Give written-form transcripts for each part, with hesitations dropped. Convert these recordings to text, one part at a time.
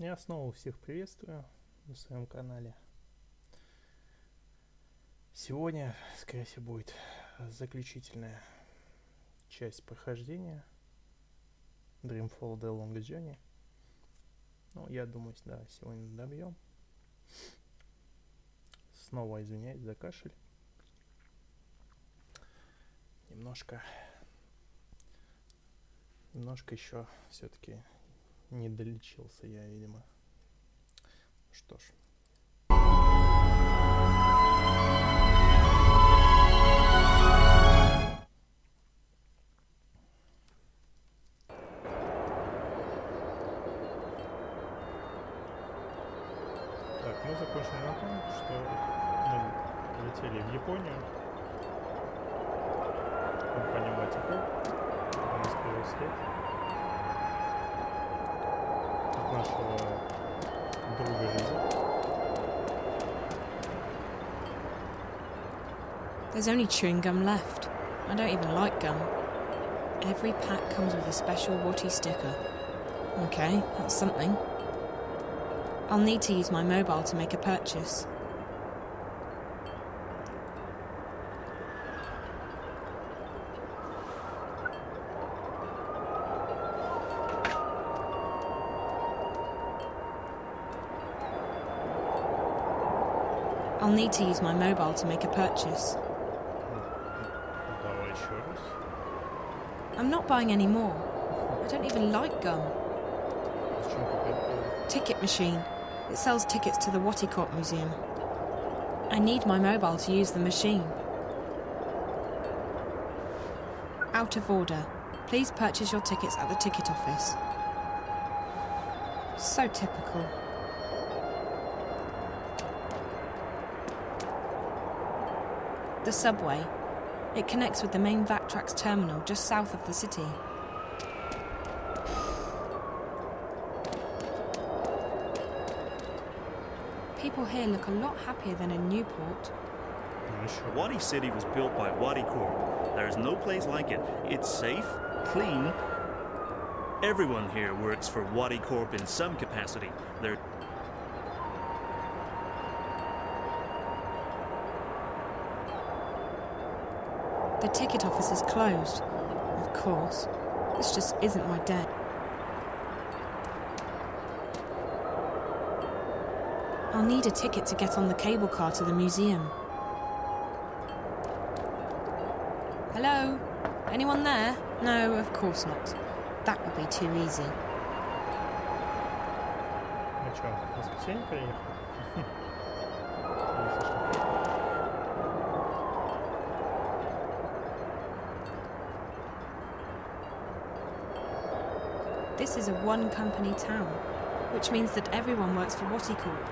Я снова всех приветствую на своем канале. Сегодня, скорее всего, будет заключительная часть прохождения Dreamfall The Long Journey. Ну, я думаю, да, сегодня добьем. Снова извиняюсь за кашель. Немножко еще все-таки не долечился я, видимо. Что ж. Так, мы закончили на том, что мы полетели в Японию. Компания Ватикоп. У нас первый след от нашего друга жизни. There's only chewing gum left. I don't even like gum. Every pack comes with a special Watty sticker. Okay, that's something. I'll need to use my mobile to make a purchase. I'll need to use my mobile to make a purchase. Давай еще раз. I'm not buying any more. I don't even like gum. Зачем купить? Ticket machine. It sells tickets to the Watty Museum. I need my mobile to use the machine. Out of order. Please purchase your tickets at the ticket office. So typical. The subway. It connects with the main Vactrax terminal just south of the city. People here look a lot happier than in Newport. Watty City was built by Watty Corp. There is no place like it. It's safe, clean. Everyone here works for Watty Corp in some capacity. The ticket office is closed. Of course. This just isn't my day. I'll need a ticket to get on the cable car to the museum. Hello? Anyone there? No, of course not. That would be too easy. Ну что, в воскресенье приехал? This is a one-company town, which means that everyone works for Watty Corp.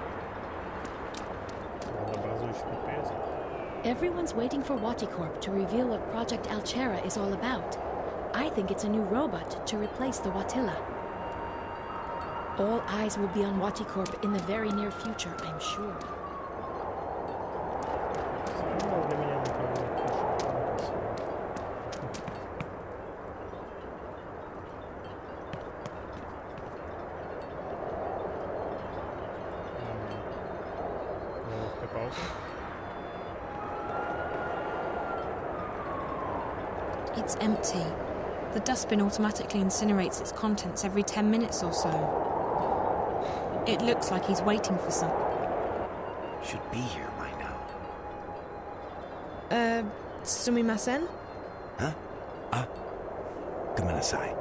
Everyone's waiting for Watty Corp to reveal what Project Altera is all about. I think it's a new robot to replace the Wattilla. All eyes will be on Watty Corp in the very near future, I'm sure. It's empty. The dustbin automatically incinerates its contents every 10 minutes or so. It looks like he's waiting for some. Should be here by now. Sumimasen? Huh? Gomenasai.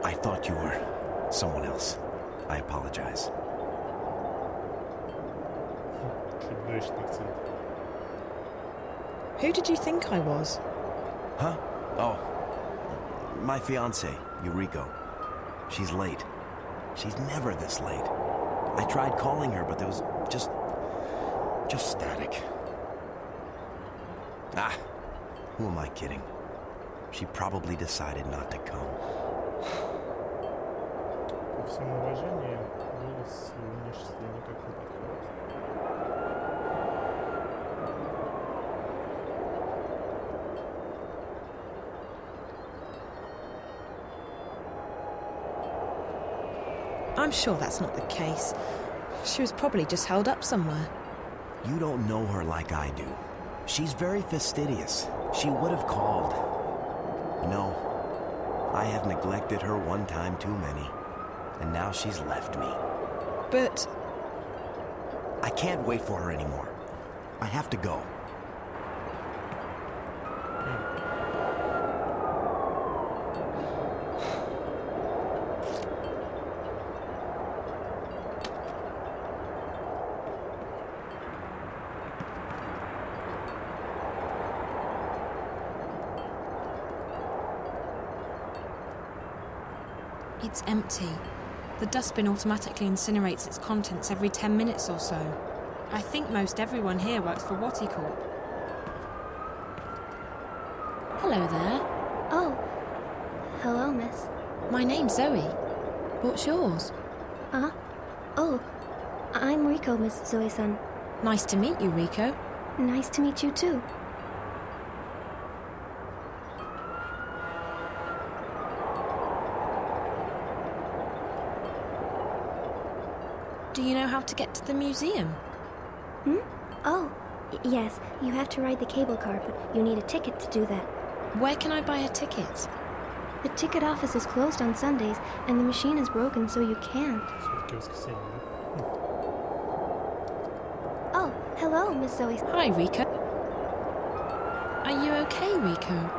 I thought you were someone else. I apologize. Who did you think I was? Huh? Oh. My fiancée, Yuriko. She's late. She's never this late. I tried calling her, but there was just static. Who am I kidding? She probably decided not to come. По всему уважению, голос внешности никак не подходит. I'm sure that's not the case. She was probably just held up somewhere. You don't know her like I do. She's very fastidious. She would have called. No, I have neglected her one time too many. And now she's left me. But... I can't wait for her anymore. I have to go. It's empty. The dustbin automatically incinerates its contents every 10 minutes or so. I think most everyone here works for Watty Corp. Hello there. Oh. Hello, miss. My name's Zoe. What's yours? Oh. I'm Rico, Miss Zoe-san. Nice to meet you, Rico. Nice to meet you, too. Do you know how to get to the museum? Oh, yes. You have to ride the cable car, but you need a ticket to do that. Where can I buy a ticket? The ticket office is closed on Sundays, and the machine is broken, so you can't. Все-таки воскресенье, да? Oh, hello, Miss Zoe. Hi, Rico. Are you okay, Rico?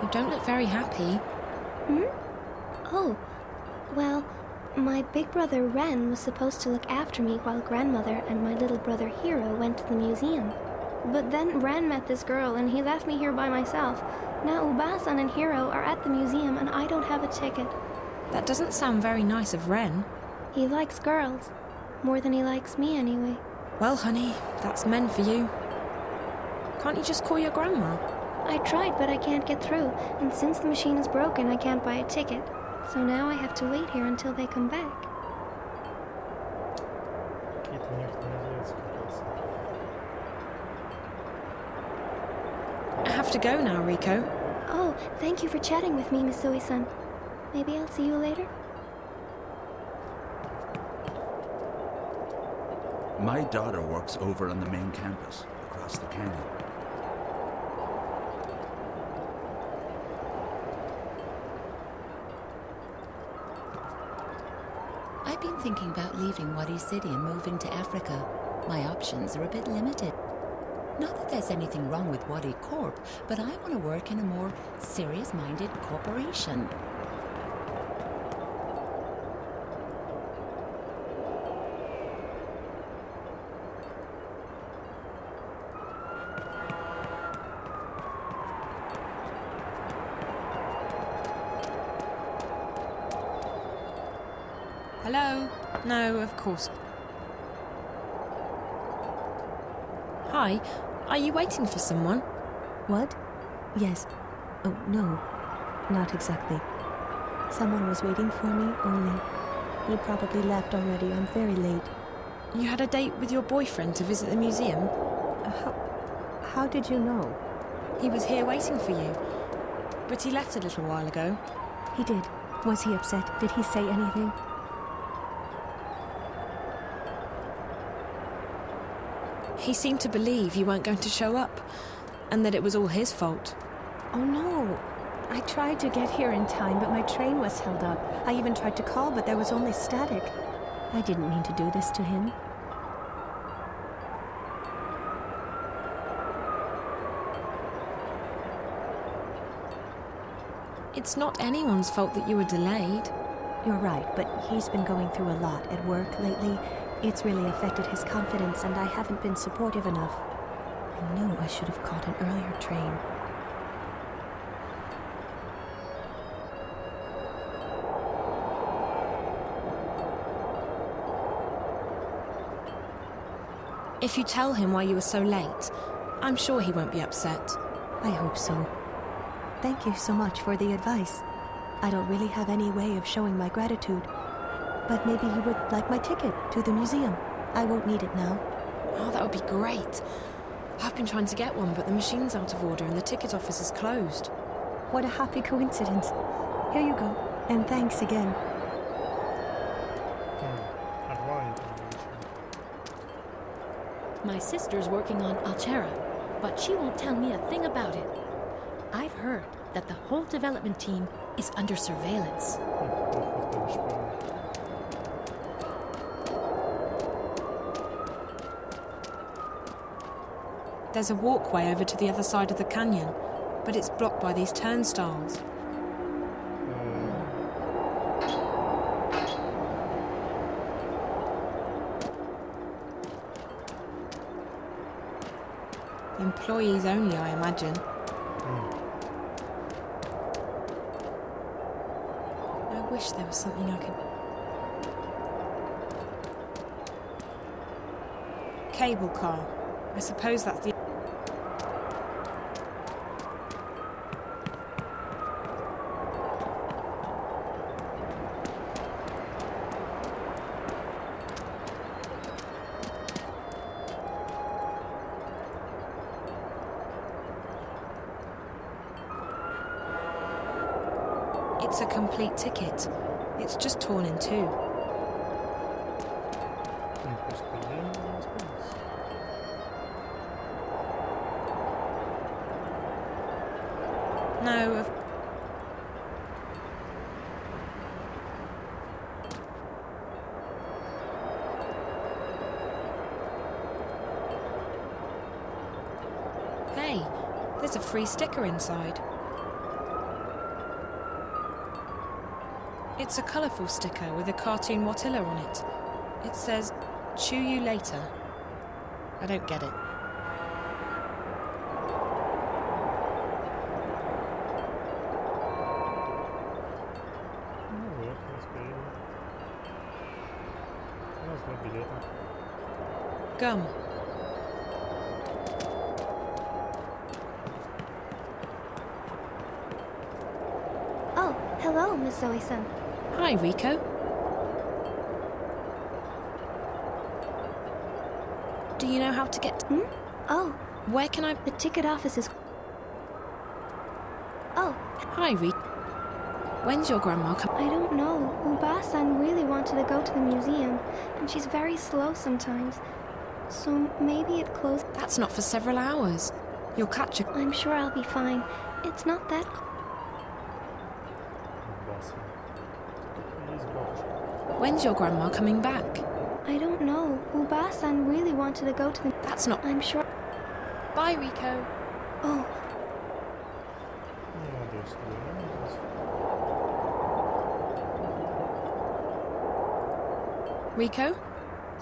You don't look very happy. Oh, well, my big brother Ren was supposed to look after me while grandmother and my little brother Hiro went to the museum. But then Ren met this girl and he left me here by myself. Now Ubasan and Hiro are at the museum and I don't have a ticket. That doesn't sound very nice of Ren. He likes girls. More than he likes me anyway. Well, honey, that's men for you. Can't you just call your grandma? I tried, but I can't get through. And since the machine is broken, I can't buy a ticket. So now I have to wait here until they come back. Какие-то у них называются как раз. I have to go now, Rico. Oh, thank you for chatting with me, Miss Zoe-san. Maybe I'll see you later? My daughter works over on the main campus, across the canyon. I've been thinking about leaving Wadi City and moving to Africa. My options are a bit limited. Not that there's anything wrong with Wadi Corp, but I want to work in a more serious-minded corporation. Hello? No, of course. Hi, are you waiting for someone? What? Yes. Oh, no. Not exactly. Someone was waiting for me, only he probably left already. I'm very late. You had a date with your boyfriend to visit the museum? How did you know? He was here waiting for you, but he left a little while ago. He did. Was he upset? Did he say anything? He seemed to believe you weren't going to show up, and that it was all his fault. Oh, no. I tried to get here in time, but my train was held up. I even tried to call, but there was only static. I didn't mean to do this to him. It's not anyone's fault that you were delayed. You're right, but he's been going through a lot at work lately. It's really affected his confidence, and I haven't been supportive enough. I knew I should have caught an earlier train. If you tell him why you were so late, I'm sure he won't be upset. I hope so. Thank you so much for the advice. I don't really have any way of showing my gratitude. But maybe you would like my ticket to the museum. I won't need it now. Oh, that would be great. I've been trying to get one, but the machine's out of order and the ticket office is closed. What a happy coincidence. Here you go. And thanks again. My sister's working on Altera, but she won't tell me a thing about it. I've heard that the whole development team is under surveillance. There's a walkway over to the other side of the canyon, but it's blocked by these turnstiles. Employees only, I imagine. I wish there was something I could... Cable car. I suppose that's the... It's a complete ticket. It's just torn in two. No, Hey, there's a free sticker inside. It's a colourful sticker with a cartoon Watilla on it. It says, "Chew you later." I don't get it. Gum. Oh, hello, Miss Zoe-san. Hi, Rico. Do you know how to get... Oh, Where can I... the ticket office is... Oh, Hi, Rico. When's your grandma coming? I don't know. Uba-san really wanted to go to the museum, and she's very slow sometimes. So maybe it closed... That's not for several hours. You'll catch a... I'm sure I'll be fine. It's not that... When's your grandma coming back? I don't know. Uba-san really wanted to go to the... That's not... I'm sure... Bye, Rico. Oh, Rico?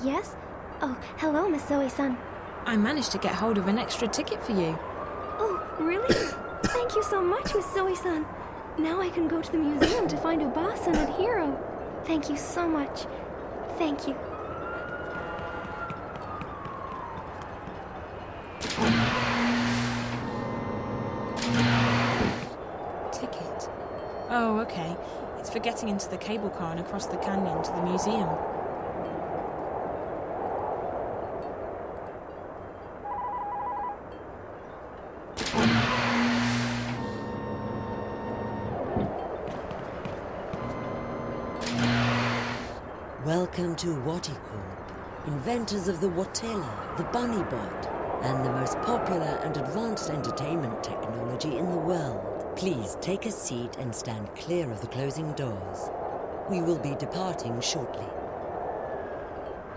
yes? Oh, hello, Miss Zoe-san. I managed to get hold of an extra ticket for you. Oh, really? Thank you so much, Miss Zoe-san. Now I can go to the museum to find Uba-san and Hiro. Thank you so much. Thank you. Ticket? Oh, okay. It's for getting into the cable car and across the canyon to the museum. Welcome to Waticorp, inventors of the Watilla, the Bunny Bot, and the most popular and advanced entertainment technology in the world. Please take a seat and stand clear of the closing doors. We will be departing shortly.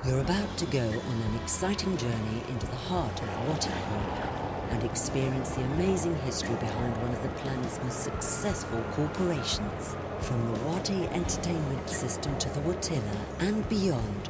You're about to go on an exciting journey into the heart of Waticorp and experience the amazing history behind one of the planet's most successful corporations. From the Wati entertainment system to the Watilla and beyond,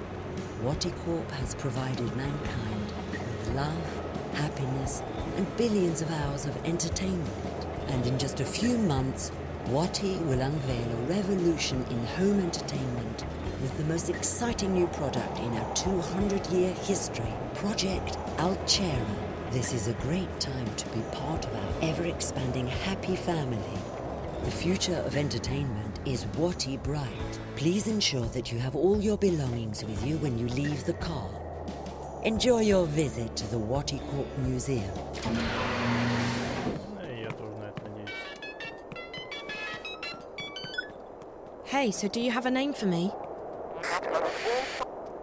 Waticorp has provided mankind with love, happiness, and billions of hours of entertainment. And in just a few months, Wati will unveil a revolution in home entertainment with the most exciting new product in our 200-year history, Project Altera. This is a great time to be part of our ever-expanding happy family. The future of entertainment is Wati bright. Please ensure that you have all your belongings with you when you leave the car. Enjoy your visit to the Waticorp Museum. Hey, so do you have a name for me?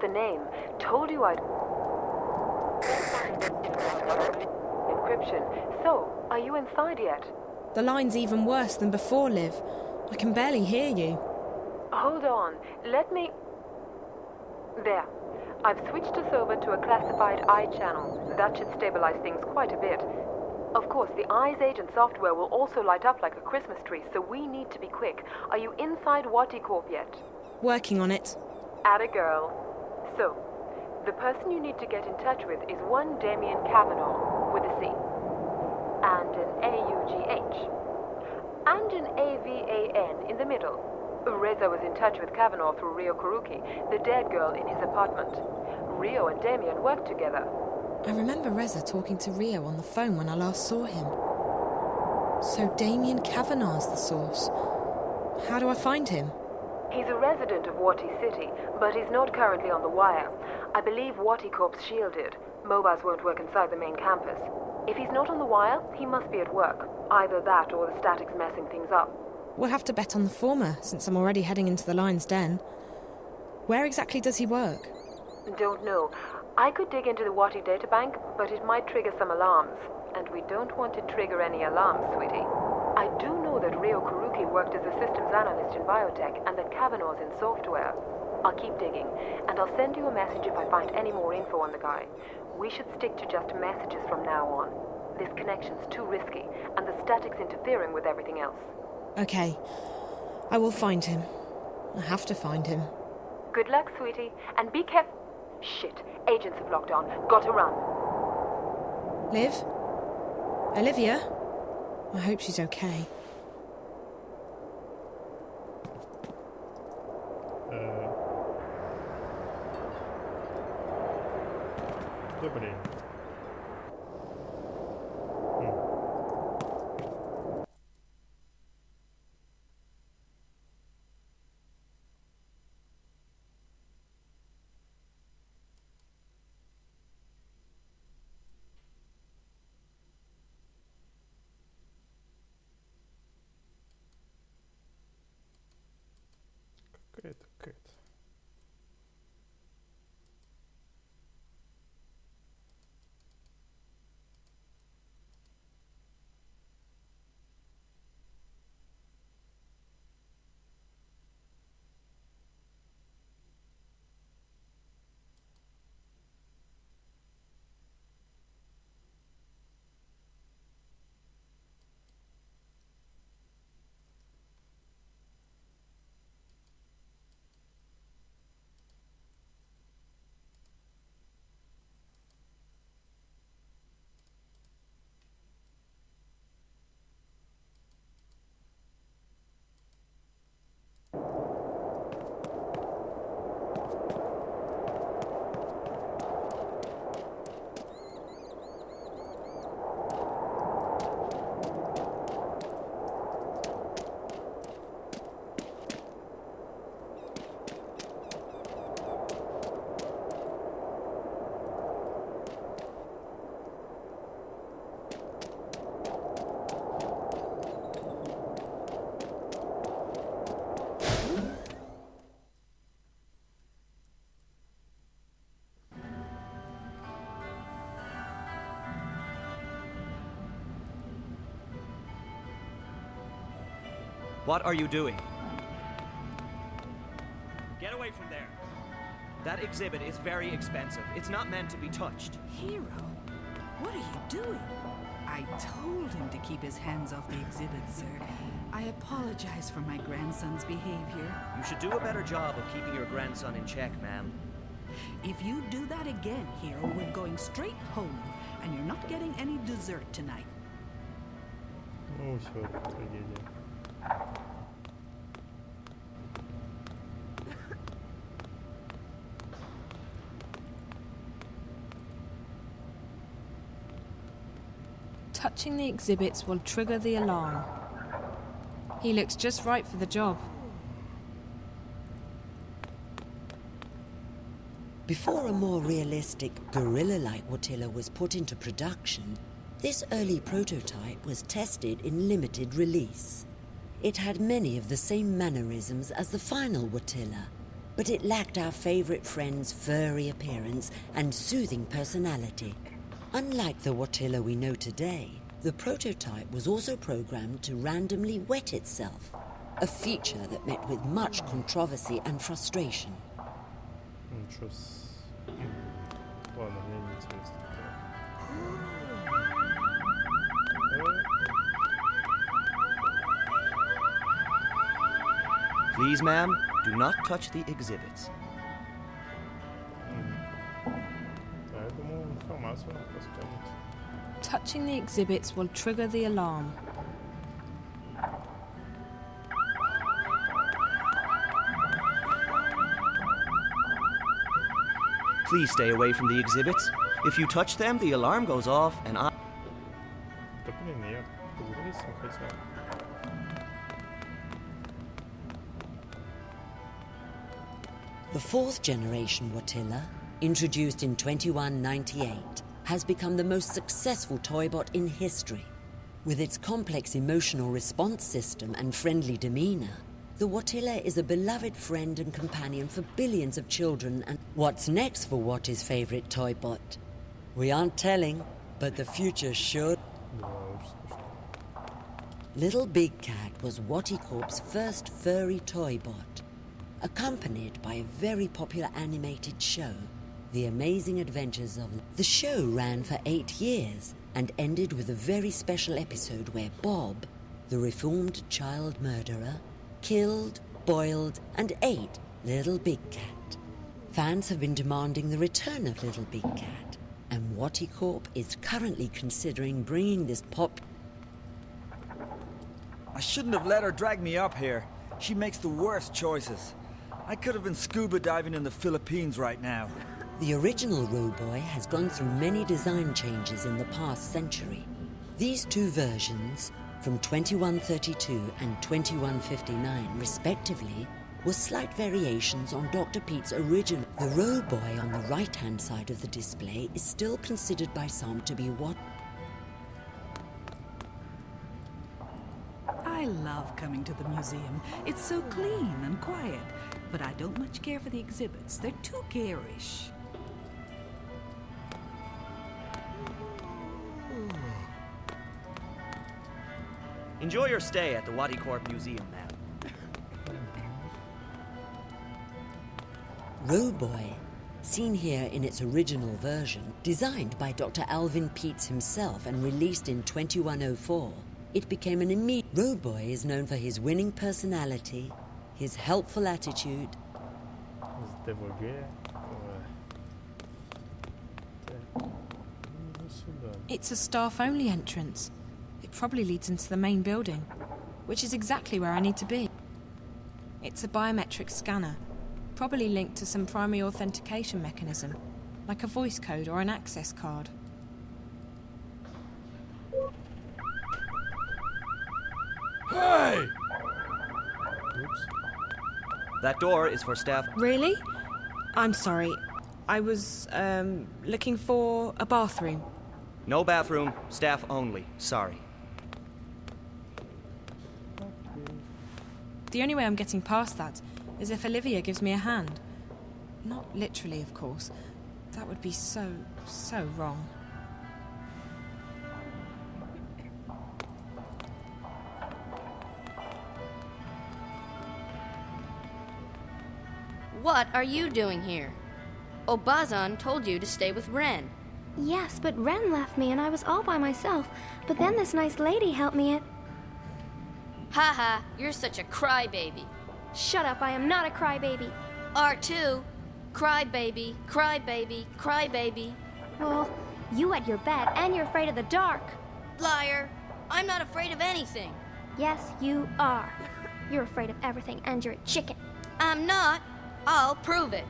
The name. Told you I'd... Encryption. So, are you inside yet? The line's even worse than before, Liv. I can barely hear you. Hold on. Let me... There. I've switched us over to a classified I channel. That should stabilize things quite a bit. Of course, the Eye's agent software will also light up like a Christmas tree, so we need to be quick. Are you inside Wati Corp yet? Working on it. Atta girl. So, the person you need to get in touch with is one Damien Kavanaugh, with a C, and an A-U-G-H, and an A-V-A-N in the middle. Reza was in touch with Kavanaugh through Rio Kuruki, the dead girl in his apartment. Rio and Damien worked together. I remember Reza talking to Rio on the phone when I last saw him. So Damien Kavanaugh's the source. How do I find him? He's a resident of Wati City, but he's not currently on the wire. I believe Wati Corp's shielded. Mobiles won't work inside the main campus. If he's not on the wire, he must be at work. Either that or the static's messing things up. We'll have to bet on the former, since I'm already heading into the lion's den. Where exactly does he work? Don't know. I could dig into the Wati databank, but it might trigger some alarms. And we don't want to trigger any alarms, sweetie. I do know that Rio Kuruki worked as a systems analyst in biotech and that Kavanaugh's in software. I'll keep digging, and I'll send you a message if I find any more info on the guy. We should stick to just messages from now on. This connection's too risky, and the static's interfering with everything else. Okay. I will find him. I have to find him. Good luck, sweetie, and be careful. Shit, agents have locked on. Gotta run. Liv? Olivia? I hope she's okay. Да блин. Какая-то Кэт. What are you doing? Get away from there. That exhibit is very expensive. It's not meant to be touched. Hero, what are you doing? I told him to keep his hands off the exhibit, sir. I apologize for my grandson's behavior. You should do a better job of keeping your grandson in check, ma'am. If you do that again, Hero, we're going straight home, and you're not getting any dessert tonight. Ну, все, трагедия. Touching the exhibits will trigger the alarm. He looks just right for the job. Before a more realistic, gorilla-like Watilla was put into production, this early prototype was tested in limited release. It had many of the same mannerisms as the final Watilla, but it lacked our favorite friend's furry appearance and soothing personality. Unlike the Watilla we know today, the prototype was also programmed to randomly wet itself, a feature that met with much controversy and frustration. Ничего с... Ладно, мне не интересно. Please, ma'am, do not touch the exhibits. Да, я думал, информацию надо раскрыть. Touching the exhibits will trigger the alarm. Please stay away from the exhibits. If you touch them, the alarm goes off and I... Да блин, я поговорить с ним хотел. The fourth generation Watilla, introduced in 2198, has become the most successful toybot in history. With its complex emotional response system and friendly demeanor, the Watilla is a beloved friend and companion for billions of children. And what's next for Watty's favorite toybot? We aren't telling, but the future should. Little Big Cat was Watty Corp's first furry toybot, accompanied by a very popular animated show, The Amazing Adventures of... The show ran for 8 years and ended with a very special episode where Bob, the reformed child murderer, killed, boiled, and ate Little Big Cat. Fans have been demanding the return of Little Big Cat, and Watty Corp is currently considering bringing this pop... I shouldn't have let her drag me up here. She makes the worst choices. I could have been scuba diving in the Philippines right now. The original Roboy has gone through many design changes in the past century. These two versions, from 2132 and 2159 respectively, were slight variations on Dr. Pete's original. The Roboy on the right-hand side of the display is still considered by some to be what... I love coming to the museum. It's so clean and quiet. But I don't much care for the exhibits. They're too garish. Enjoy your stay at the Wadi Corp Museum, ma'am. Roboy, seen here in its original version, designed by Dr. Alvin Peets himself and released in 2104, it became an immediate... Roboy is known for his winning personality, his helpful attitude... It's a staff-only entrance. It probably leads into the main building, which is exactly where I need to be. It's a biometric scanner, probably linked to some primary authentication mechanism, like a voice code or an access card. Hey! Oops. That door is for staff. Really? I'm sorry. I was, looking for a bathroom. No bathroom, staff only. Sorry. The only way I'm getting past that is if Olivia gives me a hand. Not literally, of course. That would be so wrong. What are you doing here? Obazan told you to stay with Ren. Yes, but Ren left me and I was all by myself. But then this nice lady helped me at... Haha, you're such a crybaby. Shut up, I am not a crybaby. R2, crybaby, crybaby, crybaby. Well, you wet your bed and you're afraid of the dark. Liar, I'm not afraid of anything. Yes, you are. You're afraid of everything and you're a chicken. I'm not. I'll prove it.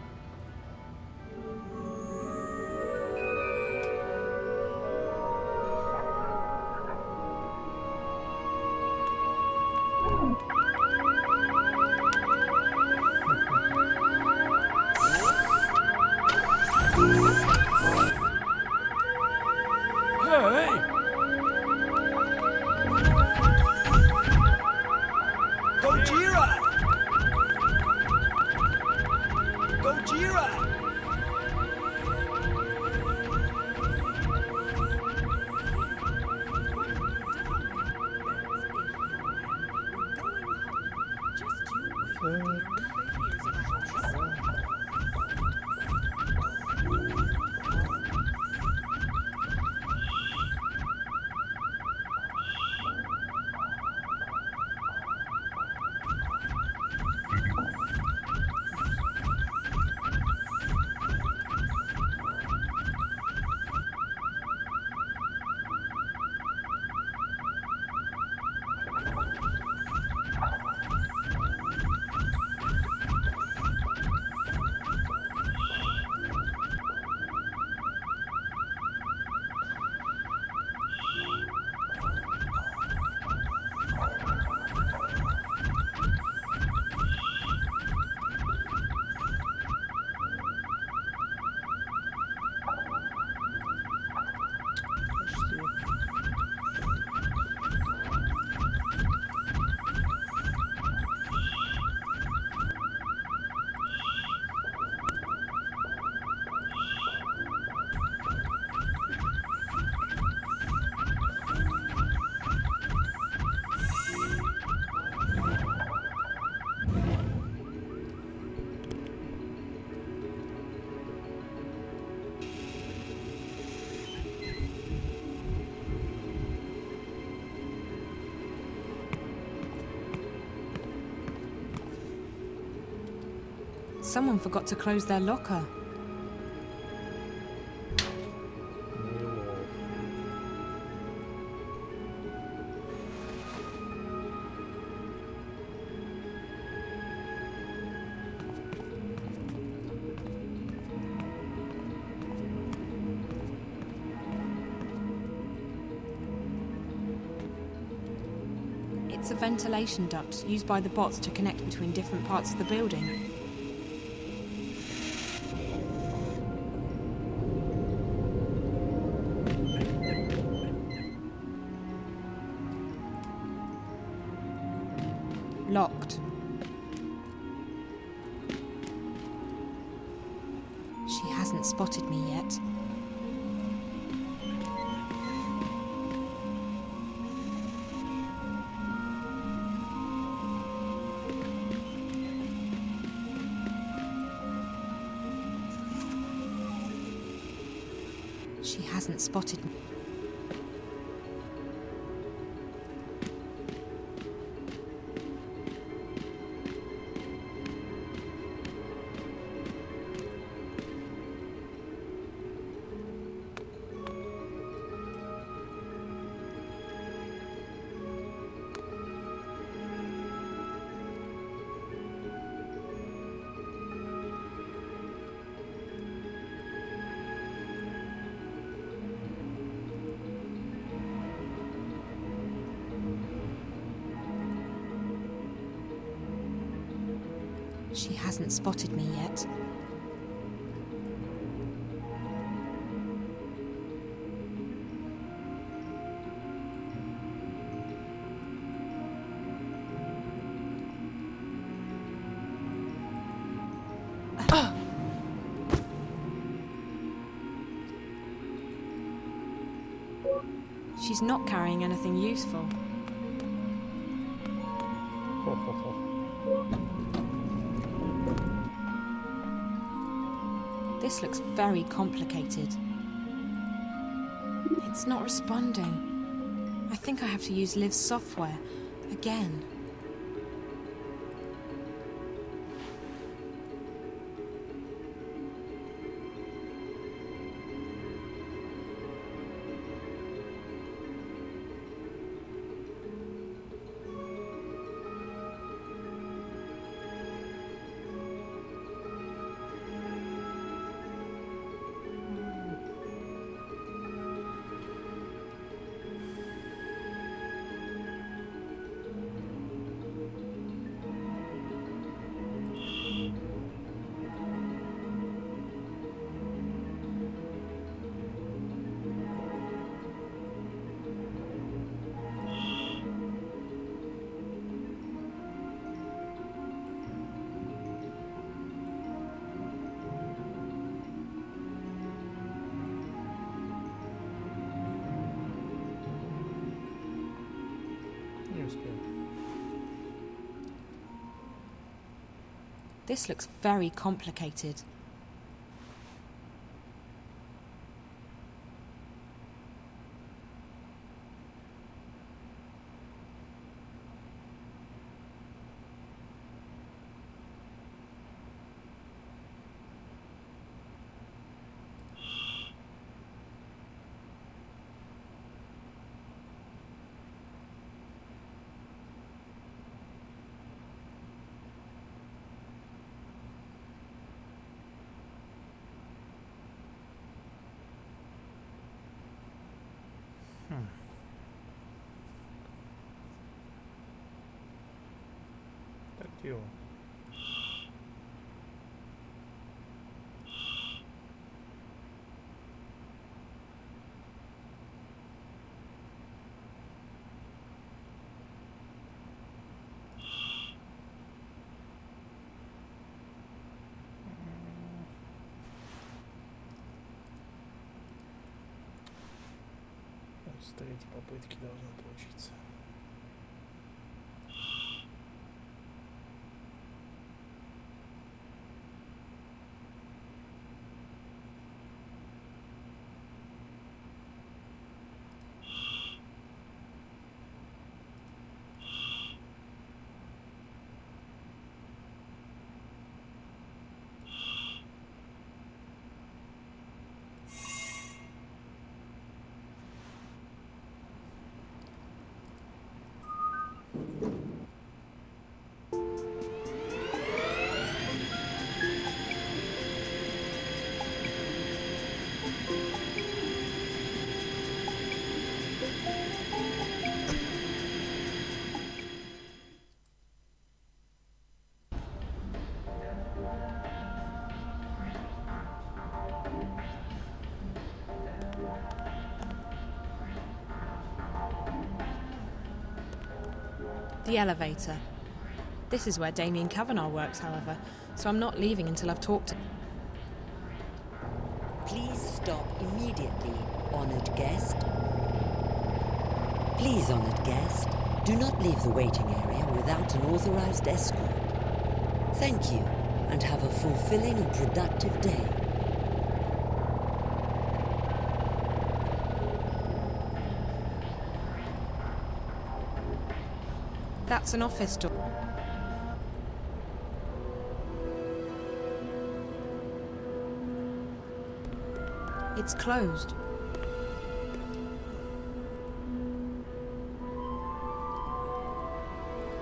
Someone forgot to close their locker. It's a ventilation duct used by the bots to connect between different parts of the building. Locked. She hasn't spotted me yet. She hasn't spotted me. She hasn't spotted me yet. She's not carrying anything useful. This looks very complicated. It's not responding. I think I have to use Liv's software again. This looks very complicated. Так дело. С третьей попытки должно получиться. The elevator. This is where Damien Kavanagh works, however, so I'm not leaving until I've talked to him. Please stop immediately, honored guest. Please, honored guest, do not leave the waiting area without an authorized escort. Thank you, and have a fulfilling and productive day. That's an office door. It's closed.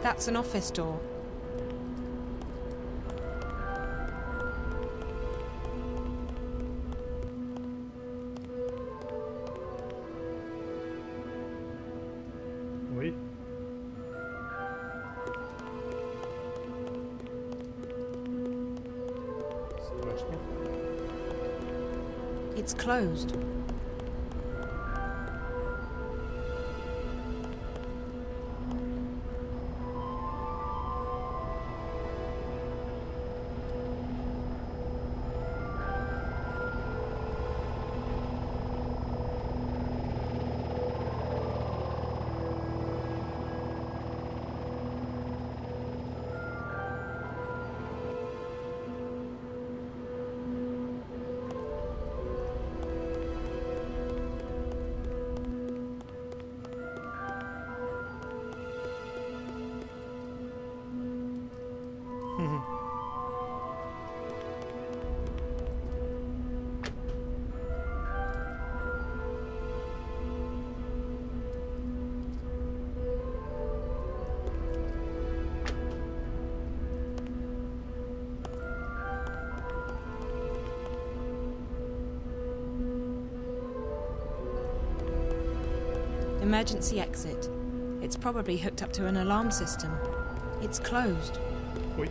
That's an office door. Oui. Страшно. It's closed. Emergency exit. It's probably hooked up to an alarm system. It's closed. Ой.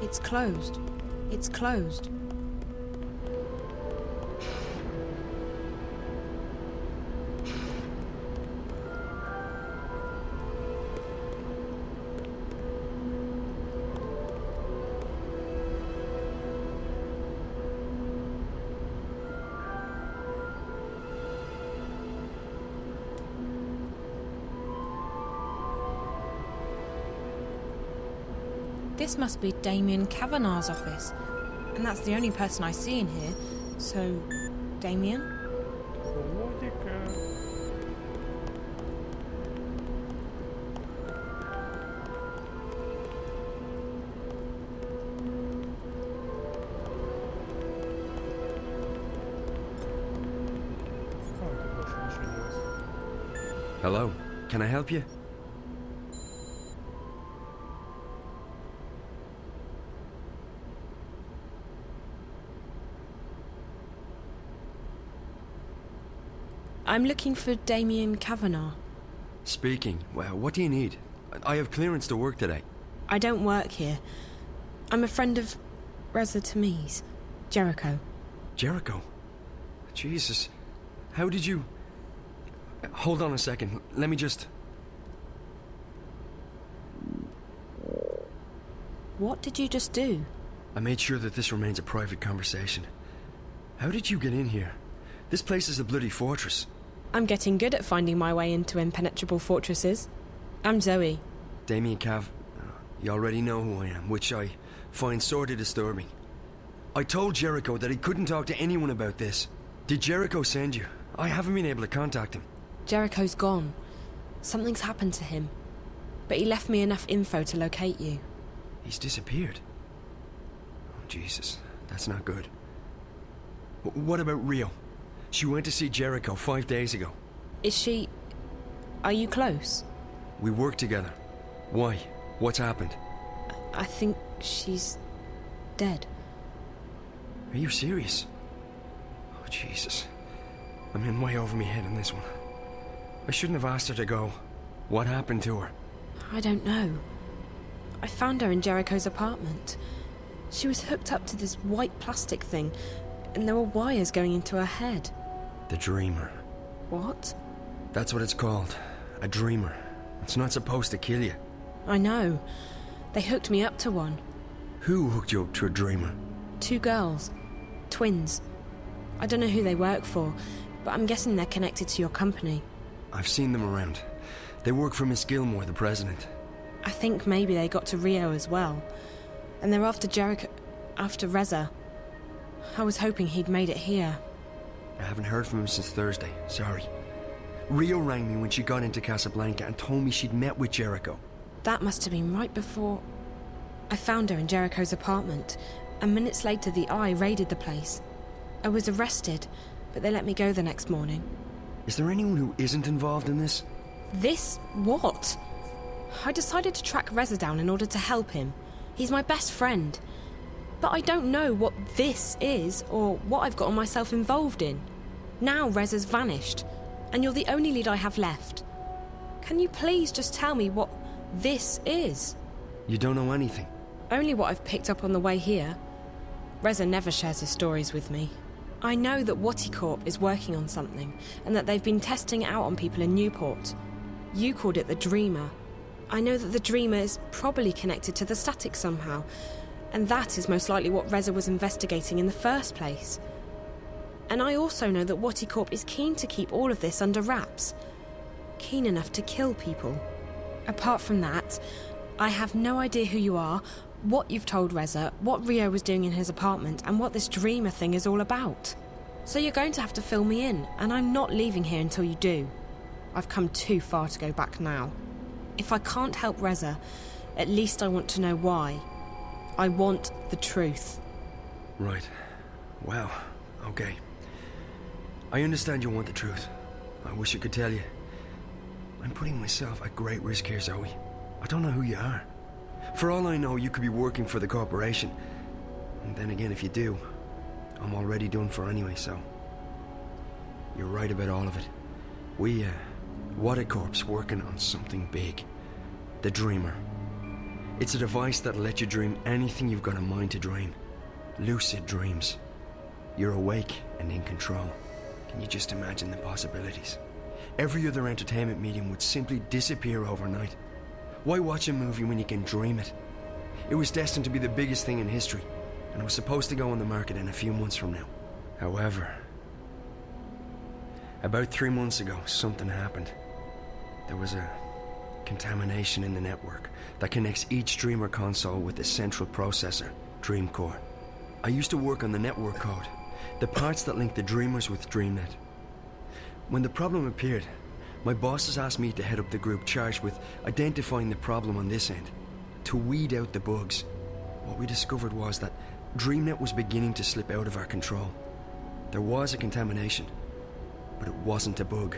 It's closed. It's closed. This must be Damien Kavanagh's office, and that's the only person I see in here. So, Damien? Логика. Тут больше ничего делать. Hello, can I help you? I'm looking for Damien Kavanagh. Speaking. Well, what do you need? I have clearance to work today. I don't work here. I'm a friend of Reza Tamiz, Jericho. Jericho? Jesus. How did you... Hold on a second. Let me just... What did you just do? I made sure that this remains a private conversation. How did you get in here? This place is a bloody fortress. I'm getting good at finding my way into impenetrable fortresses. I'm Zoe. Damien Cav... You already know who I am, which I find sorely disturbing. I told Jericho that he couldn't talk to anyone about this. Did Jericho send you? I haven't been able to contact him. Jericho's gone. Something's happened to him. But he left me enough info to locate you. He's disappeared. Oh, Jesus. That's not good. What about Rio? She went to see Jericho 5 days ago. Is she... Are you close? We work together. Why? What's happened? I think she's... dead. Are you serious? Oh, Jesus. I'm in way over my head on this one. I shouldn't have asked her to go. What happened to her? I don't know. I found her in Jericho's apartment. She was hooked up to this white plastic thing, and there were wires going into her head. The Dreamer. What? That's what it's called. A Dreamer. It's not supposed to kill you. I know. They hooked me up to one. Who hooked you up to a Dreamer? 2 girls. Twins. I don't know who they work for, but I'm guessing they're connected to your company. I've seen them around. They work for Miss Gilmore, the president. I think maybe they got to Rio as well. And they're after Jericho... after Reza. I was hoping he'd made it here. I haven't heard from him since Thursday. Sorry. Rio rang me when she got into Casablanca and told me she'd met with Jericho. That must have been right before... I found her in Jericho's apartment, and minutes later the Eye raided the place. I was arrested, but they let me go the next morning. Is there anyone who isn't involved in this? This? What? I decided to track Reza down in order to help him. He's my best friend. But I don't know what this is, or what I've gotten myself involved in. Now Reza's vanished, and you're the only lead I have left. Can you please just tell me what this is? You don't know anything? Only what I've picked up on the way here. Reza never shares his stories with me. I know that Wati Corp is working on something, and that they've been testing it out on people in Newport. You called it the Dreamer. I know that the Dreamer is probably connected to the static somehow, and that is most likely what Reza was investigating in the first place. And I also know that Wati Corp is keen to keep all of this under wraps. Keen enough to kill people. Apart from that, I have no idea who you are, what you've told Reza, what Rio was doing in his apartment, and what this Dreamer thing is all about. So you're going to have to fill me in, and I'm not leaving here until you do. I've come too far to go back now. If I can't help Reza, at least I want to know why. I want the truth. Right. Well, okay. I understand you want the truth. I wish I could tell you. I'm putting myself at great risk here, Zoe. I don't know who you are. For all I know, you could be working for the corporation. And then again, if you do, I'm already done for anyway, so... You're right about all of it. Waticorp's working on something big. The Dreamer. It's a device that'll let you dream anything you've got a mind to dream. Lucid dreams. You're awake and in control. Can you just imagine the possibilities? Every other entertainment medium would simply disappear overnight. Why watch a movie when you can dream it? It was destined to be the biggest thing in history, and it was supposed to go on the market in a few months from now. However, about 3 months ago, something happened. There was a contamination in the network that connects each Dreamer console with the central processor, Dream Core. I used to work on the network code, the parts that link the Dreamers with DreamNet. When the problem appeared, my bosses asked me to head up the group charged with identifying the problem on this end, to weed out the bugs. What we discovered was that DreamNet was beginning to slip out of our control. There was a contamination, but it wasn't a bug.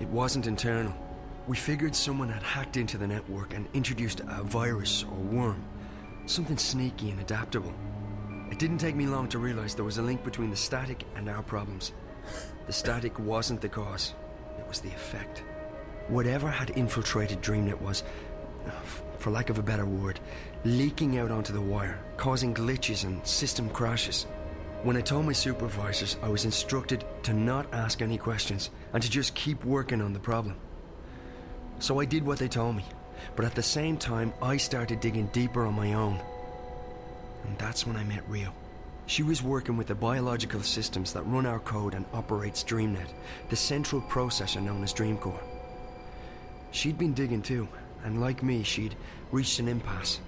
It wasn't internal. We figured someone had hacked into the network and introduced a virus or worm, something sneaky and adaptable. It didn't take me long to realize there was a link between the static and our problems. The static wasn't the cause. It was the effect. Whatever had infiltrated DreamNet was, for lack of a better word, leaking out onto the wire, causing glitches and system crashes. When I told my supervisors, I was instructed to not ask any questions and to just keep working on the problem. So I did what they told me, but at the same time, I started digging deeper on my own. And that's when I met Rio. She was working with the biological systems that run our code and operates DreamNet, the central processor known as DreamCore. She'd been digging too, and like me, she'd reached an impasse.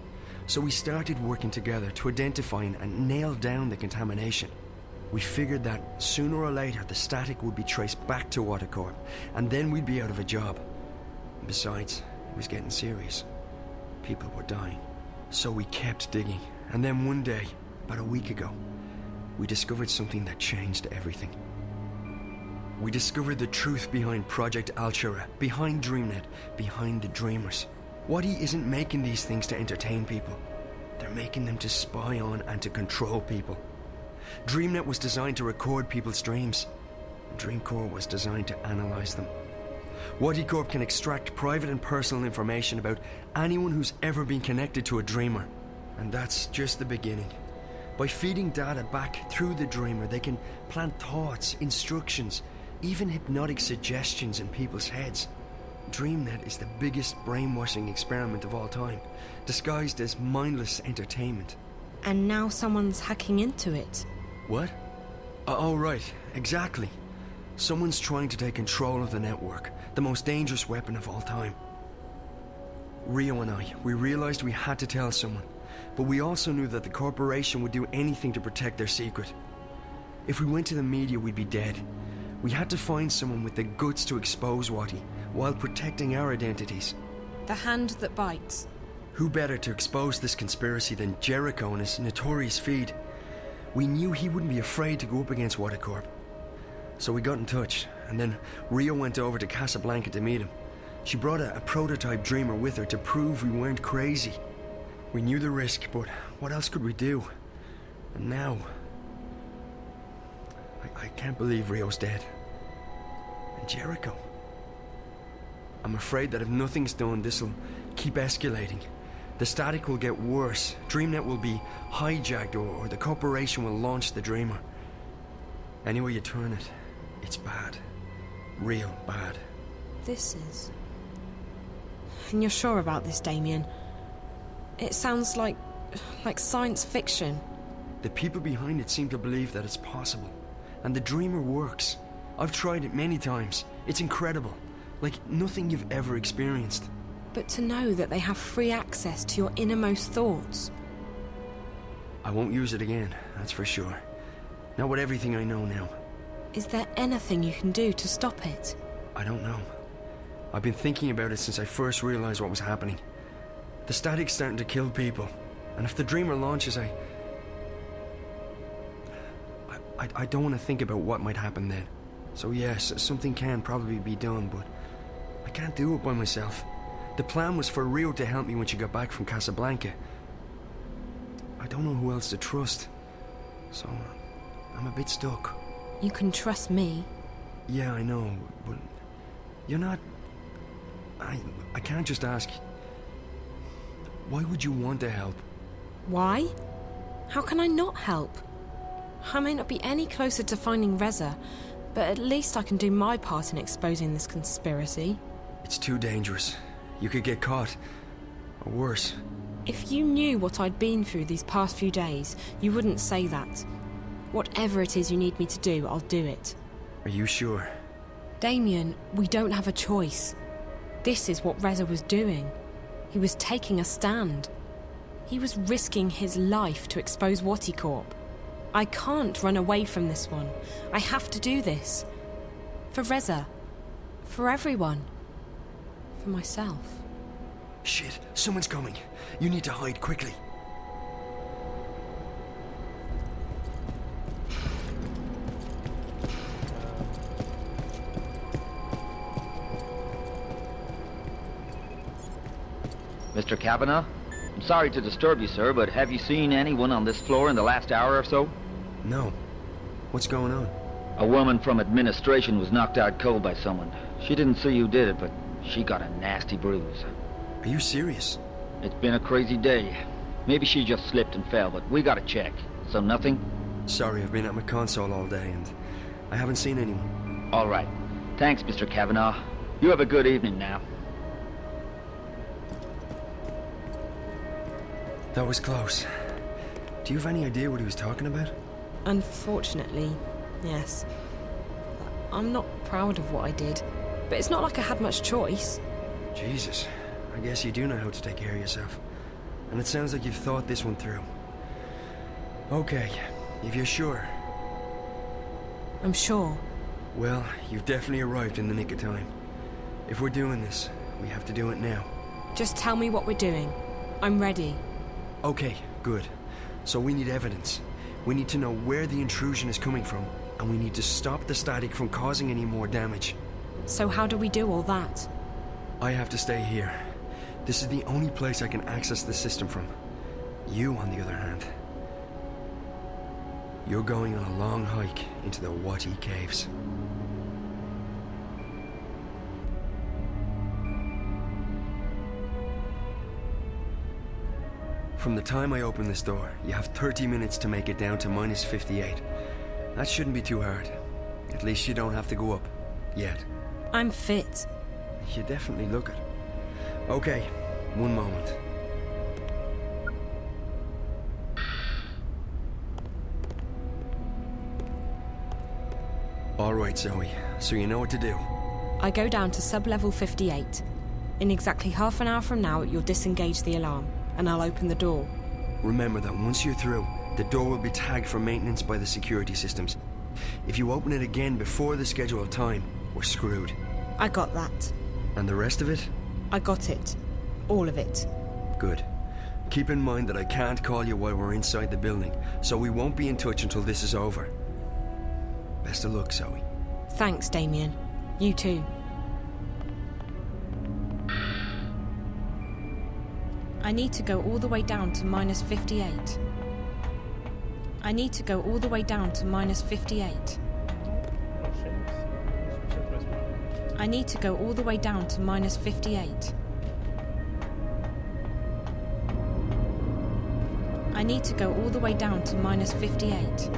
So we started working together to identify and nail down the contamination. We figured that sooner or later the static would be traced back to Watercorp, and then we'd be out of a job. Besides, it was getting serious. People were dying. So we kept digging, and then one day, about a week ago, we discovered something that changed everything. We discovered the truth behind Project Altura, behind DreamNet, behind the Dreamers. Waddy isn't making these things to entertain people. They're making them to spy on and to control people. DreamNet was designed to record people's dreams. Dreamcore was designed to analyze them. Waddy Corp can extract private and personal information about anyone who's ever been connected to a Dreamer. And that's just the beginning. By feeding data back through the Dreamer, they can plant thoughts, instructions, even hypnotic suggestions in people's heads. DreamNet is the biggest brainwashing experiment of all time, disguised as mindless entertainment. And now someone's hacking into it. What? Oh, right, exactly. Someone's trying to take control of the network, the most dangerous weapon of all time. Rio and I, we realized we had to tell someone, but we also knew that the corporation would do anything to protect their secret. If we went to the media, we'd be dead. We had to find someone with the guts to expose Waddy, while protecting our identities. The hand that bites. Who better to expose this conspiracy than Jericho and his notorious feed? We knew he wouldn't be afraid to go up against Watercorp. So we got in touch, and then Rio went over to Casablanca to meet him. She brought a prototype Dreamer with her to prove we weren't crazy. We knew the risk, but what else could we do? And now... I can't believe Rio's dead. And Jericho. I'm afraid that if nothing's done, this'll keep escalating. The static will get worse, DreamNet will be hijacked, or the corporation will launch the Dreamer. Any way you turn it, it's bad. Real bad. This is... And you're sure about this, Damien? It sounds like science fiction. The people behind it seem to believe that it's possible. And the Dreamer works. I've tried it many times. It's incredible. Like nothing you've ever experienced. But to know that they have free access to your innermost thoughts. I won't use it again, that's for sure. Not with everything I know now. Is there anything you can do to stop it? I don't know. I've been thinking about it since I first realized what was happening. The static's starting to kill people. And if the Dreamer launches, I don't want to think about what might happen then. So yes, something can probably be done, but I can't do it by myself. The plan was for Rio to help me when she got back from Casablanca. I don't know who else to trust. So I'm a bit stuck. You can trust me. Yeah, I know, but you're not... I can't just ask. Why would you want to help? Why? How can I not help? I may not be any closer to finding Reza, but at least I can do my part in exposing this conspiracy. It's too dangerous. You could get caught. Or worse. If you knew what I'd been through these past few days, you wouldn't say that. Whatever it is you need me to do, I'll do it. Are you sure? Damien, we don't have a choice. This is what Reza was doing. He was taking a stand. He was risking his life to expose Watercorp. I can't run away from this one. I have to do this. For Reza. For everyone. For myself. Shit, someone's coming. You need to hide quickly. Mr. Kavanaugh? I'm sorry to disturb you, sir, but have you seen anyone on this floor in the last hour or so? No. What's going on? A woman from administration was knocked out cold by someone. She didn't see who did it, but she got a nasty bruise. Are you serious? It's been a crazy day. Maybe she just slipped and fell, but we gotta check. So nothing? Sorry, I've been at my console all day and I haven't seen anyone. All right. Thanks, Mr. Kavanaugh. You have a good evening now. That was close. Do you have any idea what he was talking about? Unfortunately, yes. I'm not proud of what I did, but it's not like I had much choice. Jesus, I guess you do know how to take care of yourself. And it sounds like you've thought this one through. Okay, if you're sure, I'm sure. Well, you've definitely arrived in the nick of time. If we're doing this, we have to do it now. Just tell me what we're doing. I'm ready. Okay, good. So we need evidence. We need to know where the intrusion is coming from, and we need to stop the static from causing any more damage. So how do we do all that? I have to stay here. This is the only place I can access the system from. You, on the other hand, you're going on a long hike into the Wati Caves. From the time I open this door, you have 30 minutes to make it down to -58. That shouldn't be too hard. At least you don't have to go up. Yet. I'm fit. You definitely look it. Okay, one moment. All right, Zoe. So you know what to do. I go down to sub-level 58. In exactly half an hour from now, you'll disengage the alarm, and I'll open the door. Remember that once you're through, the door will be tagged for maintenance by the security systems. If you open it again before the scheduled time, we're screwed. I got that. And the rest of it? I got it. All of it. Good. Keep in mind that I can't call you while we're inside the building, so we won't be in touch until this is over. Best of luck, Zoe. Thanks, Damien. You too. I need to go all the way down to -58. I need to go all the way down to -58. I need to go all the way down to -58. I need to go all the way down to -58.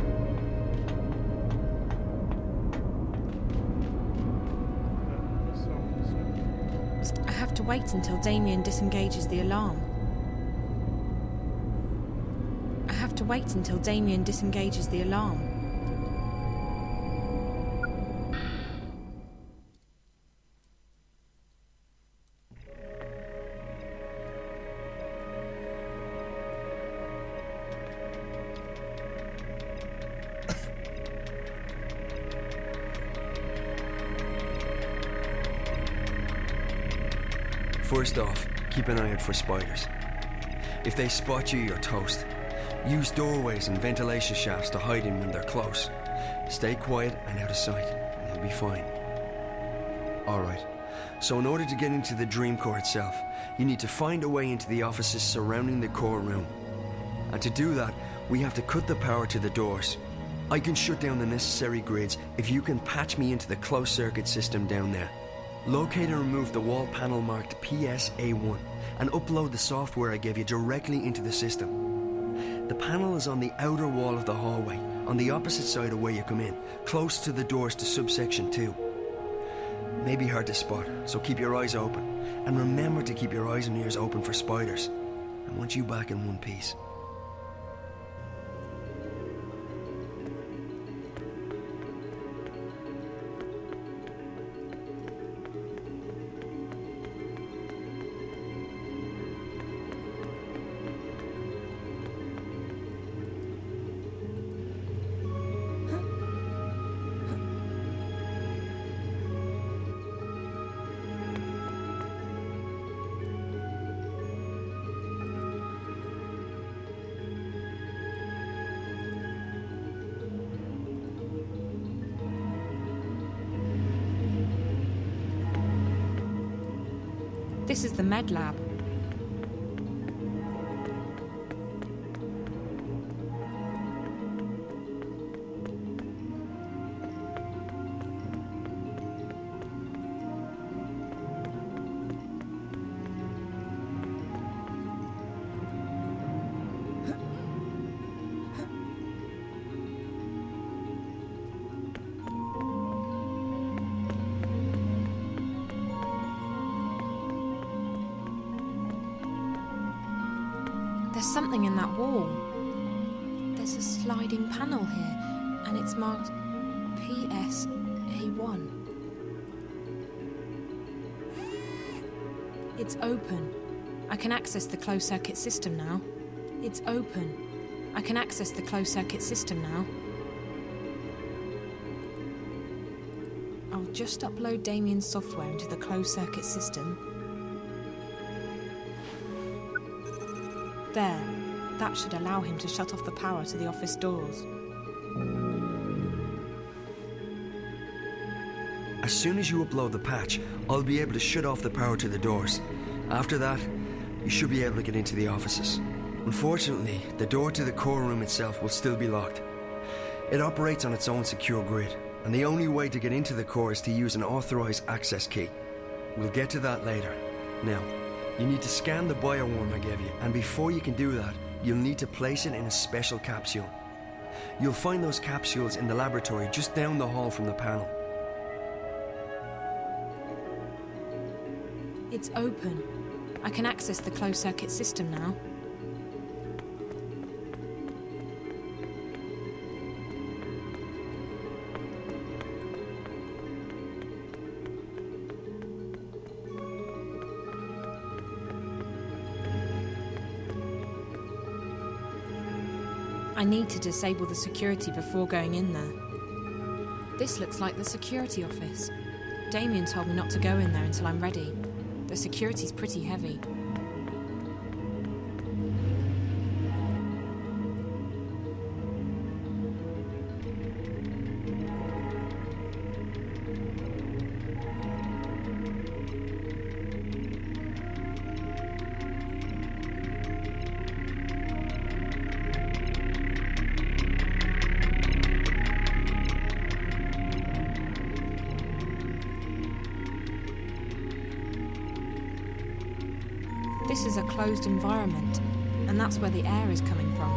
I have to wait until Damien disengages the alarm. I have to wait until Damien disengages the alarm. First off, keep an eye out for spiders. If they spot you, you're toast. Use doorways and ventilation shafts to hide in when they're close. Stay quiet and out of sight, and you'll be fine. Alright, so in order to get into the Dream Core itself, you need to find a way into the offices surrounding the core room. And to do that, we have to cut the power to the doors. I can shut down the necessary grids if you can patch me into the closed circuit system down there. Locate and remove the wall panel marked PSA1 and upload the software I gave you directly into the system. The panel is on the outer wall of the hallway, on the opposite side of where you come in, close to the doors to subsection 2. May be hard to spot, so keep your eyes open. And remember to keep your eyes and ears open for spiders. I want you back in one piece. This is the med lab. There's something in that wall. There's a sliding panel here, and it's marked PSA1. It's open. I can access the closed circuit system now. It's open. I can access the closed circuit system now. Just upload Damien's software into the closed-circuit system. There. That should allow him to shut off the power to the office doors. As soon as you upload the patch, I'll be able to shut off the power to the doors. After that, you should be able to get into the offices. Unfortunately, the door to the core room itself will still be locked. It operates on its own secure grid, and the only way to get into the core is to use an authorized access key. We'll get to that later. Now, you need to scan the bioworm I gave you, and before you can do that, you'll need to place it in a special capsule. You'll find those capsules in the laboratory just down the hall from the panel. It's open. I can access the closed-circuit system now. I need to disable the security before going in there. This looks like the security office. Damien told me not to go in there until I'm ready. The security's pretty heavy. This is a closed environment, and that's where the air is coming from.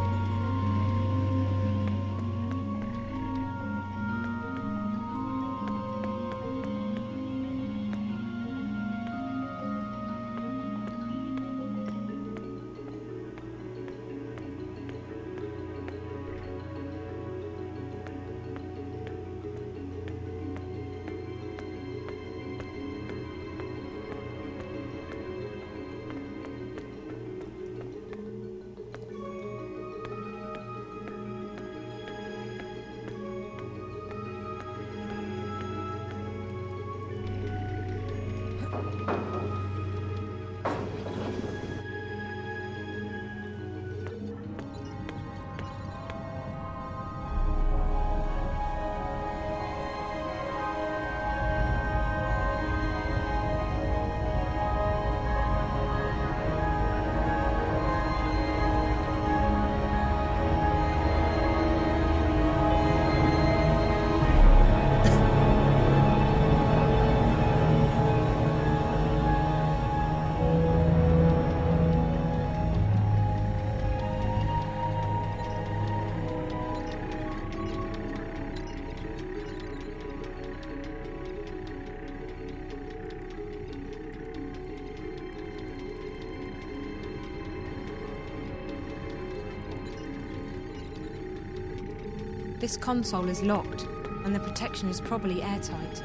This console is locked, and the protection is probably airtight.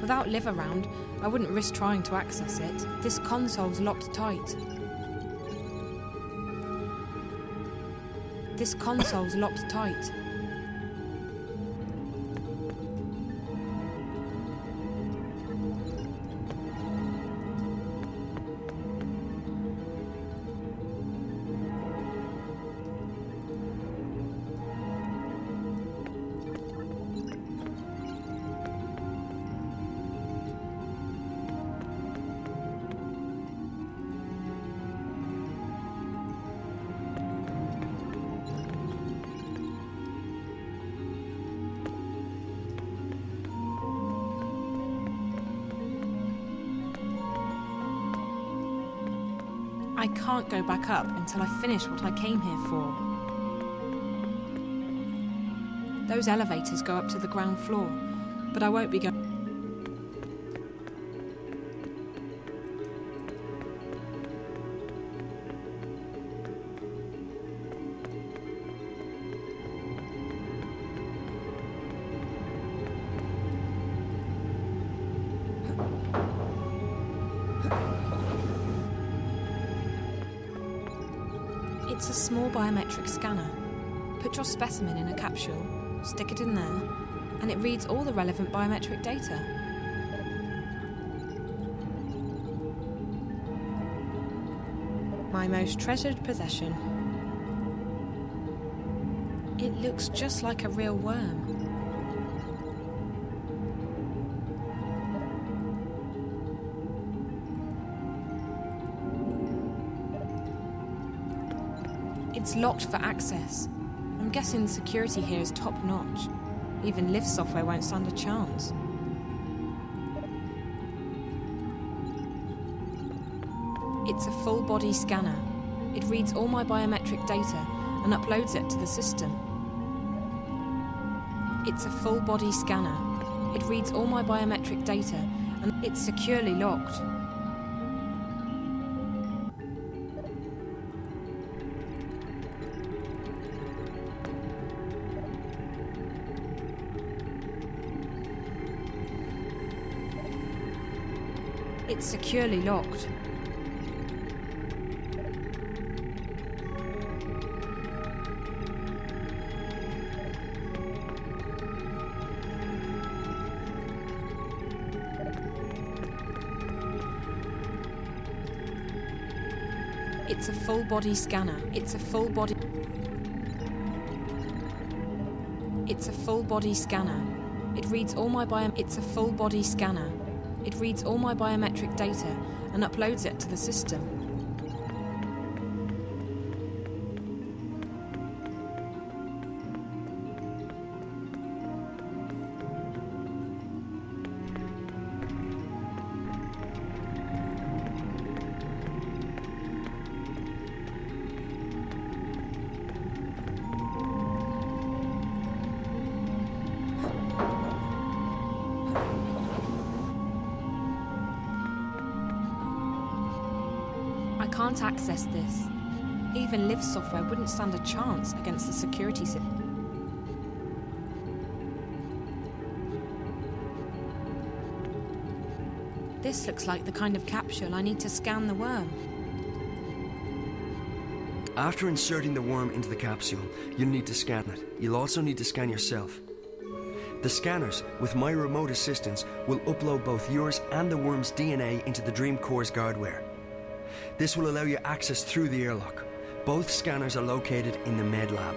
Without Liv around, I wouldn't risk trying to access it. This console's locked tight. This console's locked tight. I can't go back up until I finish what I came here for. Those elevators go up to the ground floor, but I won't be going. It's a small biometric scanner. Put your specimen in a capsule, stick it in there, and it reads all the relevant biometric data. My most treasured possession. It looks just like a real worm. It's locked for access. I'm guessing the security here is top-notch. Even lift software won't stand a chance. It's a full-body scanner. It reads all my biometric data and uploads it to the system. It's a full-body scanner. It reads all my biometric data and it's securely locked. It's securely locked. It's a full-body scanner. It's a full-body... It's a full-body scanner. It reads all my It's a full-body scanner. It reads all my biometric data and uploads it to the system. I can't access this. Even lift software wouldn't stand a chance against the security system. This looks like the kind of capsule I need to scan the worm. After inserting the worm into the capsule, you'll need to scan it. You'll also need to scan yourself. The scanners, with my remote assistance, will upload both yours and the worm's DNA into the Dream Core's guardware. This will allow you access through the airlock. Both scanners are located in the med lab.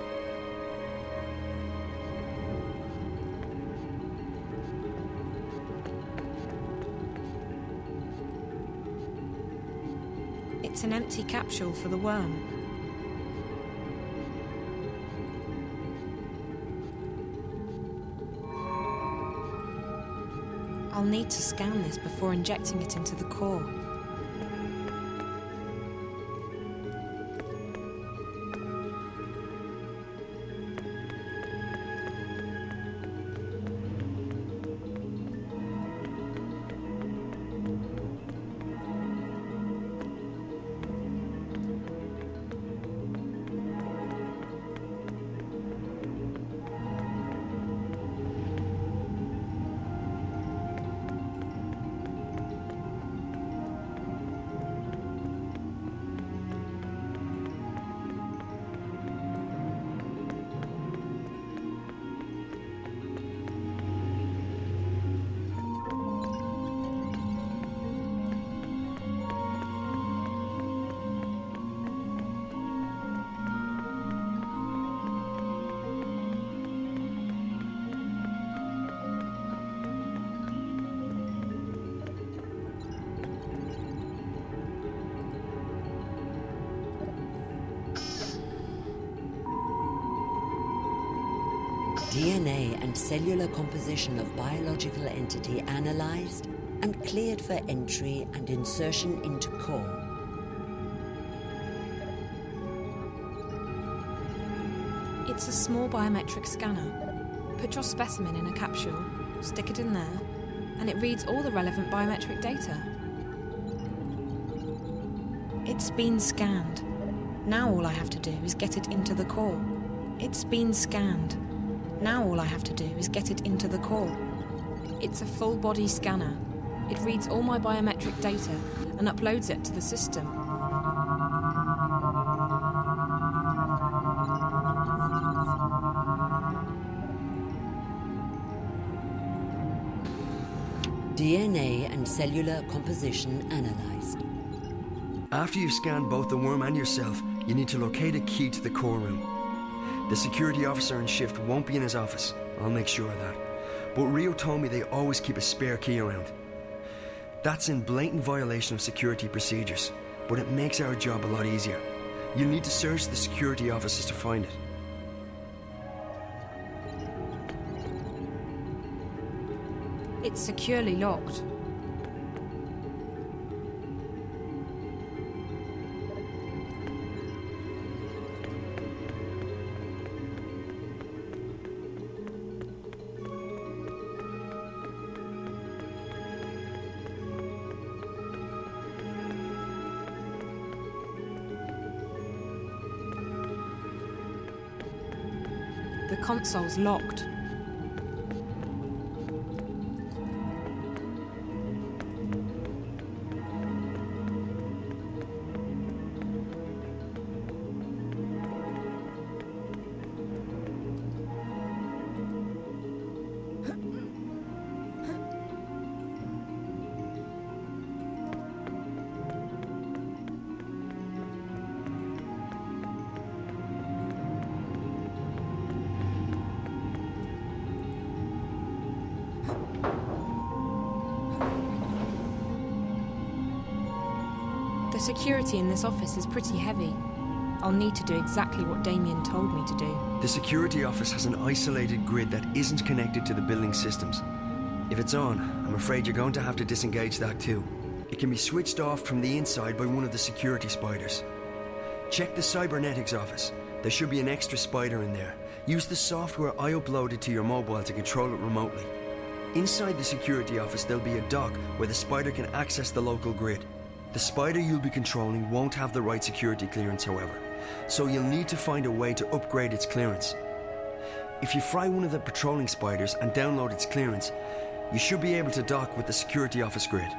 It's an empty capsule for the worm. I'll need to scan this before injecting it into the core. DNA and cellular composition of biological entity analyzed and cleared for entry and insertion into core. It's a small biometric scanner. Put your specimen in a capsule, stick it in there, and it reads all the relevant biometric data. It's been scanned. Now all I have to do is get it into the core. It's been scanned. Now all I have to do is get it into the core. It's a full-body scanner. It reads all my biometric data and uploads it to the system. DNA and cellular composition analyzed. After you've scanned both the worm and yourself, you need to locate a key to the core room. The security officer in shift won't be in his office. I'll make sure of that. But Rio told me they always keep a spare key around. That's in blatant violation of security procedures, but it makes our job a lot easier. You'll need to search the security offices to find it. It's securely locked. The console's locked. The security in this office is pretty heavy. I'll need to do exactly what Damien told me to do. The security office has an isolated grid that isn't connected to the building systems. If it's on, I'm afraid you're going to have to disengage that too. It can be switched off from the inside by one of the security spiders. Check the cybernetics office. There should be an extra spider in there. Use the software I uploaded to your mobile to control it remotely. Inside the security office there'll be a dock where the spider can access the local grid. The spider you'll be controlling won't have the right security clearance, however, so you'll need to find a way to upgrade its clearance. If you fry one of the patrolling spiders and download its clearance, you should be able to dock with the security office grid.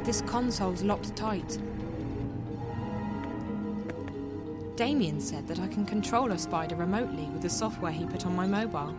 This console's locked tight. Damien said that I can control a spider remotely with the software he put on my mobile.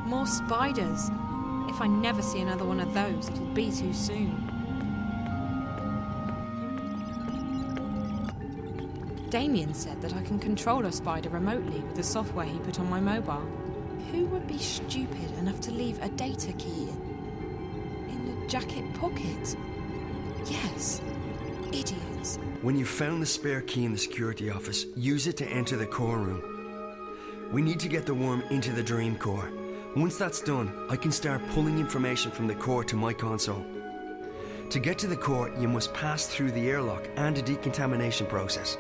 More spiders. If I never see another one of those, it'll be too soon. Damien said that I can control a spider remotely with the software he put on my mobile. Who would be stupid enough to leave a data key in a jacket pocket? Yes, idiots. When you've found the spare key in the security office, use it to enter the core room. We need to get the worm into the dream core. Once that's done, I can start pulling information from the core to my console. To get to the core, you must pass through the airlock and a decontamination process.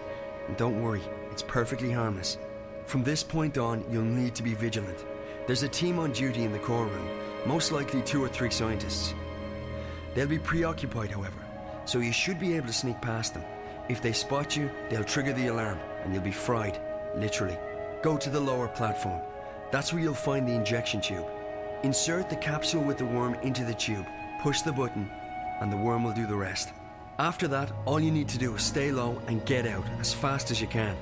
And don't worry, it's perfectly harmless. From this point on, you'll need to be vigilant. There's a team on duty in the core room, most likely 2 or 3 scientists. They'll be preoccupied, however, so you should be able to sneak past them. If they spot you, they'll trigger the alarm and you'll be fried, literally. Go to the lower platform. That's where you'll find the injection tube. Insert the capsule with the worm into the tube, push the button, and the worm will do the rest. After that, all you need to do is stay low and get out as fast as you can.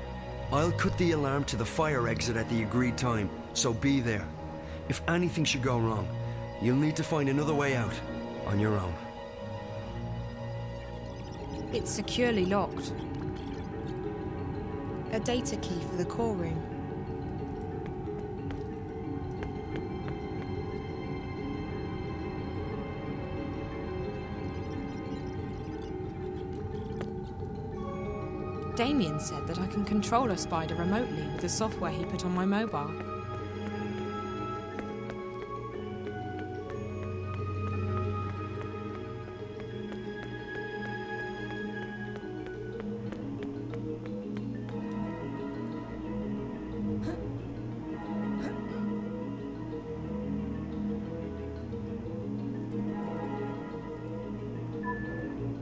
I'll cut the alarm to the fire exit at the agreed time, so be there. If anything should go wrong, you'll need to find another way out on your own. It's securely locked. A data key for the core room. Damien said that I can control a spider remotely with the software he put on my mobile.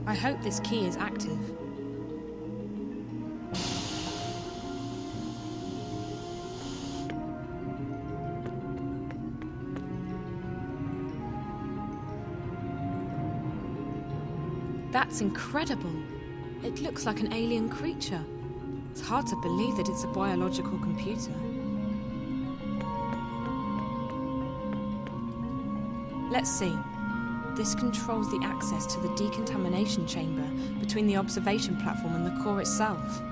I hope this key is active. That's incredible. It looks like an alien creature. It's hard to believe that it's a biological computer. Let's see. This controls the access to the decontamination chamber between the observation platform and the core itself.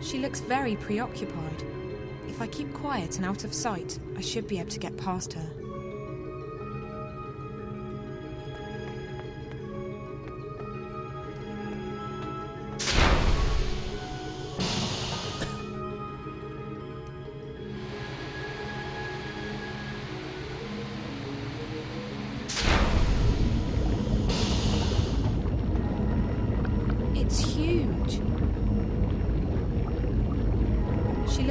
She looks very preoccupied. If I keep quiet and out of sight, I should be able to get past her. It's huge. She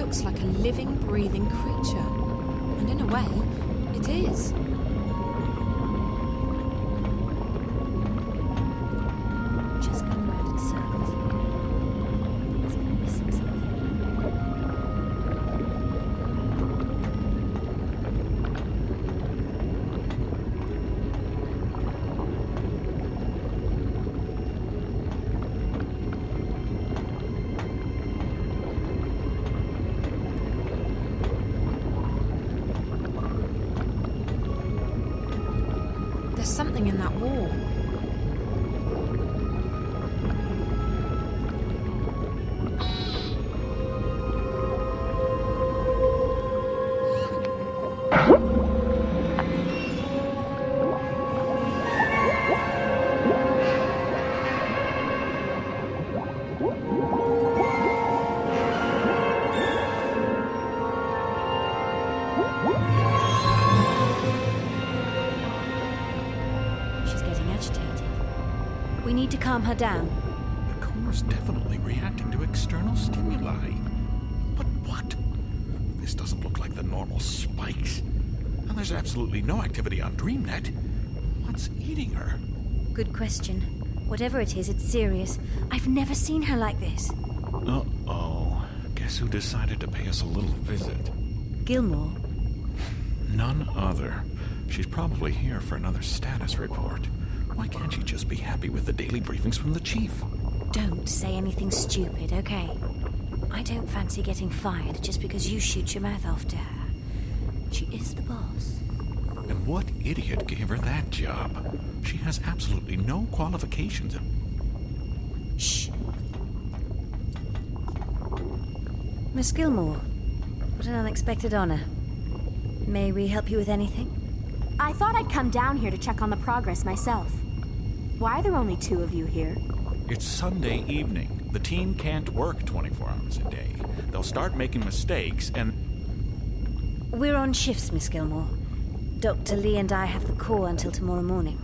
looks like a living, breathing creature. And in a way, it is. Just come round and We need to calm her down. The core's definitely reacting to external stimuli. But what? This doesn't look like the normal spikes. And there's absolutely no activity on DreamNet. What's eating her? Good question. Whatever it is, it's serious. I've never seen her like this. Uh-oh. Guess who decided to pay us a little visit? Gilmore? None other. She's probably here for another status report. Why can't she just be happy with the daily briefings from the chief? Don't say anything stupid, okay? I don't fancy getting fired just because you shoot your mouth off to her. She is the boss. And what idiot gave her that job? She has absolutely no qualifications. Shh. Miss Gilmore, what an unexpected honor. May we help you with anything? I thought I'd come down here to check on the progress myself. Why are there only 2 of you here? It's Sunday evening. The team can't work 24 hours a day. They'll start making mistakes and... We're on shifts, Miss Gilmore. Dr. Lee and I have the call until tomorrow morning.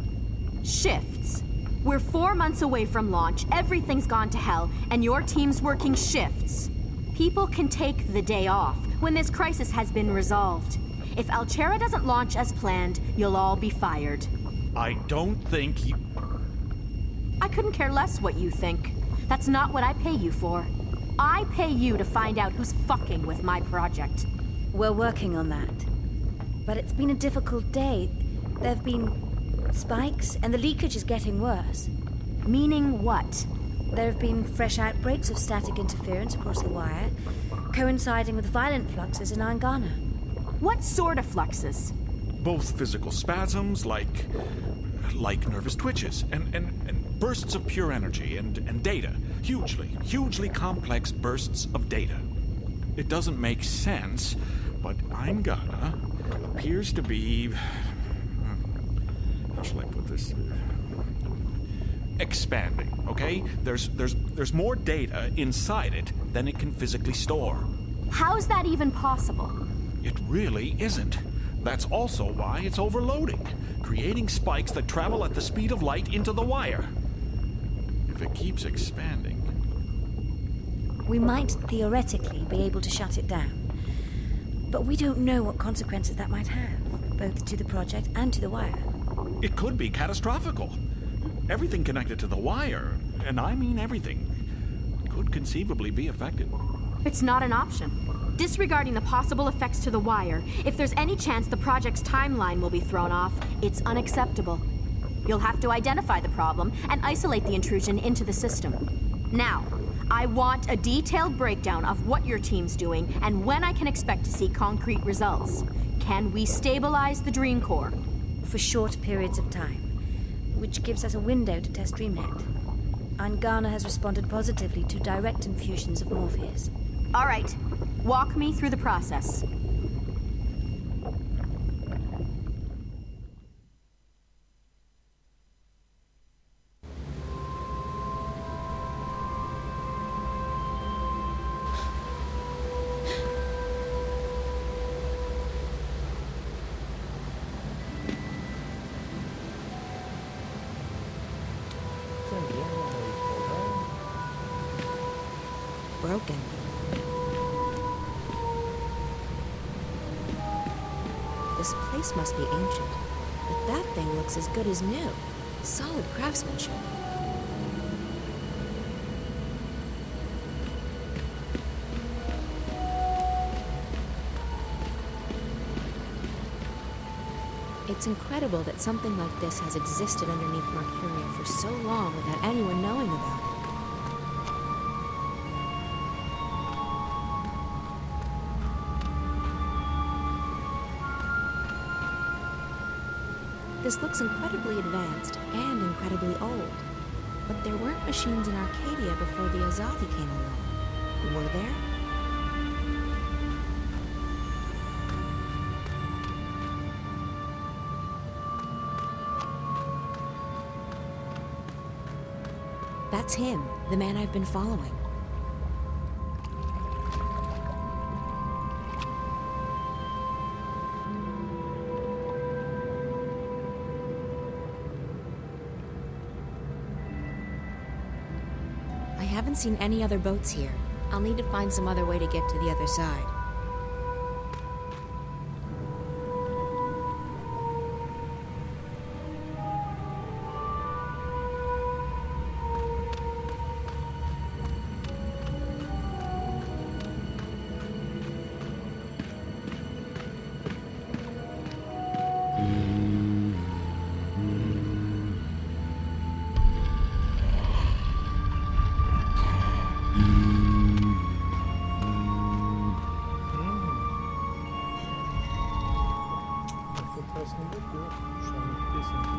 Shifts? We're 4 months away from launch, everything's gone to hell, and your team's working shifts. People can take the day off when this crisis has been resolved. If Altera doesn't launch as planned, you'll all be fired. I don't think you... I couldn't care less what you think. That's not what I pay you for. I pay you to find out who's fucking with my project. We're working on that. But it's been a difficult day. There have been spikes, and the leakage is getting worse. Meaning what? There have been fresh outbreaks of static interference across the wire, coinciding with violent fluxes in Angana. What sort of fluxes? Both physical spasms, like nervous twitches, and bursts of pure energy, and data. Hugely complex bursts of data. It doesn't make sense, but Angana appears to be... How shall I put this? Expanding, okay? There's more data inside it than it can physically store. How's that even possible? It really isn't. That's also why it's overloading, creating spikes that travel at the speed of light into the wire. If it keeps expanding... We might theoretically be able to shut it down. But we don't know what consequences that might have, both to the project and to the wire. It could be catastrophical. Everything connected to the wire, and I mean everything, could conceivably be affected. It's not an option. Disregarding the possible effects to the wire, if there's any chance the project's timeline will be thrown off, it's unacceptable. You'll have to identify the problem and isolate the intrusion into the system. Now, I want a detailed breakdown of what your team's doing and when I can expect to see concrete results. Can we stabilize the Dream Core? For short periods of time, which gives us a window to test DreamNet. Angana has responded positively to direct infusions of Morpheus. All right. Walk me through the process. Broken. This place must be ancient, but that thing looks as good as new. Solid craftsmanship. It's incredible that something like this has existed underneath Mercuria for so long without anyone knowing about it. This looks incredibly advanced and incredibly old. But there weren't machines in Arcadia before the Azathi came along. Were there? That's him, the man I've been following. haven't seen any other boats here. I'll need to find some other way to get to the other side. Как раз не буду, что они песенку.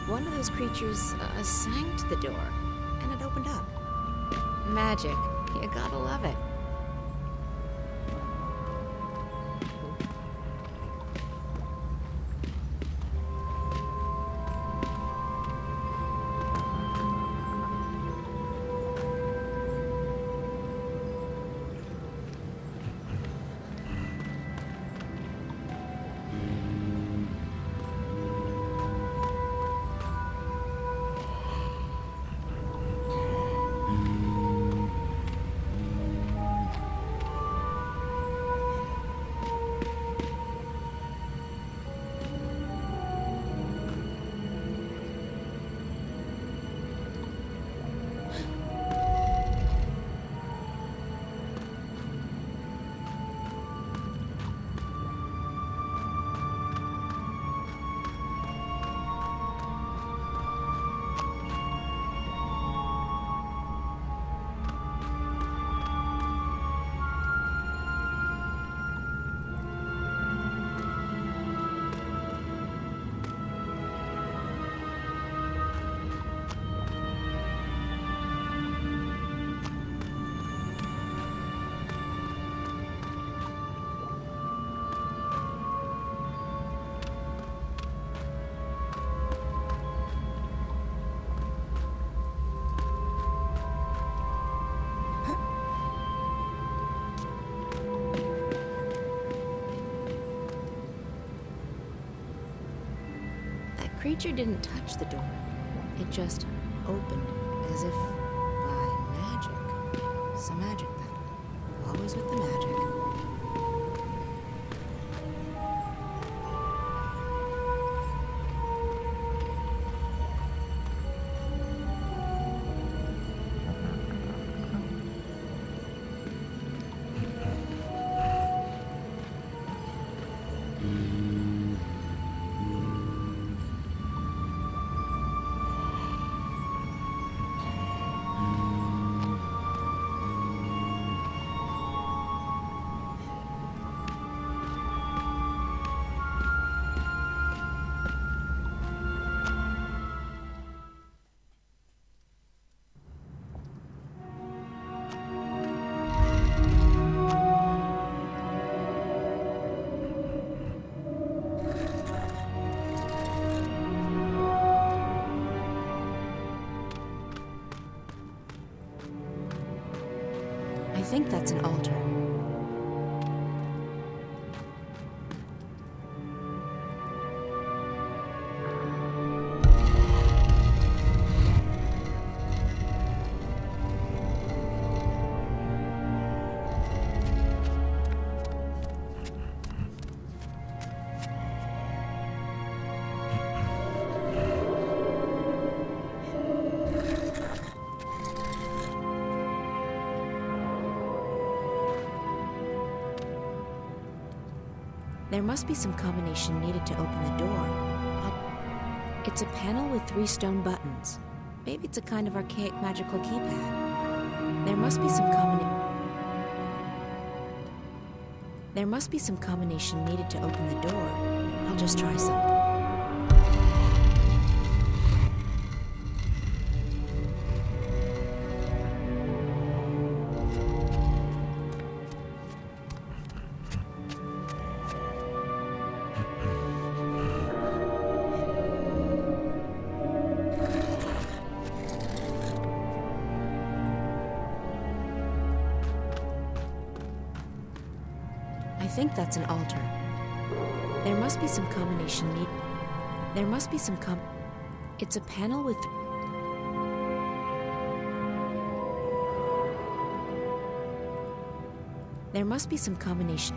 One of those creatures sang to the door, and it opened up. Magic. You gotta love it. Creature didn't touch the door. It just opened as if by magic. Some magic then. Always with the magic. I think that's an altar. There must be some combination needed to open the door. It's a panel with 3 stone buttons. Maybe it's a kind of archaic magical keypad. There must be some combination needed to open the door. I'll just try some. think that's an altar. There must be some combination need. There must be some It's a panel with. There must be some combination.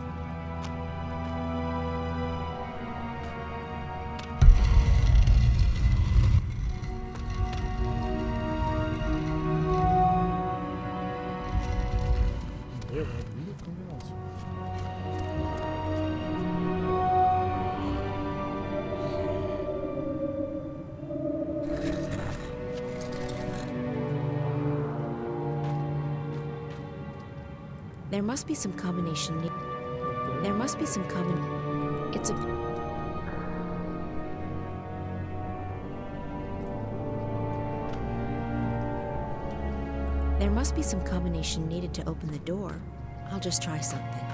Я видел комбинацию. There must be some combination. There must be some It's a. There must be some combination needed to open the door. I'll just try something.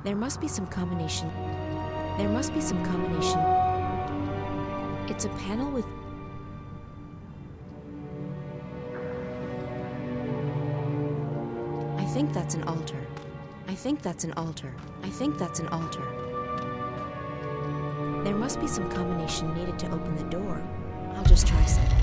There must be some combination. There must be some combination. It's a panel with. I think that's an altar. I think that's an altar. I think that's an altar. There must be some combination needed to open the door. I'll just try something.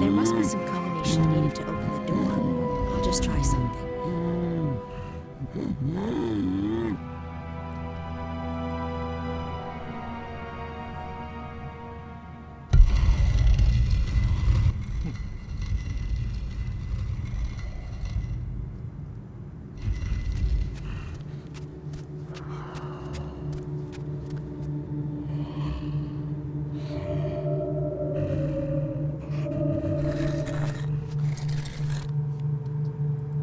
There must be some combination needed to open the door. I'll just try something.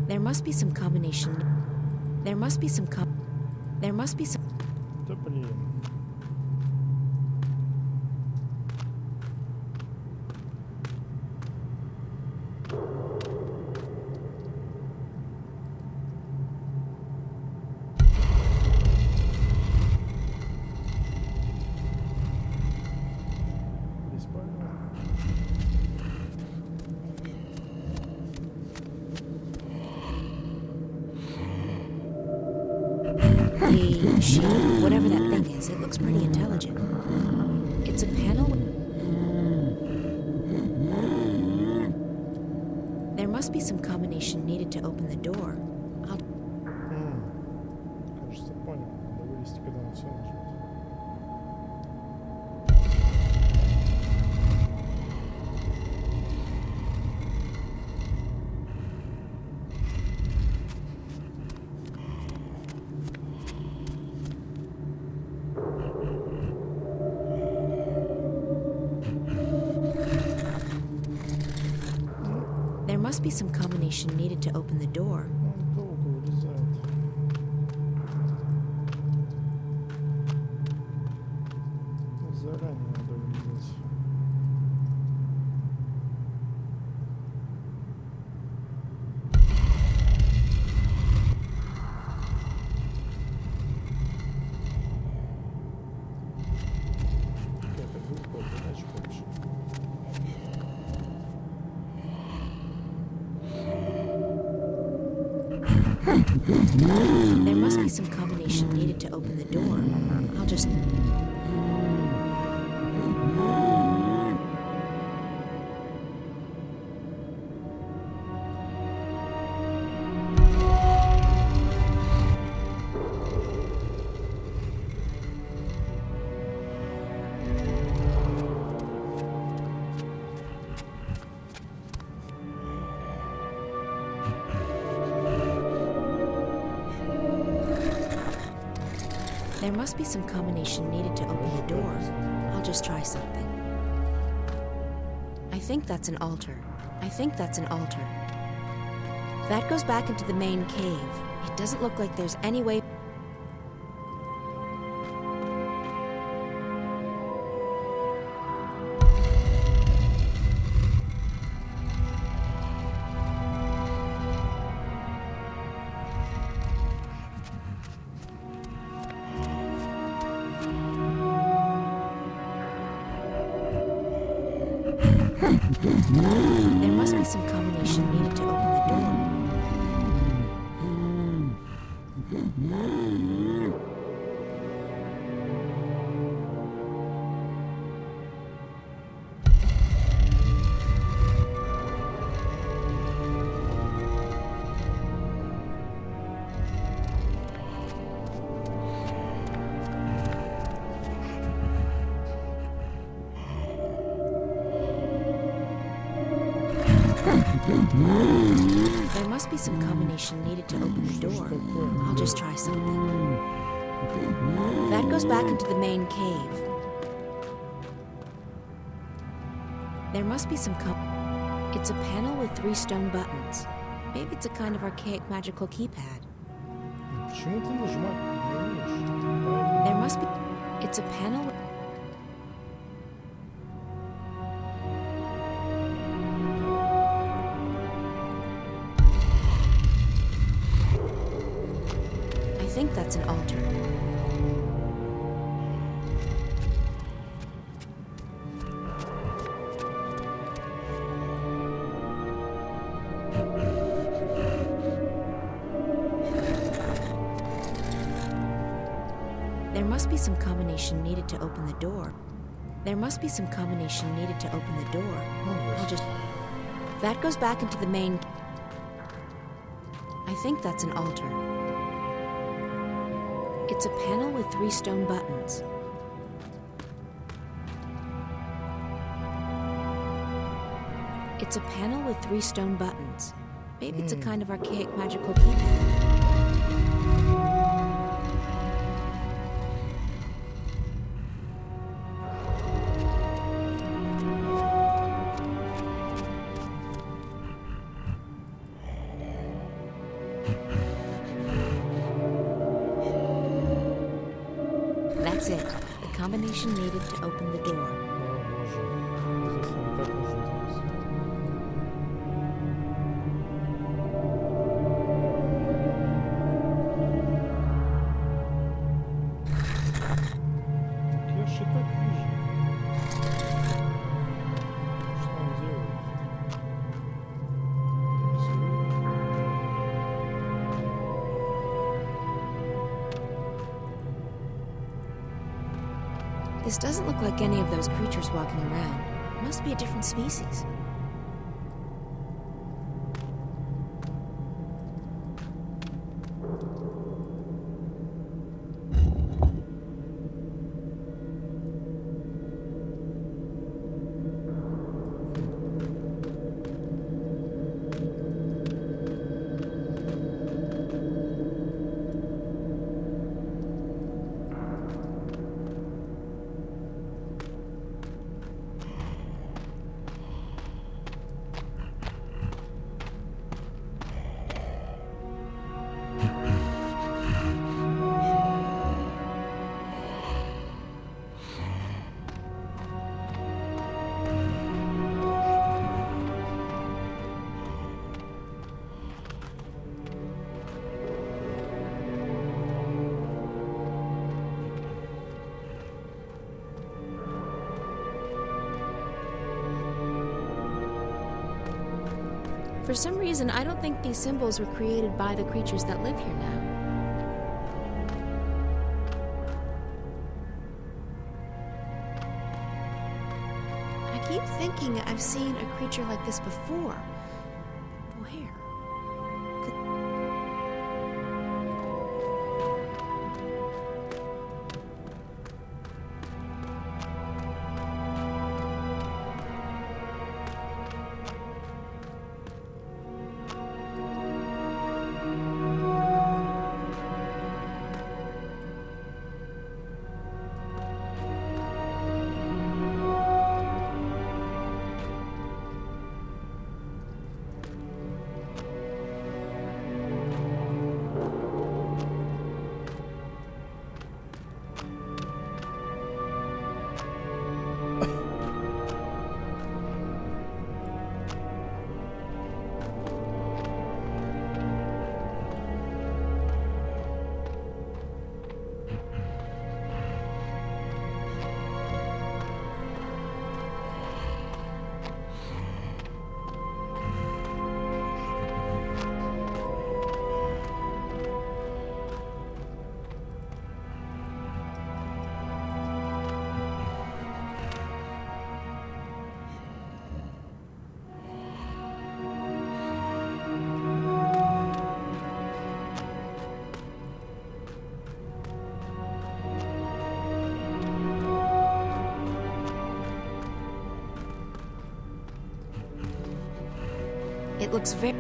There must be some combination. There must be some There must be some. Да блин. Whatever that thing is, it looks pretty intelligent. It's a panel. There must be some combination needed to open the door. Кажется, понял. Надо вылезти, когда он все нажмет. There must be some combination needed to open the door. Он долго вылезает. Заранее надо вылезать. Какая-то глупая задача, короче. There must be some combination needed to open the door. I'll just. There must be some combination needed to open the door. I'll just try something. I think that's an altar. I think that's an altar. That goes back into the main cave. It doesn't look like there's any way... There must be some combination needed to open the door. There must be some combination needed to open the door. I'll just try something. That goes back into the main cave. There must be some It's a panel with 3 stone buttons. Maybe it's a kind of archaic magical keypad. Почему ты нажимать не умеешь? There must be... It's a panel with... I think that's an altar. There must be some combination needed to open the door. There must be some combination needed to open the door. I'll just... That goes back into the main... I think that's an altar. It's a panel with 3 stone buttons. It's a panel with 3 stone buttons. Maybe it's a kind of archaic magical keypad. That's it. The combination needed to open the door. Я же и так вижу. Что он делает? This doesn't look like any of those creatures walking around. It must be a different species. For some reason, I don't think these symbols were created by the creatures that live here now. I keep thinking I've seen a creature like this before. Where? It looks very...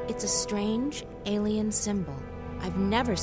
It's a strange, alien symbol. I've never...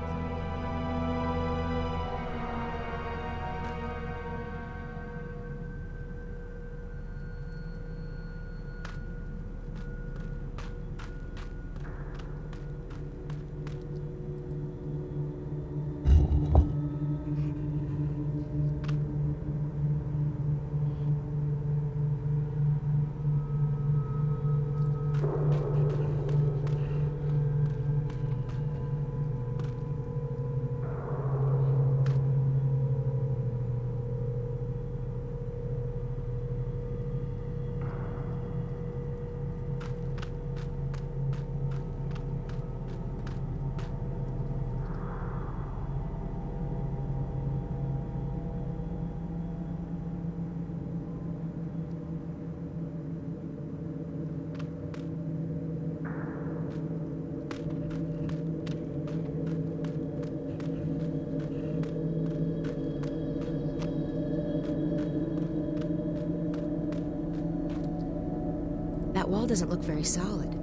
That wall doesn't look very solid.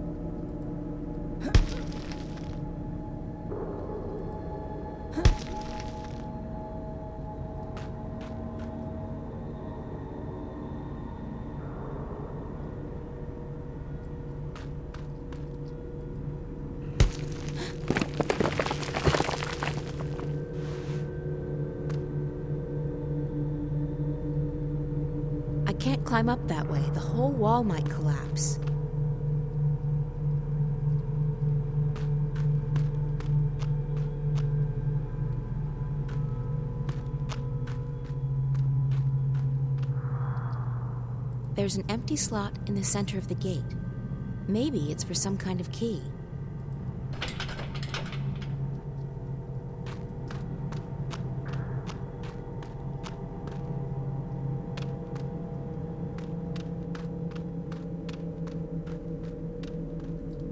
I can't climb up that way. The whole wall might collapse. There's an empty slot in the center of the gate. Maybe it's for some kind of key.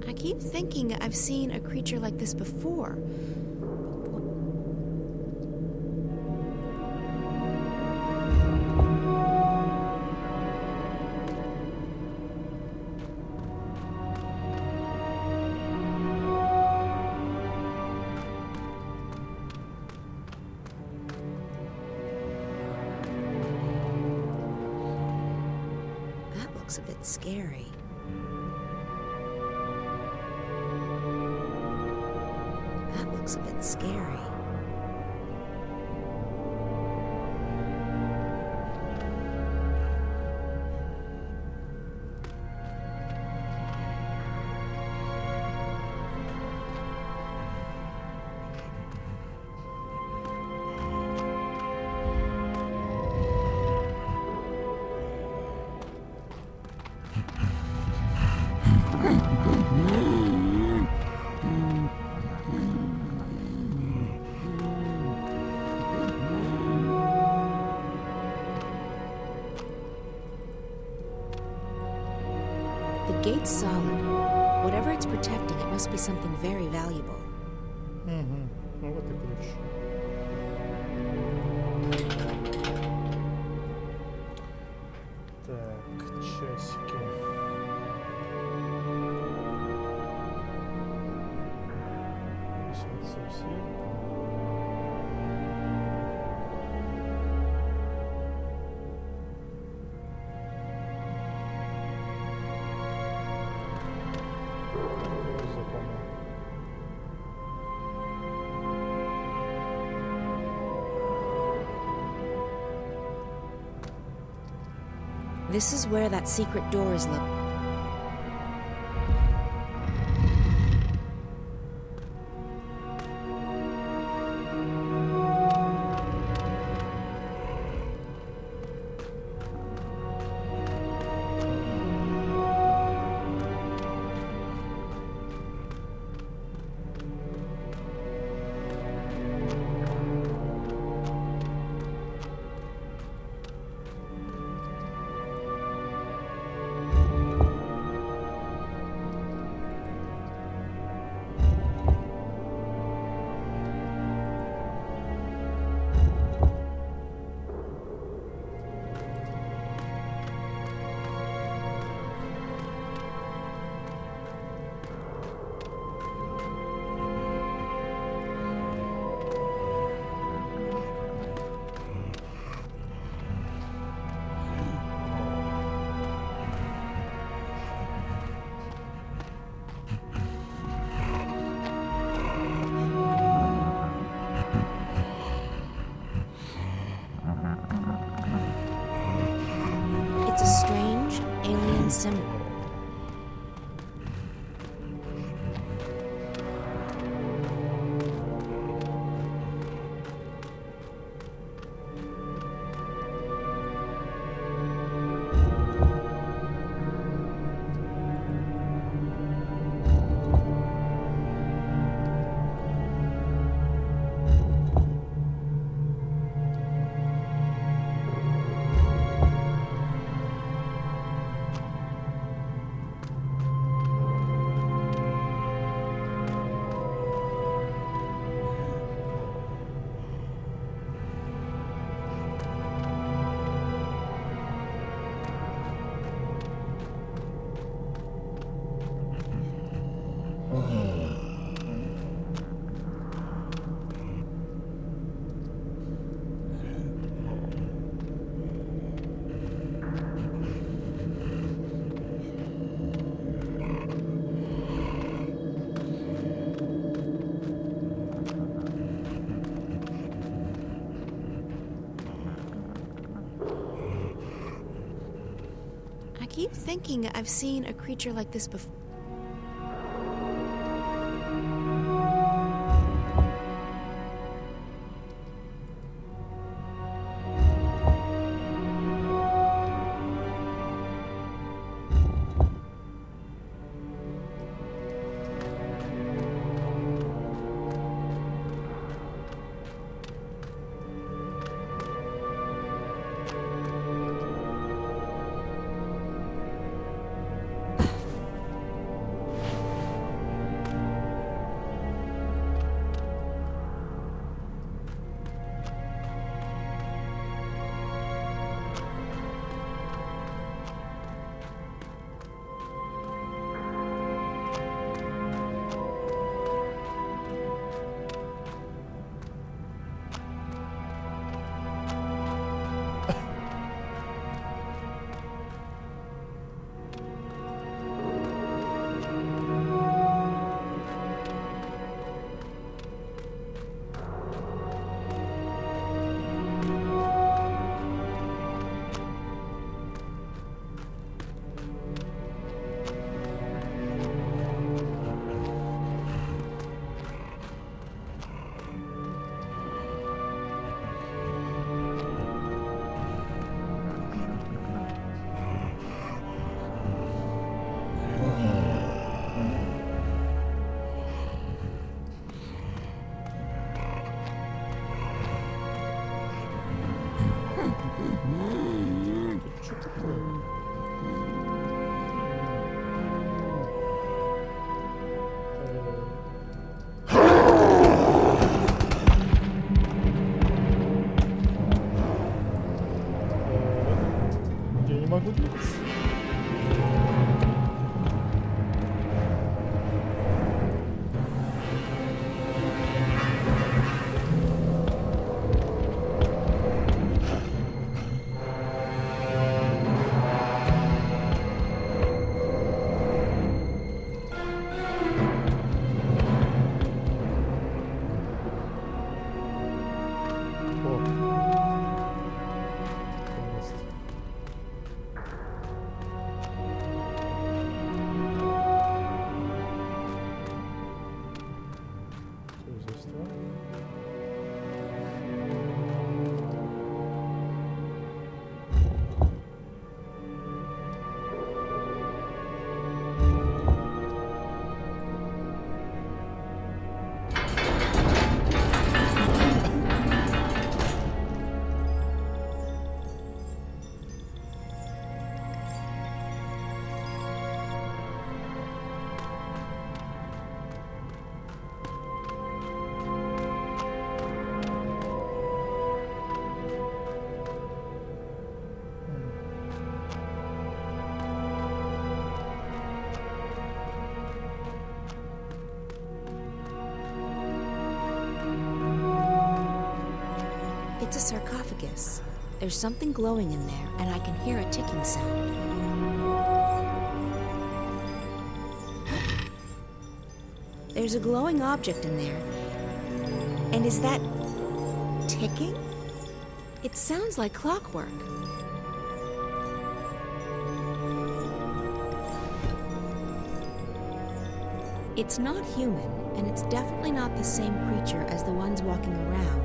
I keep thinking I've seen a creature like this before. That looks a bit scary. That looks a bit scary. The gate's solid, Whatever it's protecting, it must be something very valuable. Угу. Ну вот и ключ. Так, часики. This is where that secret door is located. It's a strange, alien symbol. I keep thinking I've seen a creature like this before. будет длиться. It's a sarcophagus. There's something glowing in there, and I can hear a ticking sound. There's a glowing object in there. And is that ticking? It sounds like clockwork. It's not human, and it's definitely not the same creature as the ones walking around.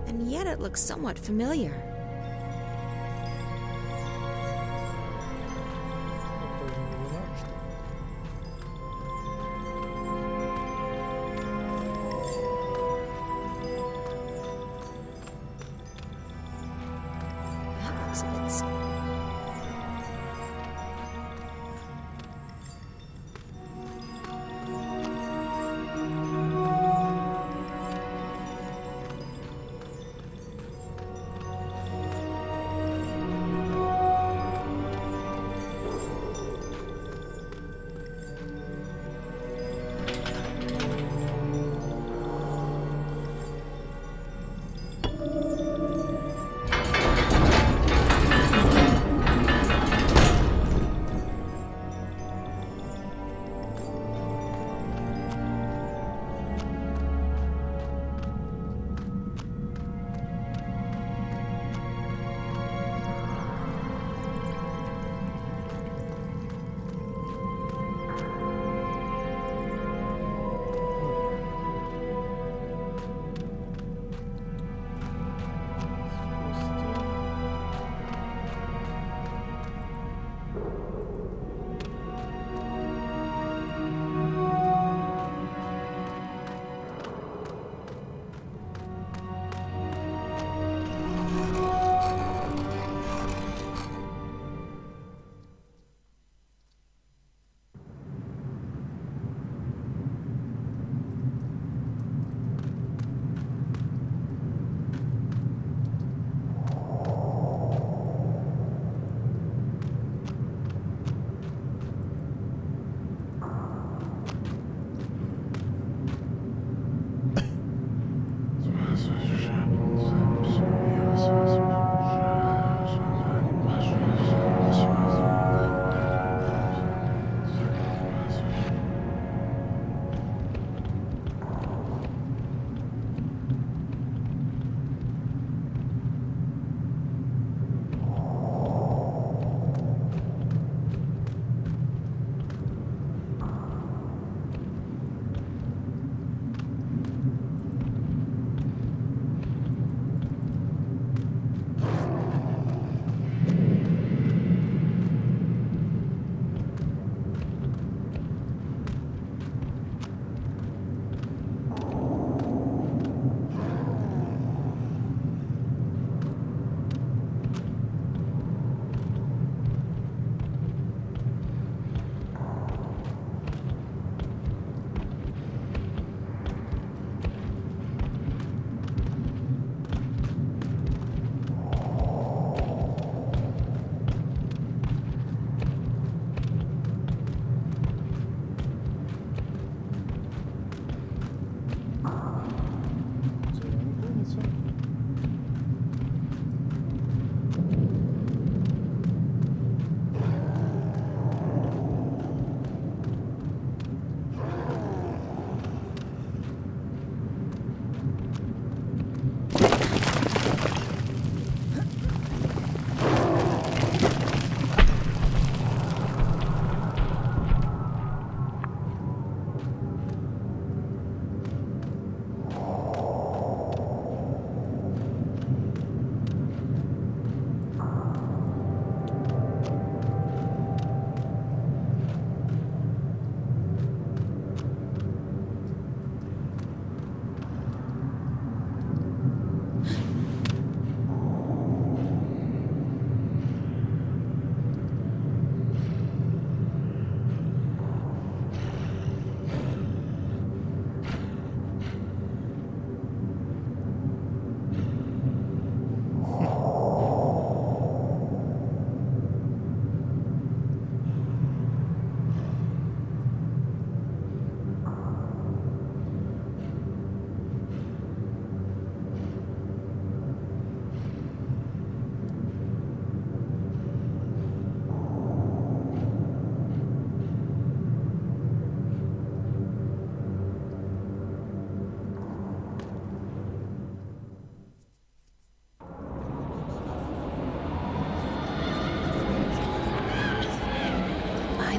And yet it looks somewhat familiar. That looks a bit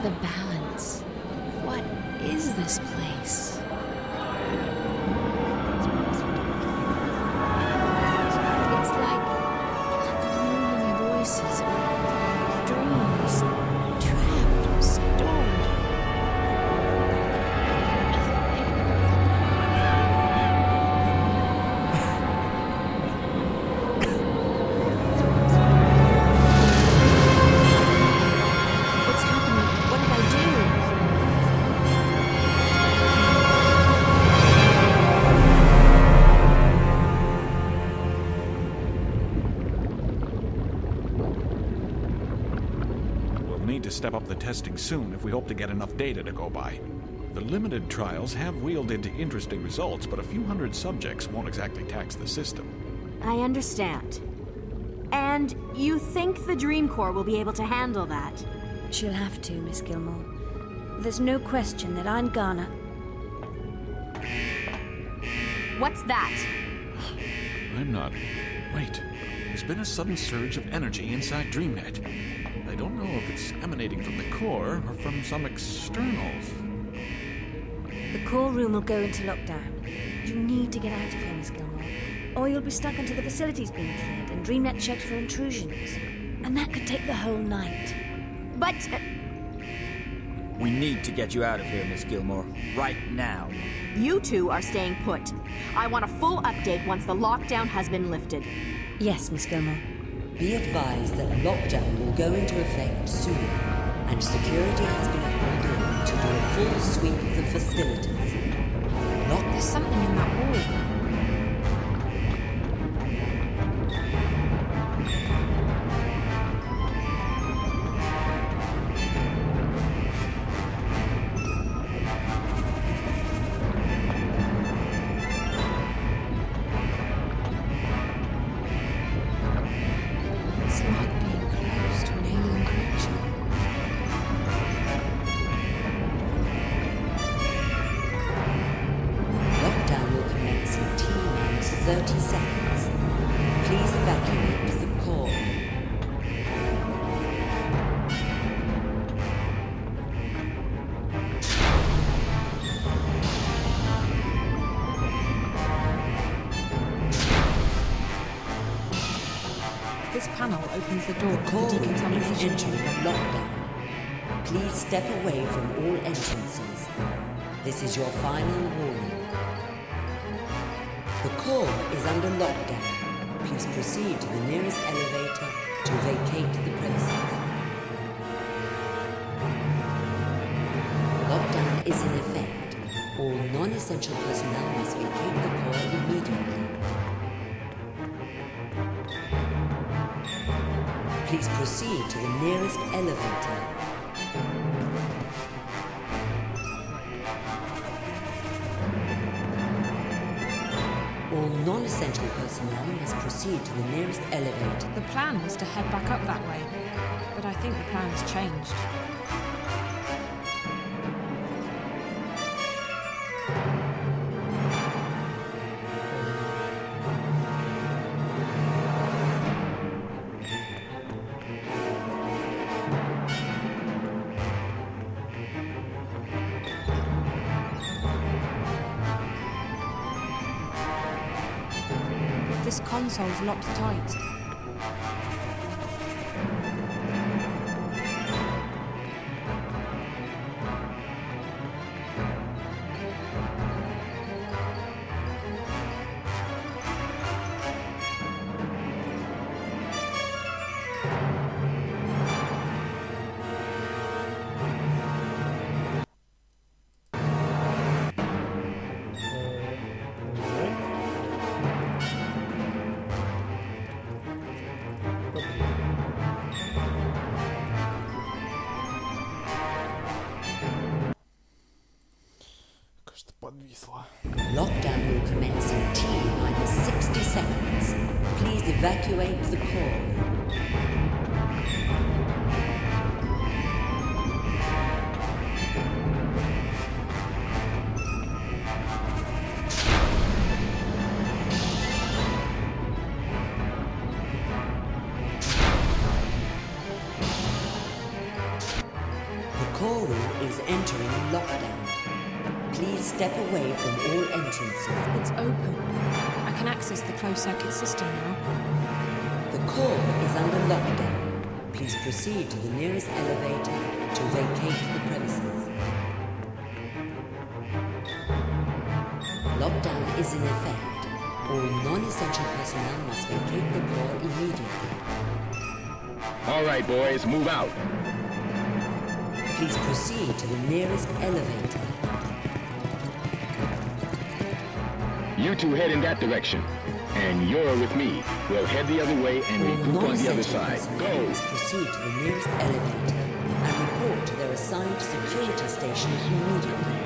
the balance. What is this place? It's like a million voices or dreams, trapped or stored. What's happening? What did I do? We'll need to step up the testing soon if we hope to get enough data to go by. The limited trials have wheeled into interesting results, but a few hundred subjects won't exactly tax the system. I understand. And you think the Dream Corps will be able to handle that? She'll have to, Miss Gilmore. There's no question that I'm gonna. What's that? I'm not... Wait. There's been a sudden surge of energy inside DreamNet. I don't know if it's emanating from the core or from some externals. The core room will go into lockdown. You need to get out of here, Miss Gilmore, or you'll be stuck until the facility's been cleared and DreamNet checked for intrusions. And that could take the whole night. But... We need to get you out of here, Miss Gilmore. Right now. You two are staying put. I want a full update once the lockdown has been lifted. Yes, Miss Gilmore. Be advised that lockdown will go into effect soon, and security has been called in to do a full sweep of the facilities. There's something in that wall. It's like being close to an alien creature. Lockdown will commence in T-minus 30 seconds. Please evacuate the core. This panel opens the door The to the core room is decontamination entering chamber. a lockdown. Please step away from all entrances. This is your final warning. The core is under lockdown. Please proceed to the nearest elevator to vacate the premises. Lockdown is in effect. All non-essential personnel must vacate the core immediately. Please proceed to the nearest elevator. All non-essential personnel must proceed to the nearest elevator. The plan was to head back up that way, but I think the plan's changed. This console's locked tight. Lockdown will commence in T-minus 60 seconds. Please evacuate the core. The core core room is entering lockdown. Please step away from all entrances. It's open. I can access the closed-circuit system now. The core is under lockdown. Please proceed to the nearest elevator to vacate the premises. Lockdown is in effect. All non-essential personnel must vacate the core immediately. All right, boys, move out. Please proceed to the nearest elevator. You two head in that direction. And you're with me. We'll head the other way and regroup on the other side. Go! Please proceed to the nearest elevator and report to their assigned security station immediately.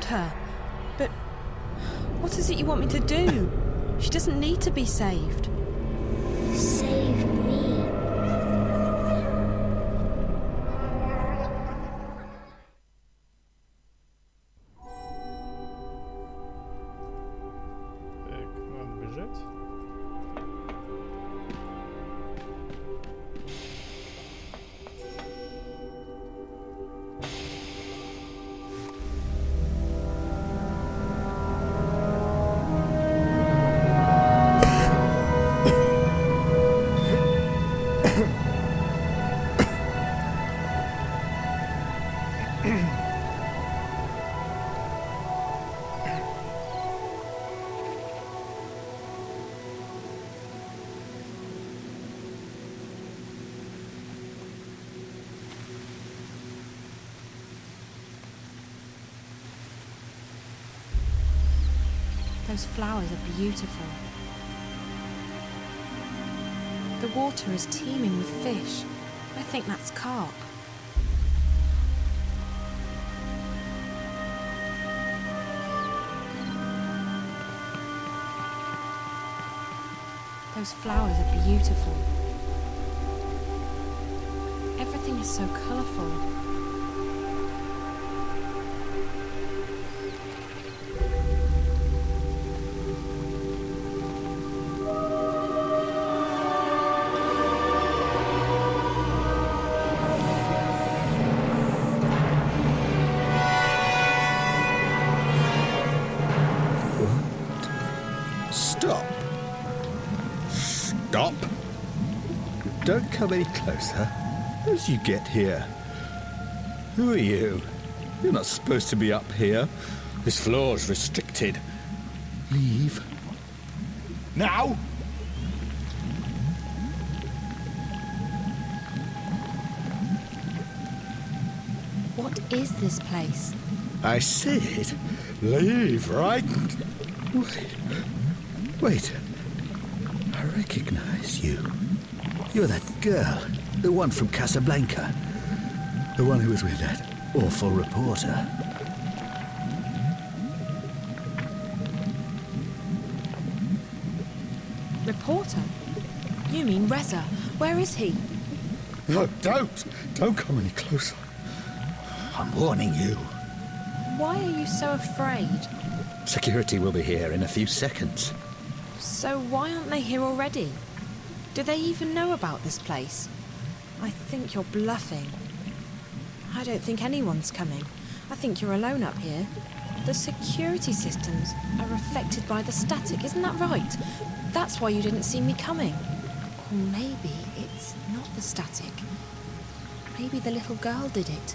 Her. But what is it you want me to do? She doesn't need to be saved. Save me. Так, надо бежать. Those flowers are beautiful. The water is teeming with fish. I think that's carp. Those flowers are beautiful. Everything is so colourful. Stop! Don't come any closer. How did you get here? Who are you? You're not supposed to be up here. This floor's restricted. Leave. Now! What is this place? I said, leave, right? Wait. I recognize you. You're that girl, the one from Casablanca. The one who was with that awful reporter. Reporter? You mean Reza? Where is he? No, don't! Don't come any closer. I'm warning you. Why are you so afraid? Security will be here in a few seconds. So why aren't they here already? Do they even know about this place? I think you're bluffing. I don't think anyone's coming. I think you're alone up here. The security systems are affected by the static, isn't that right? That's why you didn't see me coming. Or maybe it's not the static. Maybe the little girl did it.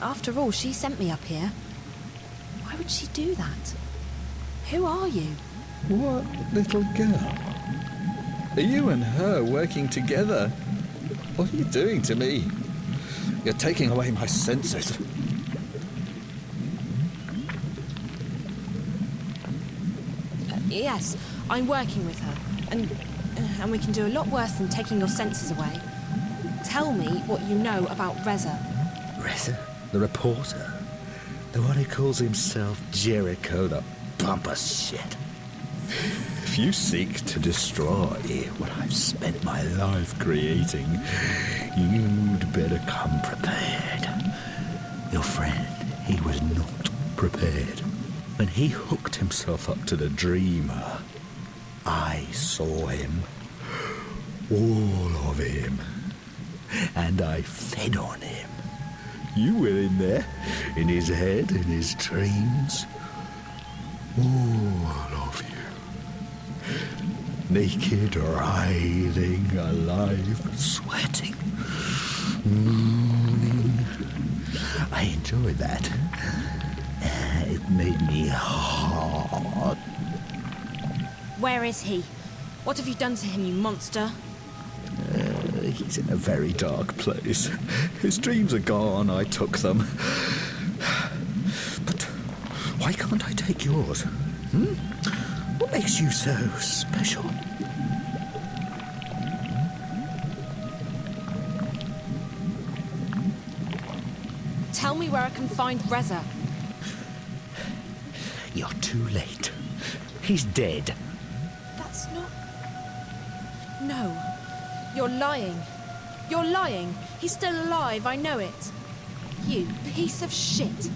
After all, she sent me up here. Why would she do that? Who are you? What little girl? Are you and her working together? What are you doing to me? You're taking away my senses. Yes, I'm working with her. And we can do a lot worse than taking your senses away. Tell me what you know about Reza. Reza? The reporter? The one who calls himself Jericho the bumper shit. If you seek to destroy what I've spent my life creating, you'd better come prepared. Your friend, he was not prepared. When he hooked himself up to the Dreamer, I saw him. All of him. And I fed on him. You were in there, in his head, in his dreams. All of you. Naked, writhing, alive, sweating, mooning. I enjoyed that. It made me hard. Where is he? What have you done to him, you monster? He's in a very dark place. His dreams are gone, I took them. But why can't I take yours? What makes you so special? Tell me where I can find Reza. You're too late. He's dead. That's not... No. You're lying. You're lying. He's still alive, I know it. You piece of shit.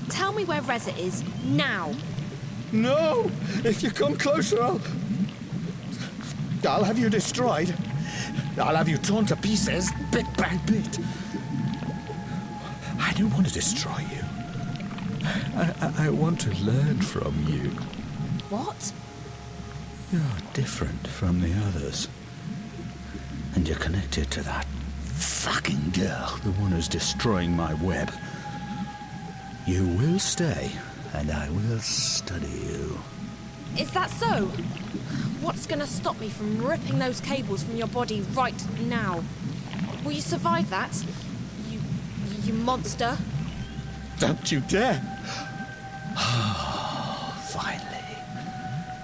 Tell me where Reza is, now. No! If you come closer, I'll have you destroyed. I'll have you torn to pieces, bit by bit. I don't want to destroy you. I want to learn from you. What? You're different from the others. And you're connected to that fucking girl, the one who's destroying my web. You will stay, and I will study you. Is that so? What's gonna stop me from ripping those cables from your body right now? Will you survive that? You monster? Don't you dare! Finally.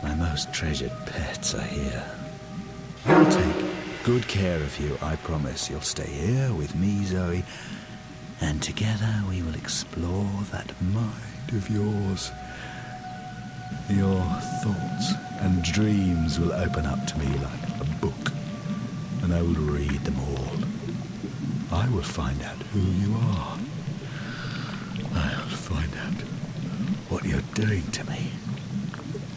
My most treasured pets are here. I'll take good care of you, I promise. You'll stay here with me, Zoe, and together we will explore that mind of yours. Your thoughts and dreams will open up to me like a book, and I will read them all. I will find out who you are. I'll find out what you're doing to me.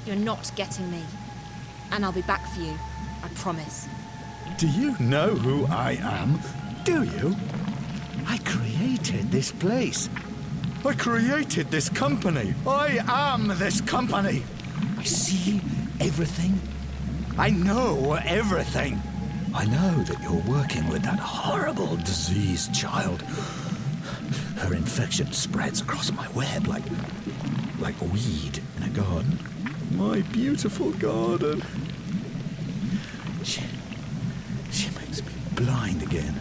You're not getting me. And I'll be back for you. I promise. Do you know who I am? Do you? I created this place. I created this company. I am this company. I see everything. I know everything. I know that you're working with that horrible diseased child. Her infection spreads across my web like a weed in a garden. My beautiful garden. She makes me blind again.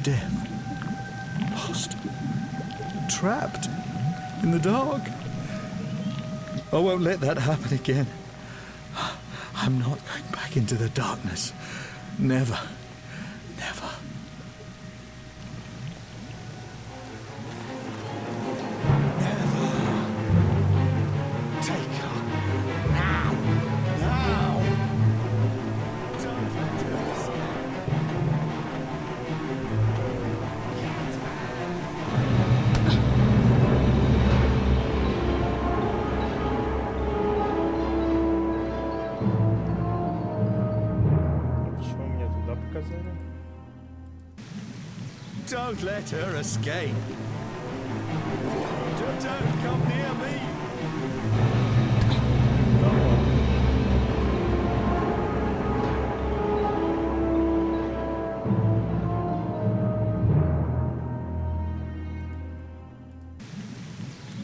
Deaf. Lost. Trapped. In the dark. I won't let that happen again. I'm not going back into the darkness. Never. Never. Don't let her escape. Don't come near me.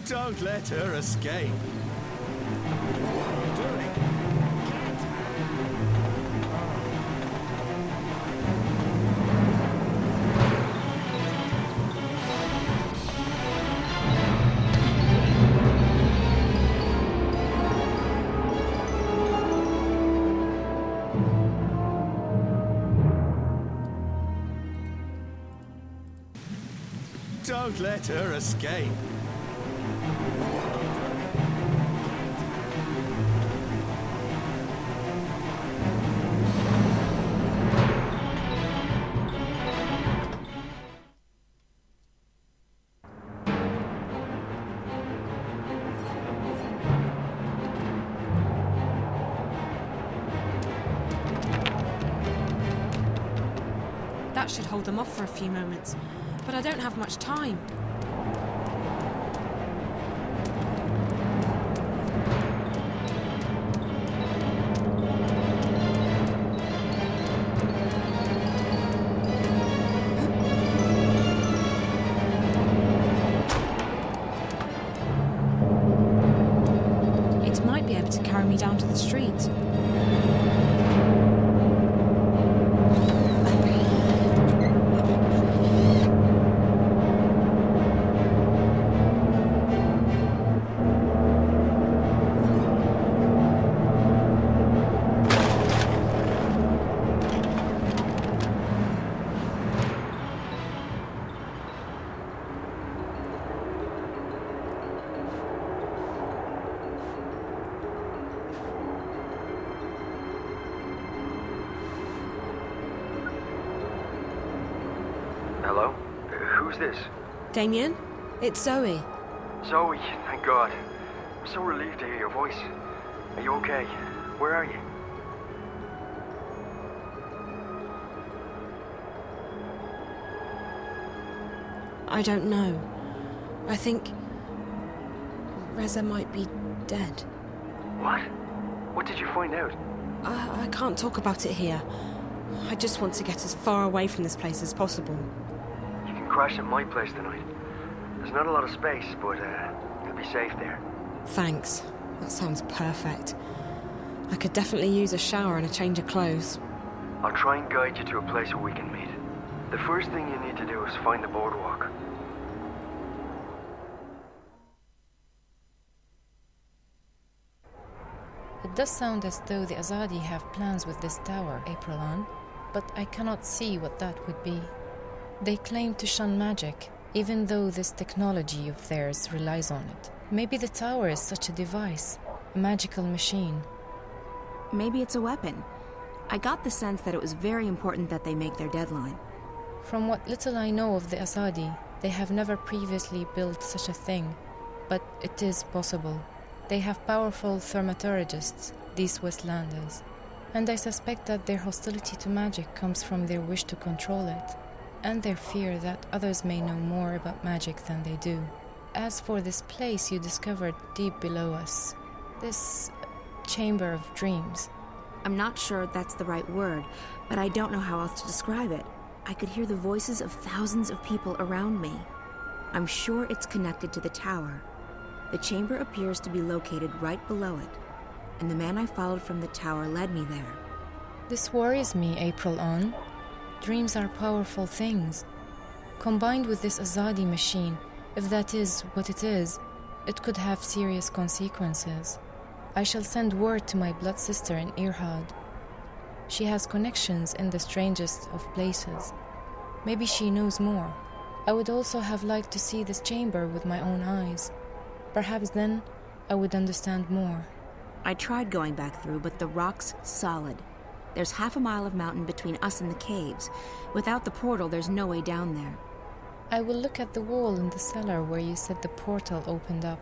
Don't let her escape. Don't let her escape. That should hold them off for a few moments, but I don't have much time. It might be able to carry me down to the street. Hello? Who's this? Damien, it's Zoe. Zoe, thank God. I'm so relieved to hear your voice. Are you okay? Where are you? I don't know. I think Reza might be dead. What? What did you find out? I can't talk about it here. I just want to get as far away from this place as possible. You can crash at my place tonight. There's not a lot of space, but you'll be safe there. Thanks. That sounds perfect. I could definitely use a shower and a change of clothes. I'll try and guide you to a place where we can meet. The first thing you need to do is find the boardwalk. It does sound as though the Azadi have plans with this tower, April, but I cannot see what that would be. They claim to shun magic, even though this technology of theirs relies on it. Maybe the tower is such a device, a magical machine. Maybe it's a weapon. I got the sense that it was very important that they make their deadline. From what little I know of the Azadi, they have never previously built such a thing, but it is possible. They have powerful thaumaturgists, these Westlanders, and I suspect that their hostility to magic comes from their wish to control it, and their fear that others may know more about magic than they do. As for this place you discovered deep below us, this chamber of dreams. I'm not sure that's the right word, but I don't know how else to describe it. I could hear the voices of thousands of people around me. I'm sure it's connected to the tower. The chamber appears to be located right below it, and the man I followed from the tower led me there. This worries me, April. Dreams are powerful things. Combined with this Azadi machine, if that is what it is, it could have serious consequences. I shall send word to my blood sister in Irhad. She has connections in the strangest of places. Maybe she knows more. I would also have liked to see this chamber with my own eyes. Perhaps then I would understand more. I tried going back through, but the rock's solid. There's half a mile of mountain between us and the caves. Without the portal, there's no way down there. I will look at the wall in the cellar where you said the portal opened up.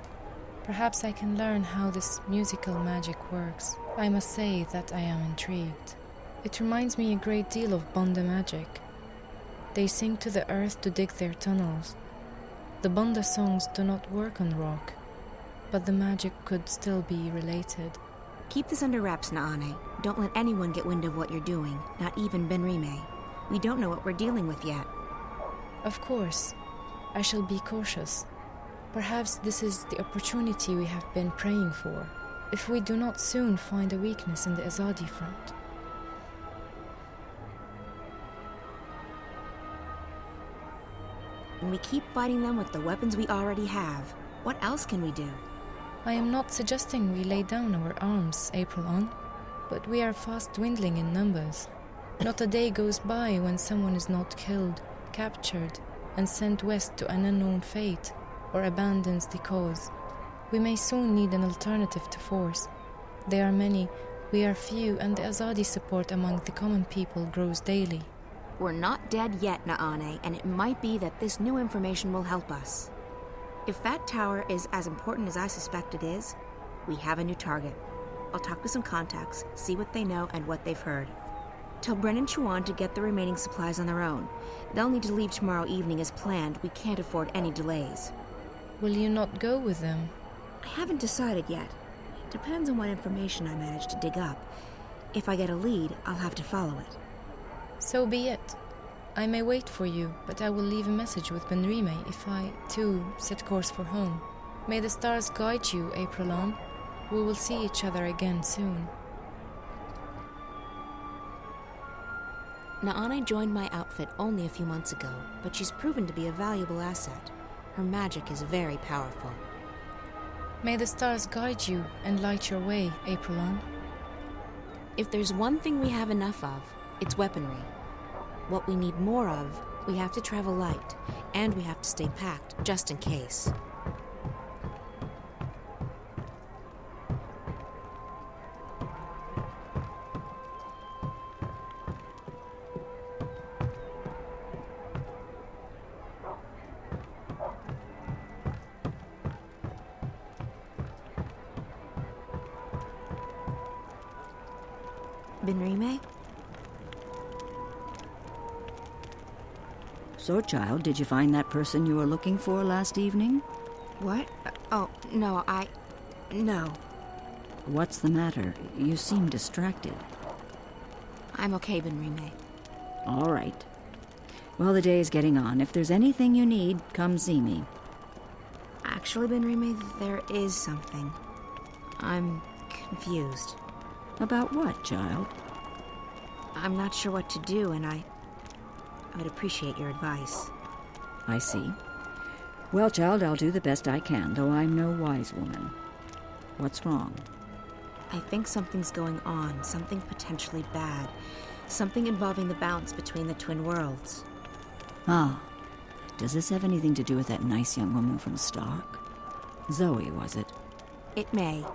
Perhaps I can learn how this musical magic works. I must say that I am intrigued. It reminds me a great deal of Bonda magic. They sink to the earth to dig their tunnels. The Banda songs do not work on rock, but the magic could still be related. Keep this under wraps, Naane. Don't let anyone get wind of what you're doing, not even Benrime. We don't know what we're dealing with yet. Of course. I shall be cautious. Perhaps this is the opportunity we have been praying for, if we do not soon find a weakness in the Azadi front. And we keep fighting them with the weapons we already have. What else can we do? I am not suggesting we lay down our arms, April on, but we are fast dwindling in numbers. Not a day goes by when someone is not killed, captured, and sent west to an unknown fate, or abandons the cause. We may soon need an alternative to force. There are many, we are few, and the Azadi support among the common people grows daily. We're not dead yet, Naane, and it might be that this new information will help us. If that tower is as important as I suspect it is, we have a new target. I'll talk to some contacts, see what they know and what they've heard. Tell Bren and Chuan to get the remaining supplies on their own. They'll need to leave tomorrow evening as planned. We can't afford any delays. Will you not go with them? I haven't decided yet. It depends on what information I manage to dig up. If I get a lead, I'll have to follow it. So be it. I may wait for you, but I will leave a message with Benrime if I, too, set course for home. May the stars guide you, Aprilon. We will see each other again soon. Naane joined my outfit only a few months ago, but she's proven to be a valuable asset. Her magic is very powerful. May the stars guide you and light your way, Aprilon. If there's one thing we have enough of, it's weaponry. What we need more of, we have to travel light, and we have to stay packed, just in case. Benrime? So, child, did you find that person you were looking for last evening? What? Oh, no, No. What's the matter? You seem distracted. I'm okay, Benrime. All right. Well, the day is getting on. If there's anything you need, come see me. Actually, Benrime, there is something. I'm confused. About what, child? I'm not sure what to do, and I would appreciate your advice. I see. Well, child, I'll do the best I can, though I'm no wise woman. What's wrong? I think something's going on, something potentially bad. Something involving the balance between the twin worlds. Ah. Does this have anything to do with that nice young woman from Stark? Zoe, was it? It may.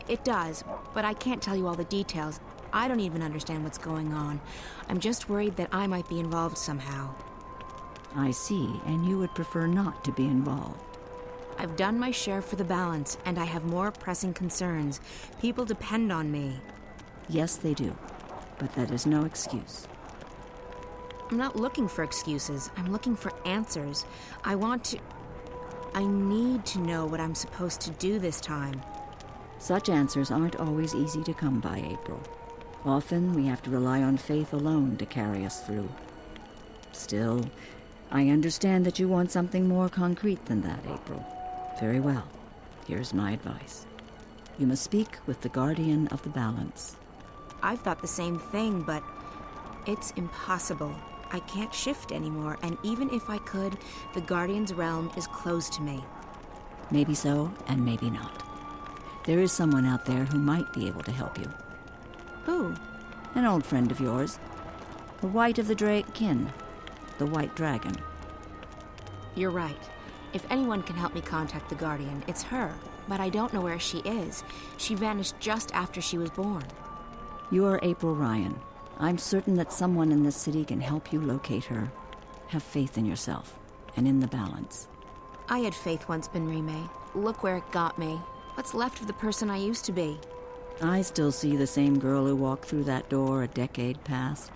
It does, but I can't tell you all the details. I don't even understand what's going on. I'm just worried that I might be involved somehow. I see, and you would prefer not to be involved. I've done my share for the balance, and I have more pressing concerns. People depend on me. Yes, they do, but that is no excuse. I'm not looking for excuses. I'm looking for answers. I need to know what I'm supposed to do this time. Such answers aren't always easy to come by, April. Often we have to rely on faith alone to carry us through. Still, I understand that you want something more concrete than that, April. Very well. Here's my advice. You must speak with the Guardian of the Balance. I've thought the same thing, but it's impossible. I can't shift anymore, and even if I could, the Guardian's realm is closed to me. Maybe so, and maybe not. There is someone out there who might be able to help you. Who? An old friend of yours. The White of the Kin. The White Dragon. You're right. If anyone can help me contact the Guardian, it's her. But I don't know where she is. She vanished just after she was born. You are April Ryan. I'm certain that someone in this city can help you locate her. Have faith in yourself, and in the balance. I had faith once, Benrime. Look where it got me. What's left of the person I used to be? I still see the same girl who walked through that door a decade past.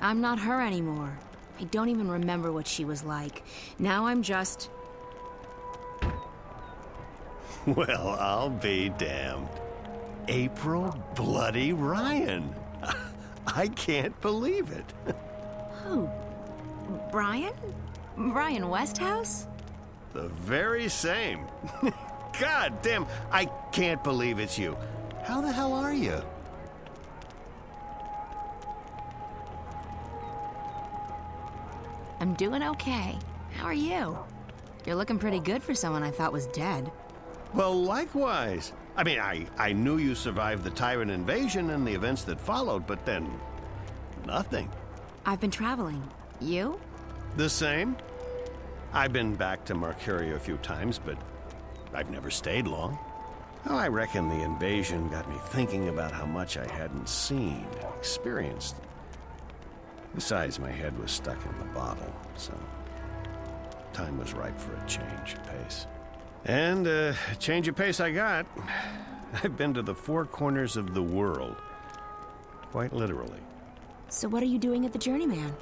I'm not her anymore. I don't even remember what she was like. Now I'm just... Well, I'll be damned. April Bloody Ryan. I can't believe it. Who? Brian? Brian Westhouse? The very same. God damn, I can't believe it's you. How the hell are you? I'm doing okay. How are you? You're looking pretty good for someone I thought was dead. Well, likewise. I mean, I knew you survived the Tyrant invasion and the events that followed, but then... nothing. I've been traveling. You? The same. I've been back to Mercuria a few times, but I've never stayed long. Oh, I reckon the invasion got me thinking about how much I hadn't seen and experienced. Besides, my head was stuck in the bottle, so time was ripe for a change of pace. And a change of pace I got. I've been to the four corners of the world. Quite literally. So what are you doing at the Journeyman?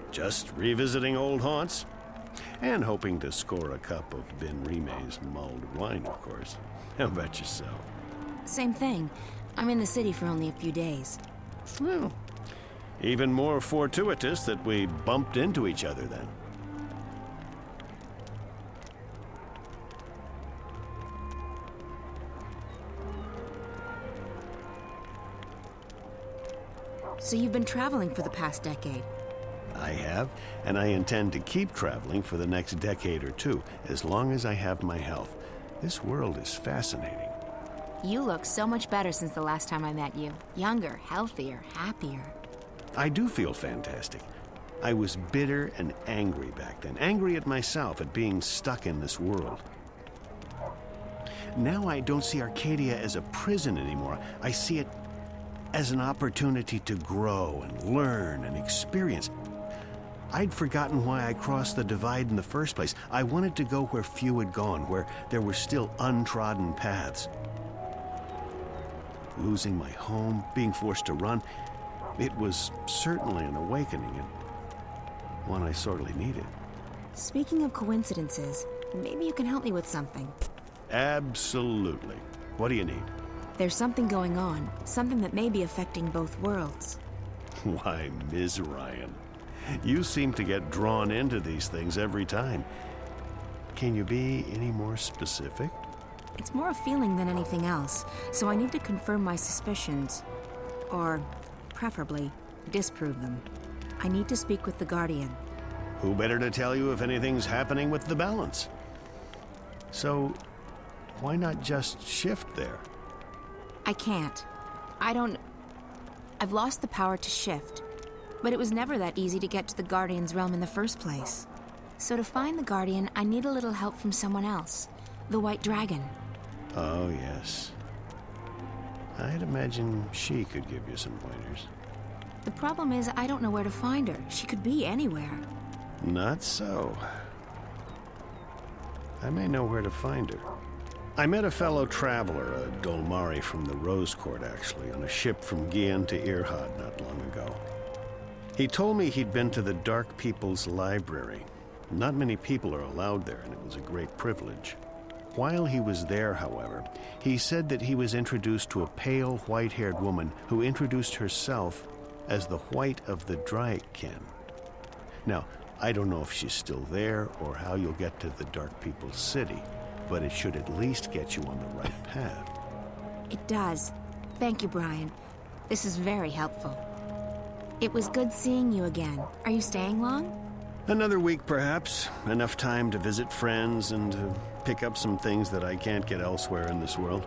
Just revisiting old haunts. And hoping to score a cup of Ben Rime's mulled wine, of course. How about yourself? Same thing. I'm in the city for only a few days. Well, even more fortuitous that we bumped into each other then. So you've been traveling for the past decade? I have, and I intend to keep traveling for the next decade or two, as long as I have my health. This world is fascinating. You look so much better since the last time I met you. Younger, healthier, happier. I do feel fantastic. I was bitter and angry back then. Angry at myself, at being stuck in this world. Now I don't see Arcadia as a prison anymore. I see it as an opportunity to grow and learn and experience. I'd forgotten why I crossed the divide in the first place. I wanted to go where few had gone, where there were still untrodden paths. Losing my home, being forced to run, it was certainly an awakening, and one I sorely needed. Speaking of coincidences, maybe you can help me with something. Absolutely. What do you need? There's something going on, something that may be affecting both worlds. Why, Ms. Ryan, you seem to get drawn into these things every time. Can you be any more specific? It's more a feeling than anything else, so I need to confirm my suspicions. Or, preferably, disprove them. I need to speak with the Guardian. Who better to tell you if anything's happening with the balance? So, why not just shift there? I can't. I've lost the power to shift. But it was never that easy to get to the Guardian's realm in the first place. So to find the Guardian, I need a little help from someone else. The White Dragon. Oh, yes. I'd imagine she could give you some pointers. The problem is, I don't know where to find her. She could be anywhere. Not so. I may know where to find her. I met a fellow traveler, a Dolmari from the Rose Court, actually, on a ship from Gien to Irhad not long ago. He told me he'd been to the Dark People's Library. Not many people are allowed there, and it was a great privilege. While he was there, however, he said that he was introduced to a pale, white-haired woman who introduced herself as the White of the Dryken. Now, I don't know if she's still there or how you'll get to the Dark People's City, but it should at least get you on the right path. It does. Thank you, Brian. This is very helpful. It was good seeing you again. Are you staying long? Another week, perhaps. Enough time to visit friends and to pick up some things that I can't get elsewhere in this world.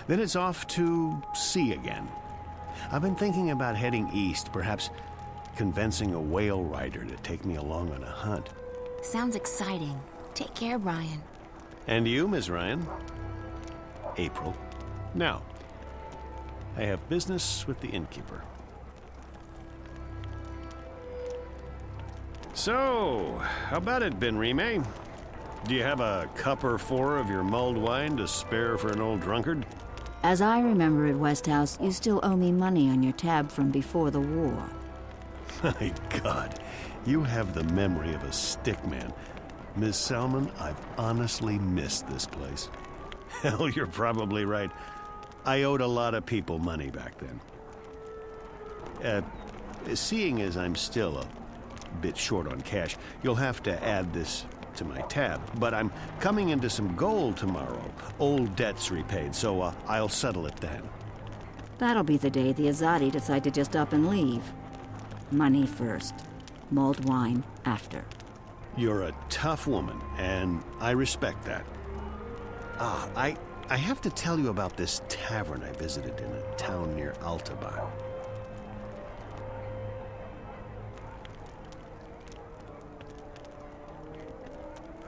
Then it's off to sea again. I've been thinking about heading east, perhaps convincing a whale rider to take me along on a hunt. Sounds exciting. Take care, Brian. And you, Ms. Ryan? April. Now, I have business with the innkeeper. So, how about it, Ben Rime? Do you have a cup or four of your mulled wine to spare for an old drunkard? As I remember it, Westhouse, you still owe me money on your tab from before the war. My God, you have the memory of a stickman. Ms. Salmon, I've honestly missed this place. Hell, you're probably right. I owed a lot of people money back then. Seeing as I'm still a bit short on cash, you'll have to add this to my tab. But I'm coming into some gold tomorrow. Old debts repaid, so I'll settle it then. That'll be the day the Azadi decide to just up and leave. Money first. Mulled wine after. You're a tough woman, and I respect that. I have to tell you about this tavern I visited in a town near Altaban.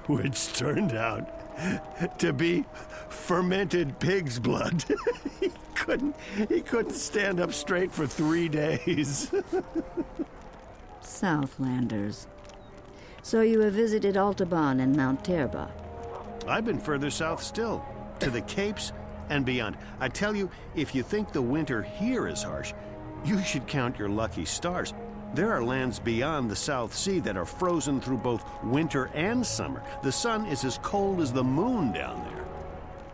Which turned out to be fermented pig's blood. He couldn't stand up straight for 3 days. Southlanders. So you have visited Altaban and Mount Terba? I've been further south still, to the Capes and beyond. I tell you, if you think the winter here is harsh, you should count your lucky stars. There are lands beyond the South Sea that are frozen through both winter and summer. The sun is as cold as the moon down there.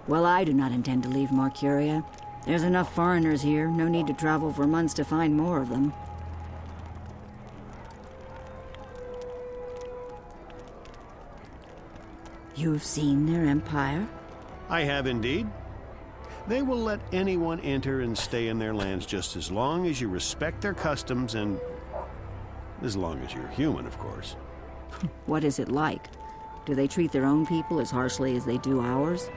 Well, I do not intend to leave Mercuria. There's enough foreigners here, no need to travel for months to find more of them. You've seen their empire? I have indeed. They will let anyone enter and stay in their lands just as long as you respect their customs and as long as you're human, of course. What is it like? Do they treat their own people as harshly as they do ours?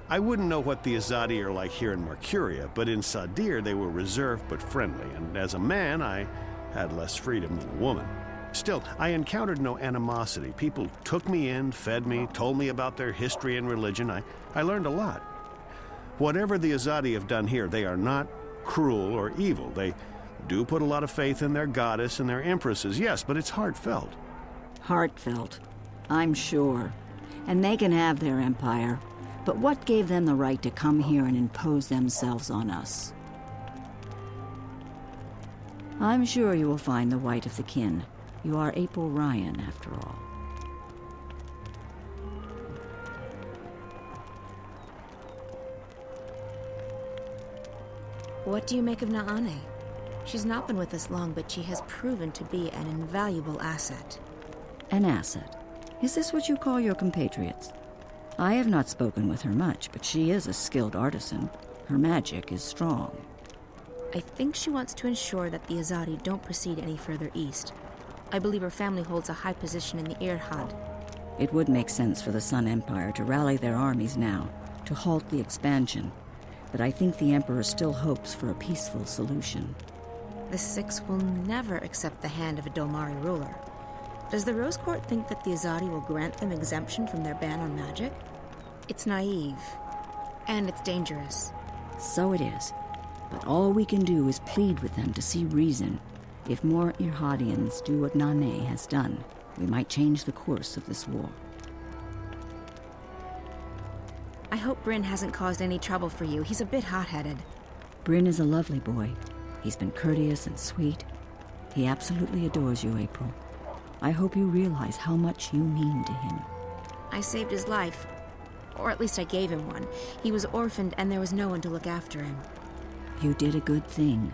I wouldn't know what the Azadi are like here in Mercuria, but in Sadir they were reserved but friendly, and as a man I had less freedom than a woman. Still, I encountered no animosity. People took me in, fed me, told me about their history and religion. I learned a lot. Whatever the Azadi have done here, they are not cruel or evil. They do put a lot of faith in their goddess and their empresses, yes, but it's heartfelt. Heartfelt, I'm sure. And they can have their empire. But what gave them the right to come here and impose themselves on us? I'm sure you will find the white of the kin. You are April Ryan, after all. What do you make of Naane? She's not been with us long, but she has proven to be an invaluable asset. An asset? Is this what you call your compatriots? I have not spoken with her much, but she is a skilled artisan. Her magic is strong. I think she wants to ensure that the Azadi don't proceed any further east. I believe her family holds a high position in the Irhad. It would make sense for the Sun Empire to rally their armies now, to halt the expansion. But I think the Emperor still hopes for a peaceful solution. The Six will never accept the hand of a Dolmari ruler. Does the Rose Court think that the Azadi will grant them exemption from their ban on magic? It's naive. And it's dangerous. So it is. But all we can do is plead with them to see reason. If more Irhadians do what Naane has done, we might change the course of this war. I hope Bryn hasn't caused any trouble for you. He's a bit hot-headed. Bryn is a lovely boy. He's been courteous and sweet. He absolutely adores you, April. I hope you realize how much you mean to him. I saved his life. Or at least I gave him one. He was orphaned and there was no one to look after him. You did a good thing.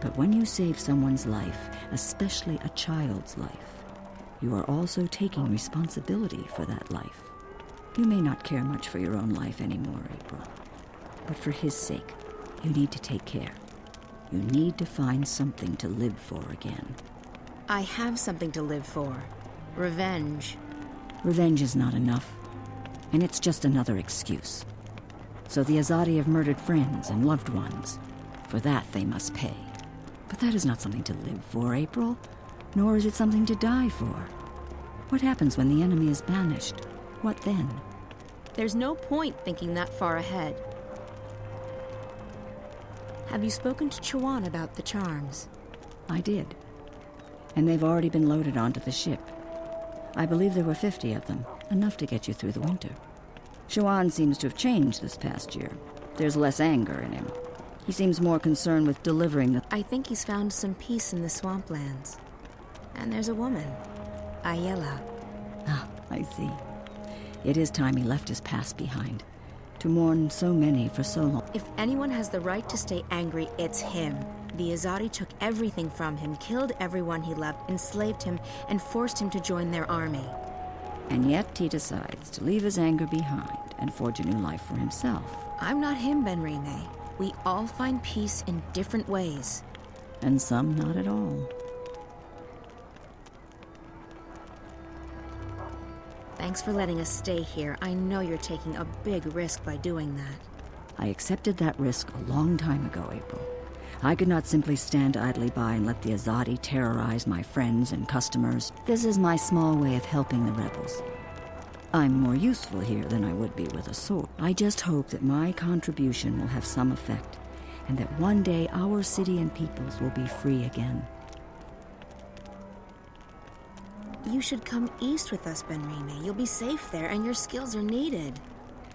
But when you save someone's life, especially a child's life, you are also taking responsibility for that life. You may not care much for your own life anymore, April. But for his sake, you need to take care. You need to find something to live for again. I have something to live for. Revenge. Revenge is not enough. And it's just another excuse. So the Azadi have murdered friends and loved ones. For that they must pay. But that is not something to live for, April. Nor is it something to die for. What happens when the enemy is banished? What then? There's no point thinking that far ahead. Have you spoken to Chawan about the charms? I did. And they've already been loaded onto the ship. I believe there were 50 of them, enough to get you through the winter. Chawan seems to have changed this past year. There's less anger in him. He seems more concerned with delivering the... I think he's found some peace in the swamplands. And there's a woman, Ayala. Ah, I see. It is time he left his past behind. To mourn so many for so long. If anyone has the right to stay angry, it's him. The Azadi took everything from him, killed everyone he loved, enslaved him, and forced him to join their army. And yet he decides to leave his anger behind and forge a new life for himself. I'm not him, Ben-Rime. We all find peace in different ways. And some not at all. Thanks for letting us stay here. I know you're taking a big risk by doing that. I accepted that risk a long time ago, April. I could not simply stand idly by and let the Azadi terrorize my friends and customers. This is my small way of helping the rebels. I'm more useful here than I would be with a sword. I just hope that my contribution will have some effect, and that one day our city and peoples will be free again. You should come east with us, Ben-Rime. You'll be safe there, and your skills are needed.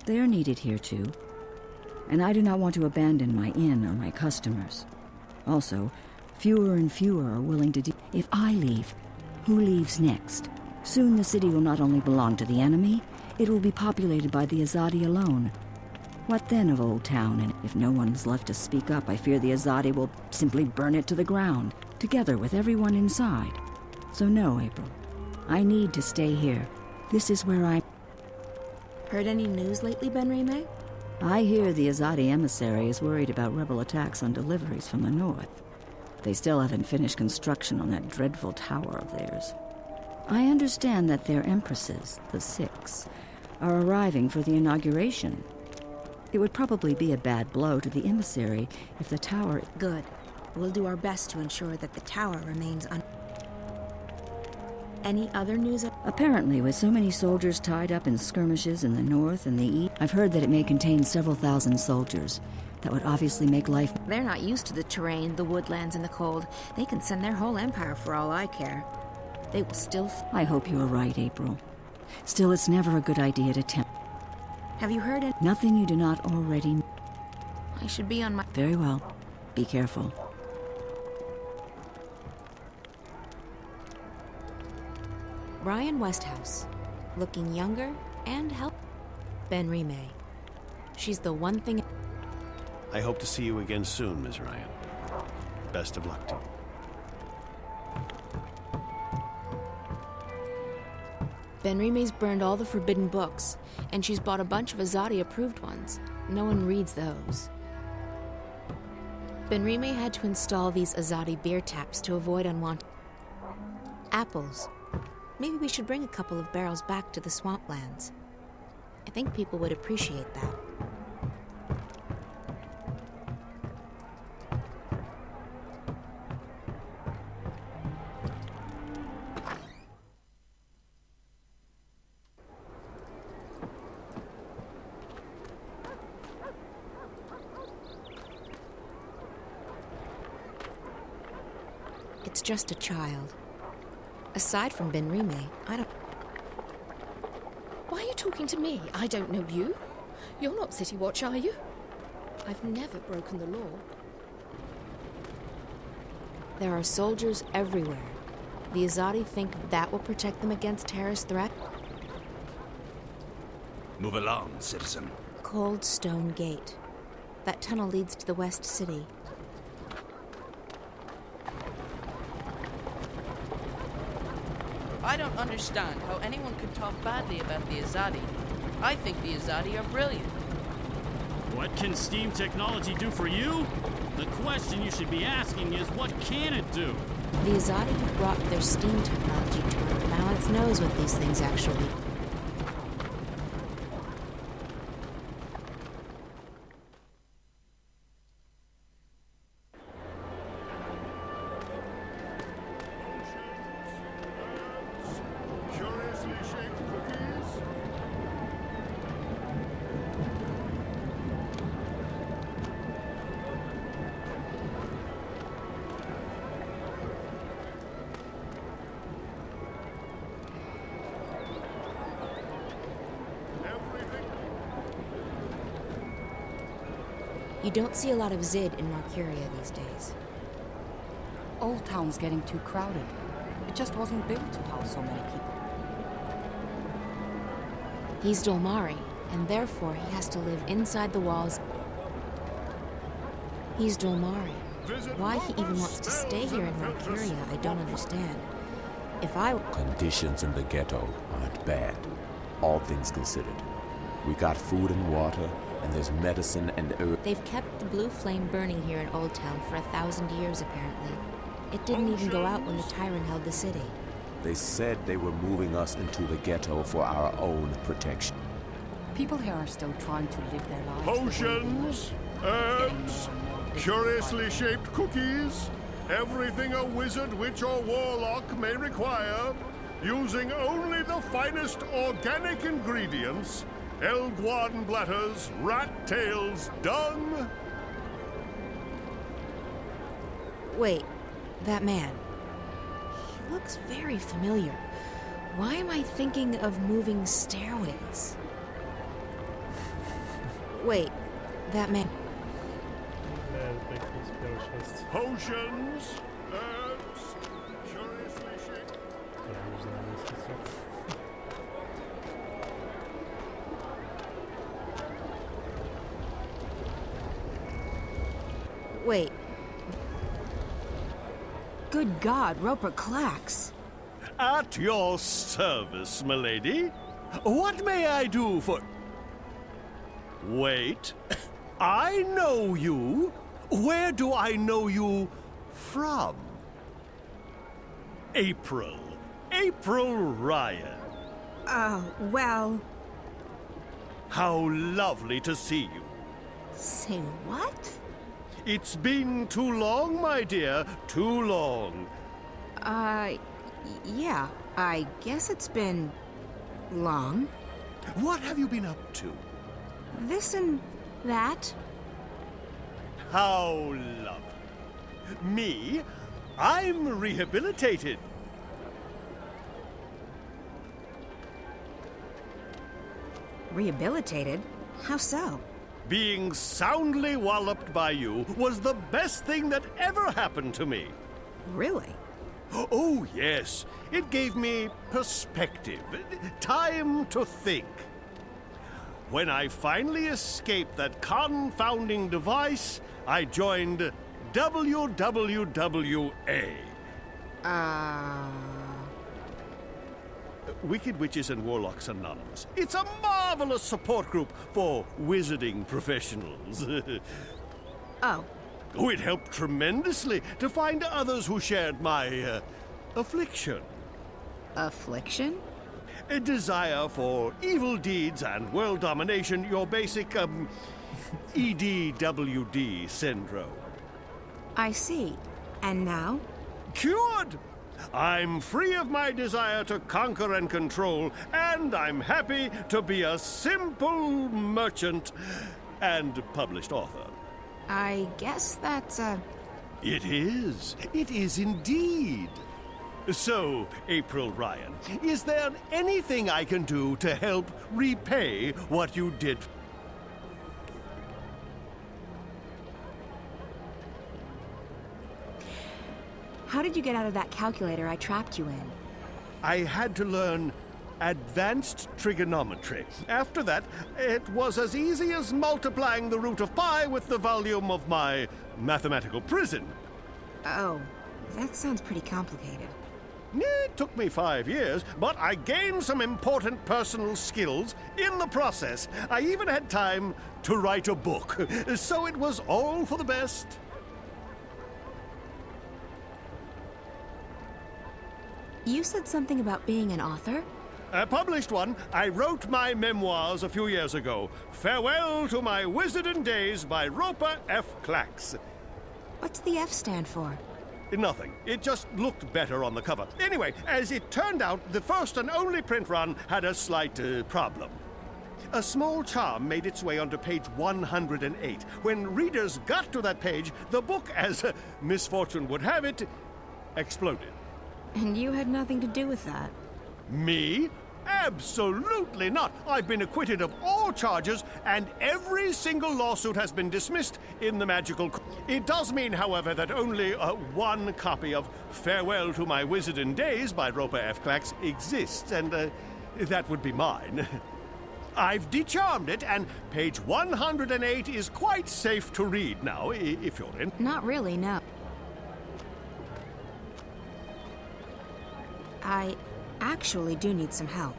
They are needed here, too. And I do not want to abandon my inn or my customers. Also, fewer and fewer are willing to If I leave, who leaves next? Soon the city will not only belong to the enemy, it will be populated by the Azadi alone. What then of Old Town? And if no one's left to speak up, I fear the Azadi will simply burn it to the ground, together with everyone inside. So no, April. I need to stay here. This is where I... Heard any news lately, Ben-Rime? I hear the Azadi emissary is worried about rebel attacks on deliveries from the north. They still haven't finished construction on that dreadful tower of theirs. I understand that their empresses, the Six, are arriving for the inauguration. It would probably be a bad blow to the emissary if the tower... Good. We'll do our best to ensure that the tower remains Any other news? Apparently, with so many soldiers tied up in skirmishes in the north and the east, I've heard that it may contain several thousand soldiers. That would obviously make life... They're not used to the terrain, the woodlands, and the cold. They can send their whole empire for all I care. They will still... I hope you are right, April. Still, it's never a good idea to tempt... Have you heard it? Nothing you do not already... I should be on my... Very well. Be careful. Ryan Westhouse, looking younger and healthy. Ben-Rime. She's the one thing... I hope to see you again soon, Ms. Ryan. Best of luck to you. Ben-Rime's burned all the forbidden books, and she's bought a bunch of Azadi-approved ones. No one reads those. Ben-Rime had to install these Azadi beer taps to avoid unwanted... apples. Maybe we should bring a couple of barrels back to the swamplands. I think people would appreciate that. It's just a child. Aside from Ben-Rime, I don't... Why are you talking to me? I don't know you. You're not City Watch, are you? I've never broken the law. There are soldiers everywhere. The Azadi think that will protect them against terrorist threat. Move along, citizen. Cold Stone Gate. That tunnel leads to the West City. I don't understand how anyone could talk badly about the Azadi. I think the Azadi are brilliant. What can steam technology do for you? The question you should be asking is, what can it do? The Azadi have brought their steam technology to Earth. Now it knows what these things actually... You don't see a lot of Zid in Marcuria these days. Old Town's getting too crowded. It just wasn't built to house so many people. He's Dolmari, and therefore he has to live inside the walls. He's Dolmari. Why he even wants to stay here in Marcuria, I don't understand. If I... Conditions in the ghetto aren't bad, all things considered. We got food and water, and there's medicine and herb. They've kept the blue flame burning here in Old Town for 1,000 years, apparently. It didn't even go out when the Tyrant held the city. They said they were moving us into the ghetto for our own protection. People here are still trying to live their lives. Potions, herbs, curiously shaped cookies, everything a wizard, witch, or warlock may require, using only the finest organic ingredients, elguan bladders, rat tails, dung. Wait, that man. He looks very familiar. Why am I thinking of moving stairways? Wait, that man. Potions, herbs, curiously shaped. Wait. Good God, Roper Clax. At your service, milady. What may I do for... Wait. I know you. Where do I know you from? April. April Ryan. Oh, well... How lovely to see you. Say what? It's been too long, my dear. Too long. Yeah. I guess it's been... long. What have you been up to? This and that. How lovely. Me? I'm rehabilitated. Rehabilitated? How so? Being soundly walloped by you was the best thing that ever happened to me. Really? Oh, yes. It gave me perspective, time to think. When I finally escaped that confounding device, I joined WWWA. Wicked Witches and Warlocks Anonymous. It's a marvelous support group for wizarding professionals. Oh. Oh, it helped tremendously to find others who shared my affliction. Affliction? A desire for evil deeds and world domination, your basic, EDWD syndrome. I see. And now? Cured! I'm free of my desire to conquer and control, and I'm happy to be a simple merchant and published author. I guess that's It is. It is indeed. So, April Ryan, is there anything I can do to help repay what you did? How did you get out of that calculator I trapped you in? I had to learn advanced trigonometry. After that, it was as easy as multiplying the root of pi with the volume of my mathematical prison. Oh, that sounds pretty complicated. It took me 5 years, but I gained some important personal skills in the process. I even had time to write a book, so it was all for the best. You said something about being an author? I published one. I wrote my memoirs a few years ago. Farewell to My Wizarding Days by Roper F. Clax. What's the F stand for? Nothing. It just looked better on the cover. Anyway, as it turned out, the first and only print run had a slight problem. A small charm made its way onto page 108. When readers got to that page, the book, as misfortune would have it, exploded. And you had nothing to do with that. Me? Absolutely not. I've been acquitted of all charges, and every single lawsuit has been dismissed in the magical... It does mean, however, that only one copy of Farewell to My Wizarding Days by Roper F. Clax exists, and that would be mine. I've decharmed it, and page 108 is quite safe to read now, if you're in. Not really, no. I actually do need some help.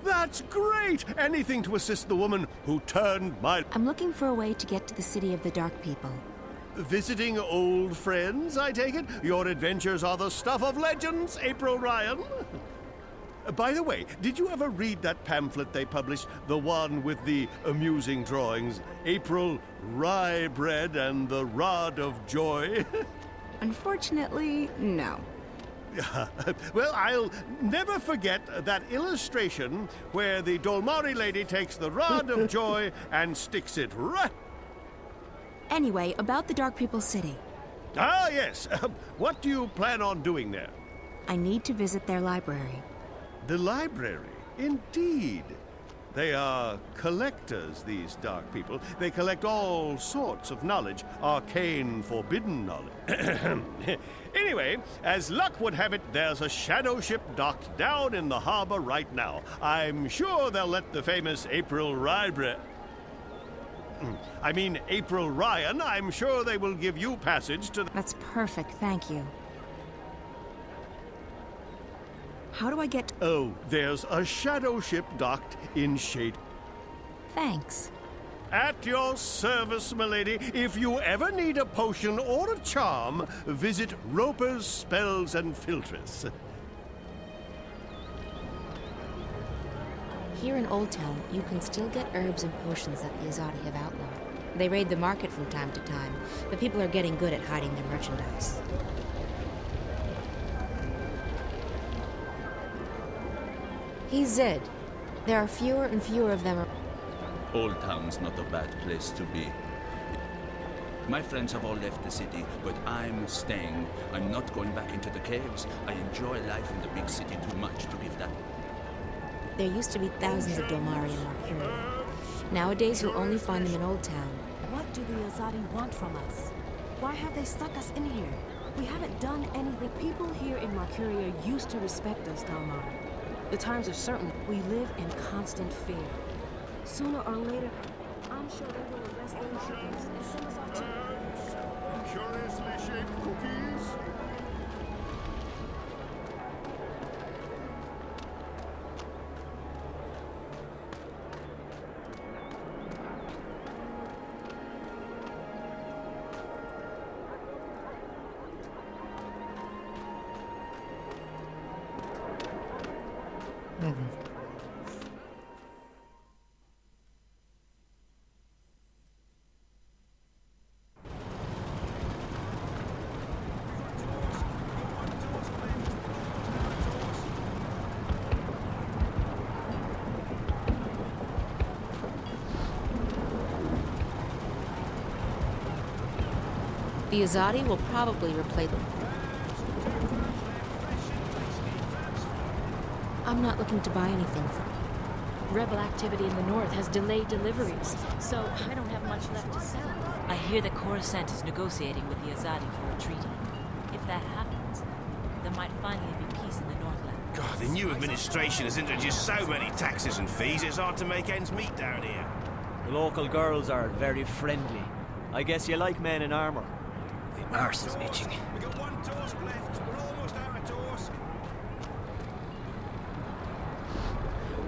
That's great! Anything to assist the woman who turned my... I'm looking for a way to get to the city of the Dark People. Visiting old friends, I take it? Your adventures are the stuff of legends, April Ryan. By the way, did you ever read that pamphlet they published? The one with the amusing drawings? April Rye Bread and the Rod of Joy? Unfortunately, no. Well, I'll never forget that illustration where the Dolmari lady takes the Rod of Joy and sticks it right... Anyway, about the Dark People City. Ah, yes. What do you plan on doing there? I need to visit their library. The library? Indeed. They are collectors, these dark people. They collect all sorts of knowledge, arcane, forbidden knowledge. Anyway, as luck would have it, there's a shadow ship docked down in the harbor right now. I'm sure they'll let the famous April April Ryan, I'm sure they will give you passage to... That's perfect, thank you. How do I get... Oh, there's a shadow ship docked in Shade... Thanks. At your service, milady. If you ever need a potion or a charm, visit Roper's Spells and Philtres. Here in Old Town, you can still get herbs and potions that the Azadi have outlawed. They raid the market from time to time, but people are getting good at hiding their merchandise. He's Zed. There are fewer and fewer of them. Old Town's not a bad place to be. My friends have all left the city, but I'm staying. I'm not going back into the caves. I enjoy life in the big city too much to give that. There used to be thousands of Dolmari in Marcuria. Nowadays, you'll only find them in Old Town. What do the Azadi want from us? Why have they stuck us in here? We haven't done anything. People here in Marcuria used to respect us, Dalmar. The times are certain. We live in constant fear. Sooner or later, I'm sure they will arrest those shippers and send us off to... Curiously shaped cookies? The Azadi will probably replace them. I'm not looking to buy anything from... Rebel activity in the north has delayed deliveries, so I don't have much left to sell. I hear that Coruscant is negotiating with the Azadi for a treaty. If that happens, there might finally be peace in the Northland. God, the new administration has introduced so many taxes and fees, it's hard to make ends meet down here. The local girls are very friendly. I guess you like men in armor. The arse is itching. We got one Torsk left. We're almost out of Torsk.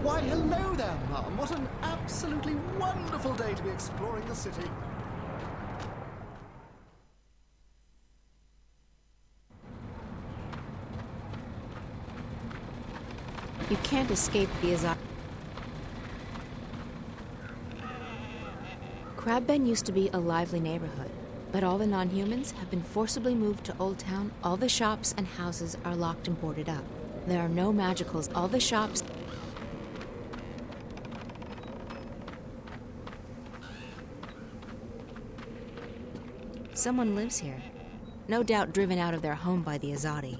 Why, hello there, Mum. What an absolutely wonderful day to be exploring the city. You can't escape the Azadi. Crabben used to be a lively neighborhood, but all the non-humans have been forcibly moved to Old Town. All the shops and houses are locked and boarded up. There are no magicals. All the shops... Someone lives here. No doubt driven out of their home by the Azadi.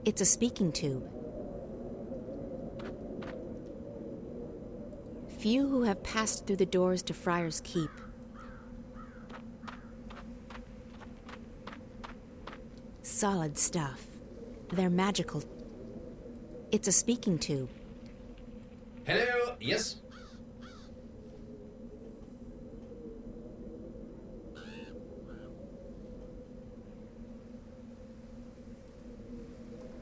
It's a speaking tube. Few who have passed through the doors to Friar's Keep. Solid stuff. They're magical. It's a speaking tube. Hello, yes?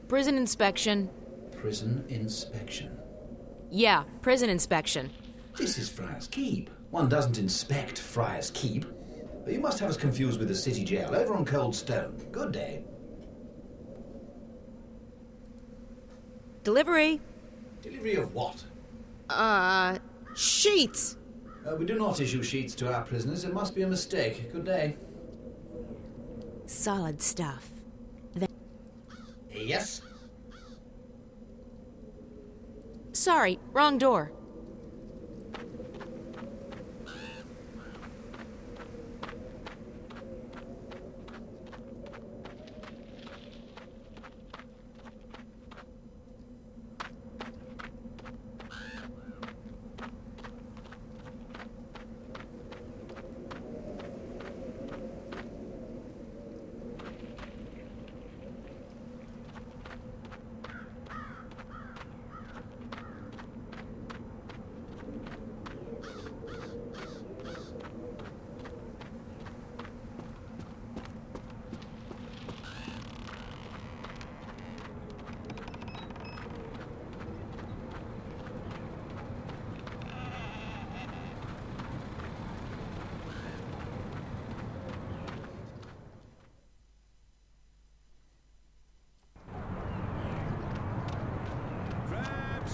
Prison inspection. Prison inspection. Yeah, prison inspection. This is Friar's Keep. One doesn't inspect Friar's Keep. You must have us confused with the city jail over on Cold Stone. Good day. Delivery. Delivery of what? Sheets. We do not issue sheets to our prisoners. It must be a mistake. Good day. Solid stuff. Yes? Sorry, wrong door.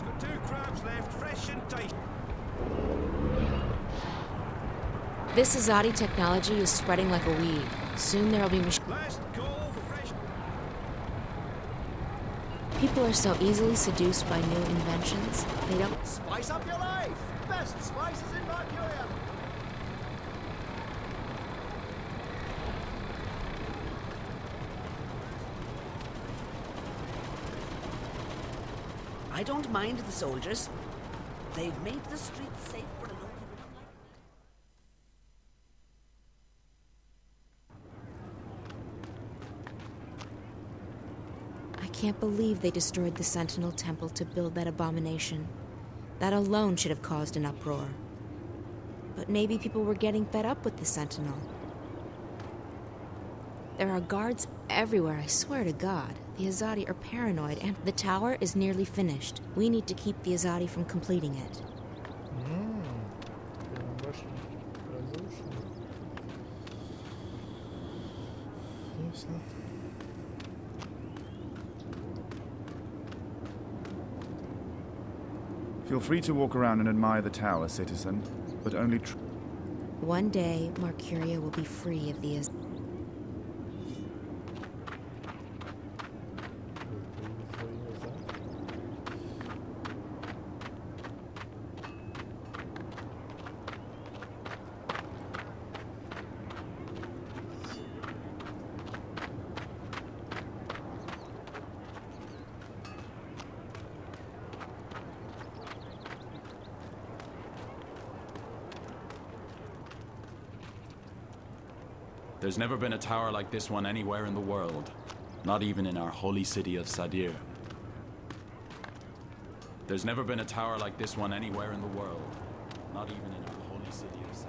Got 2 crabs left, fresh and tight. This Azadi technology is spreading like a weed. Soon there'll be Last call for fresh. People are so easily seduced by new inventions, they don't... Spice up your life! Best spices in Mercuria! I don't mind the soldiers. They've made the streets safe for a lot of them. I can't believe they destroyed the Sentinel Temple to build that abomination. That alone should have caused an uproar. But maybe people were getting fed up with the Sentinel. There are guards everywhere, I swear to God. The Azadi are paranoid, and the tower is nearly finished. We need to keep the Azadi from completing it. Feel free to walk around and admire the tower, citizen, but only One day, Mercuria will be free of the Azadi. There's never been a tower like this one anywhere in the world. Not even in our holy city of Sadir. There's never been a tower like this one anywhere in the world. Not even in our holy city of Sadir.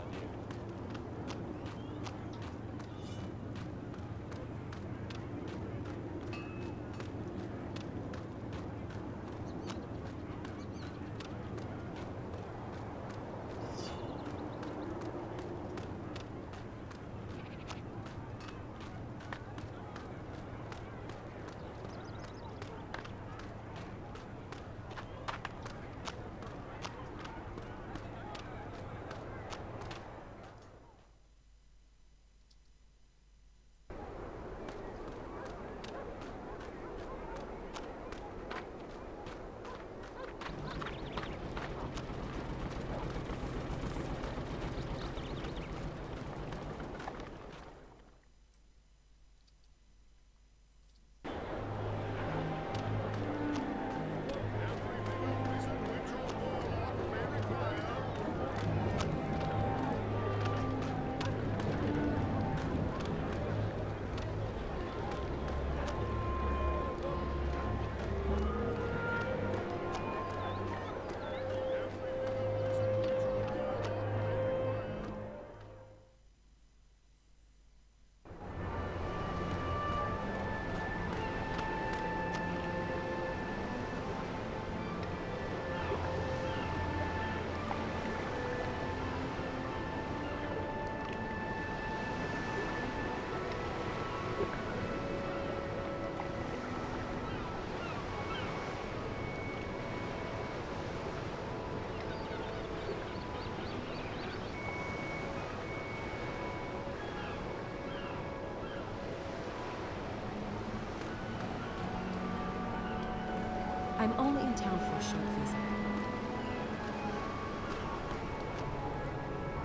only in town for a short visit.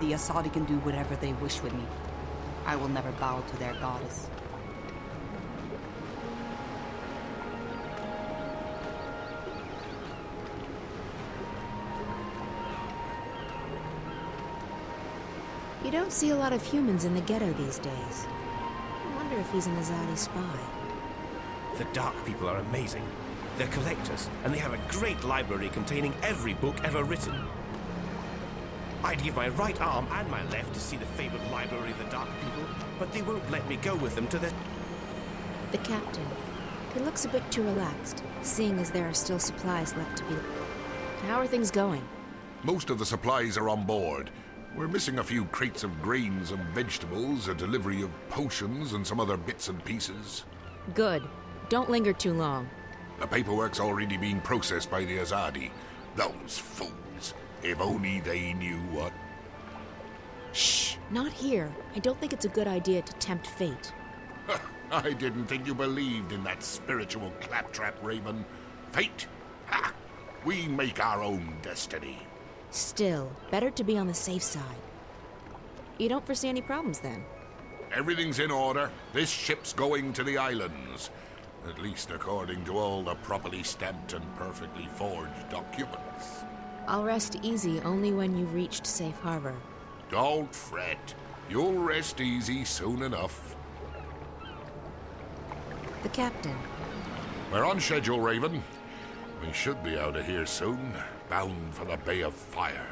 The Asadi can do whatever they wish with me. I will never bow to their goddess. You don't see a lot of humans in the ghetto these days. I wonder if he's an Azadi spy. The Dark People are amazing. They're collectors, and they have a great library containing every book ever written. I'd give my right arm and my left to see the fabled library of the Dark People, but they won't let me go with them to the... The captain. He looks a bit too relaxed, seeing as there are still supplies left to be... How are things going? Most of the supplies are on board. We're missing a few crates of grains and vegetables, a delivery of potions, and some other bits and pieces. Good. Don't linger too long. The paperwork's already being processed by the Azadi. Those fools. If only they knew what... Shh! Not here. I don't think it's a good idea to tempt fate. I didn't think you believed in that spiritual claptrap, Raven. Fate? Ha! We make our own destiny. Still, better to be on the safe side. You don't foresee any problems, then? Everything's in order. This ship's going to the islands. At least according to all the properly stamped and perfectly forged documents. I'll rest easy only when you've reached safe harbor. Don't fret. You'll rest easy soon enough. The captain. We're on schedule, Raven. We should be out of here soon, bound for the Bay of Fire.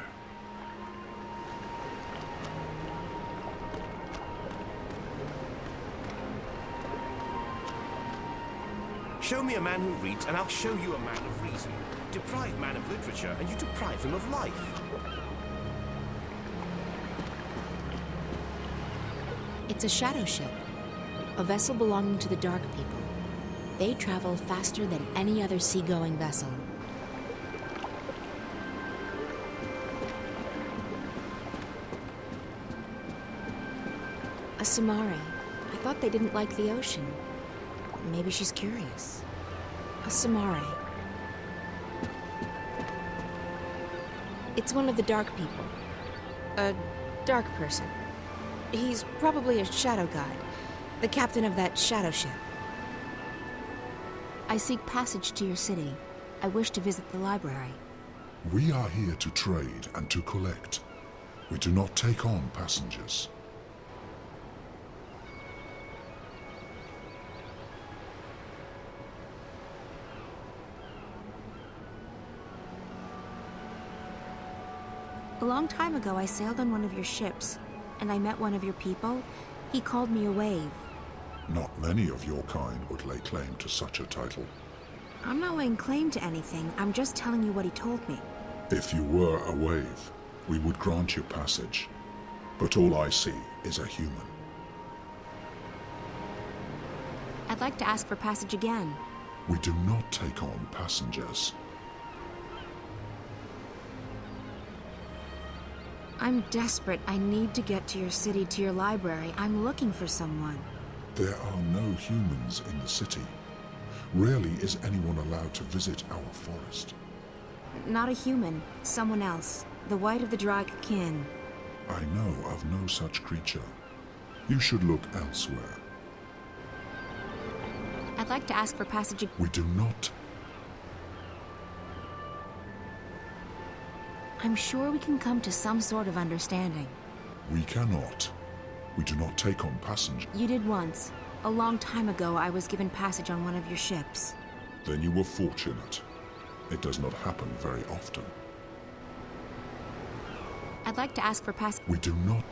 Show me a man who reads, and I'll show you a man of reason. Deprive man of literature, and you deprive him of life. It's a shadow ship. A vessel belonging to the Dark People. They travel faster than any other seagoing vessel. A Samari. I thought they didn't like the ocean. Maybe she's curious. A Samari. It's one of the Dark People. A dark person. He's probably a shadow guide. The captain of that shadow ship. I seek passage to your city. I wish to visit the library. We are here to trade and to collect. We do not take on passengers. A long time ago, I sailed on one of your ships, and I met one of your people. He called me a wave. Not many of your kind would lay claim to such a title. I'm not laying claim to anything. I'm just telling you what he told me. If you were a wave, we would grant you passage. But all I see is a human. I'd like to ask for passage again. We do not take on passengers. I'm desperate. I need to get to your city, to your library. I'm looking for someone. There are no humans in the city. Rarely is anyone allowed to visit our forest. Not a human. Someone else. The White of the Drag kin. I know of no such creature. You should look elsewhere. I'd like to ask for passage. We do not. I'm sure we can come to some sort of understanding. We cannot. We do not take on passengers. You did once. A long time ago, I was given passage on one of your ships. Then you were fortunate. It does not happen very often. I'd like to ask for passage. We do not.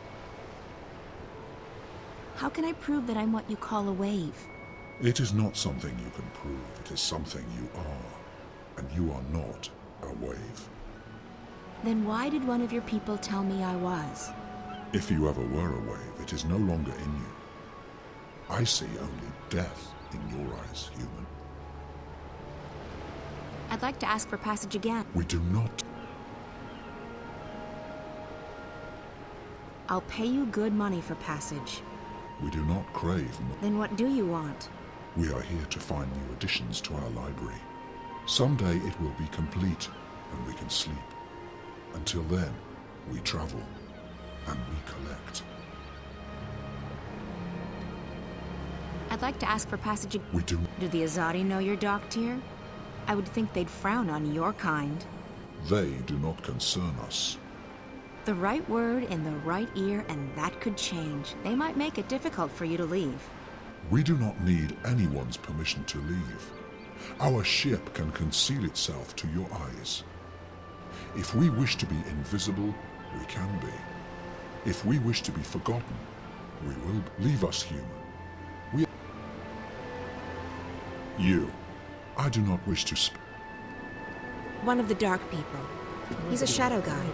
How can I prove that I'm what you call a wave? It is not something you can prove. It is something you are. And you are not a wave. Then why did one of your people tell me I was? If you ever were a wave, it is no longer in you. I see only death in your eyes, human. I'd like to ask for passage again. We do not. I'll pay you good money for passage. We do not crave. Then what do you want? We are here to find new additions to our library. Someday it will be complete, and we can sleep. Until then, we travel, and we collect. I'd like to ask for passage. We do. Do the Azadi know you're docked here? I would think they'd frown on your kind. They do not concern us. The right word in the right ear, and that could change. They might make it difficult for you to leave. We do not need anyone's permission to leave. Our ship can conceal itself to your eyes. If we wish to be invisible, we can be. If we wish to be forgotten, we will. Leave us human. You. I do not wish to One of the Dark People. He's a shadow guide.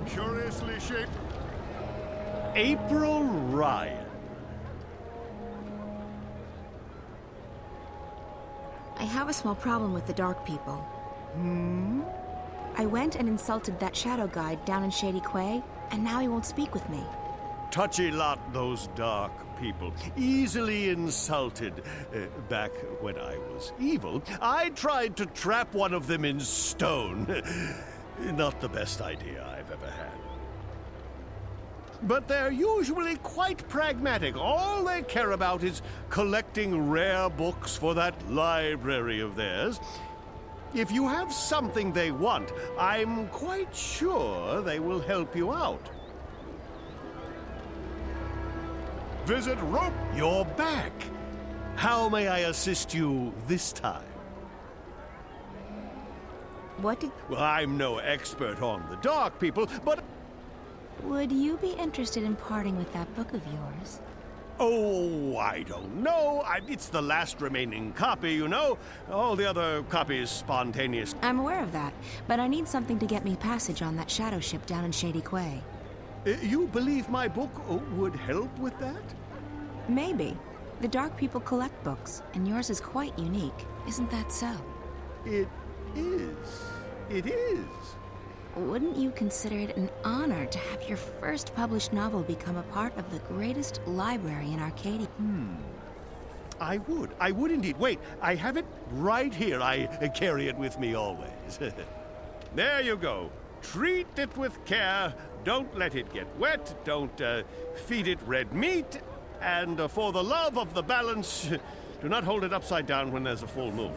Curiously shaped. April Ryan. I have a small problem with the Dark People. Hmm? I went and insulted that shadow guide down in Shady Quay, and now he won't speak with me. Touchy lot, those Dark People. Easily insulted. Back when I was evil, I tried to trap one of them in stone. Not the best idea I've ever had. But they're usually quite pragmatic. All they care about is collecting rare books for that library of theirs. If you have something they want, I'm quite sure they will help you out. Visit Rope. You're back. How may I assist you this time? What did... Well, I'm no expert on the Dark People, but... Would you be interested in parting with that book of yours? Oh, I don't know. It's the last remaining copy, you know. All the other copies spontaneous. I'm aware of that, but I need something to get me passage on that shadow ship down in Shady Quay. You believe my book would help with that? Maybe. The Dark People collect books, and yours is quite unique. Isn't that so? It is. It is. Wouldn't you consider it an honor to have your first published novel become a part of the greatest library in Arcadia? I would. I would indeed. Wait, I have it right here. I carry it with me always. There you go. Treat it with care. Don't let it get wet. Don't feed it red meat. And for the love of the balance, do not hold it upside down when there's a full moon.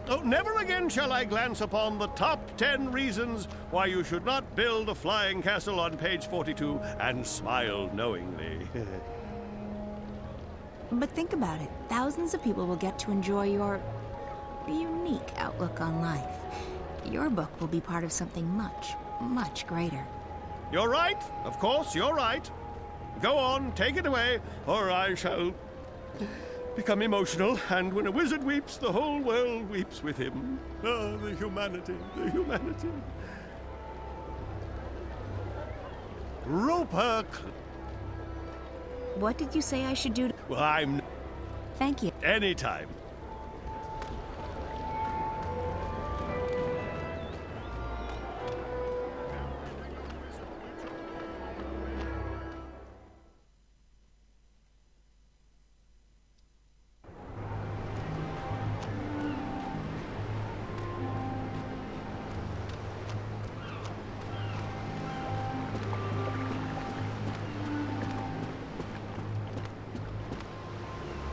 Oh, never again shall I glance upon the top 10 reasons why you should not build a flying castle on page 42 and smile knowingly. But think about it. Thousands of people will get to enjoy your unique outlook on life. Your book will be part of something much, much greater. You're right. Of course, you're right. Go on, take it away, or I shall become emotional, and when a wizard weeps, the whole world weeps with him. Ah, the humanity, the humanity. Roper. What did you say I should do? Well, I'm... Thank you. Anytime.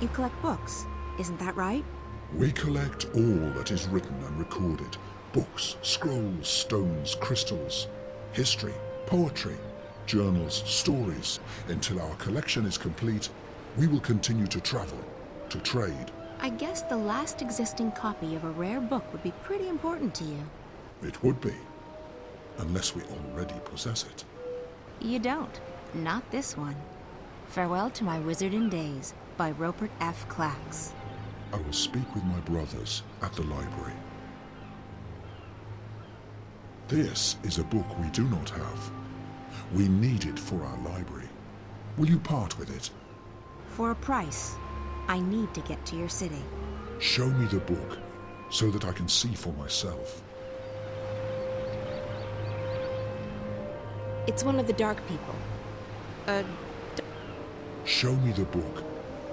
You collect books, isn't that right? We collect all that is written and recorded. Books, scrolls, stones, crystals, history, poetry, journals, stories. Until our collection is complete, we will continue to travel, to trade. I guess the last existing copy of a rare book would be pretty important to you. It would be, unless we already possess it. You don't. Not this one. Farewell to My Wizarding Days by Rupert F. Clacks. I will speak with my brothers at the library. This is a book we do not have. We need it for our library. Will you part with it? For a price, I need to get to your city. Show me the book, so that I can see for myself. It's one of the dark people. Show me the book,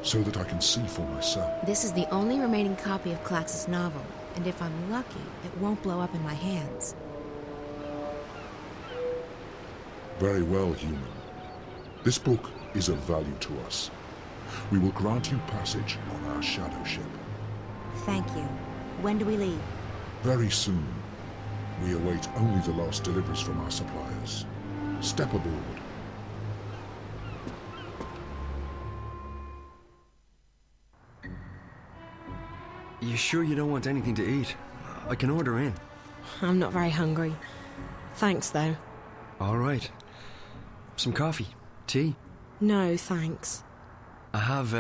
so that I can see for myself. This is the only remaining copy of Klax's novel, and if I'm lucky, it won't blow up in my hands. Very well, human. This book is of value to us. We will grant you passage on our shadow ship. Thank you. When do we leave? Very soon. We await only the last deliveries from our suppliers. Step aboard. You sure you don't want anything to eat? I can order in. I'm not very hungry. Thanks, though. All right. Some coffee? Tea? No, thanks. I have,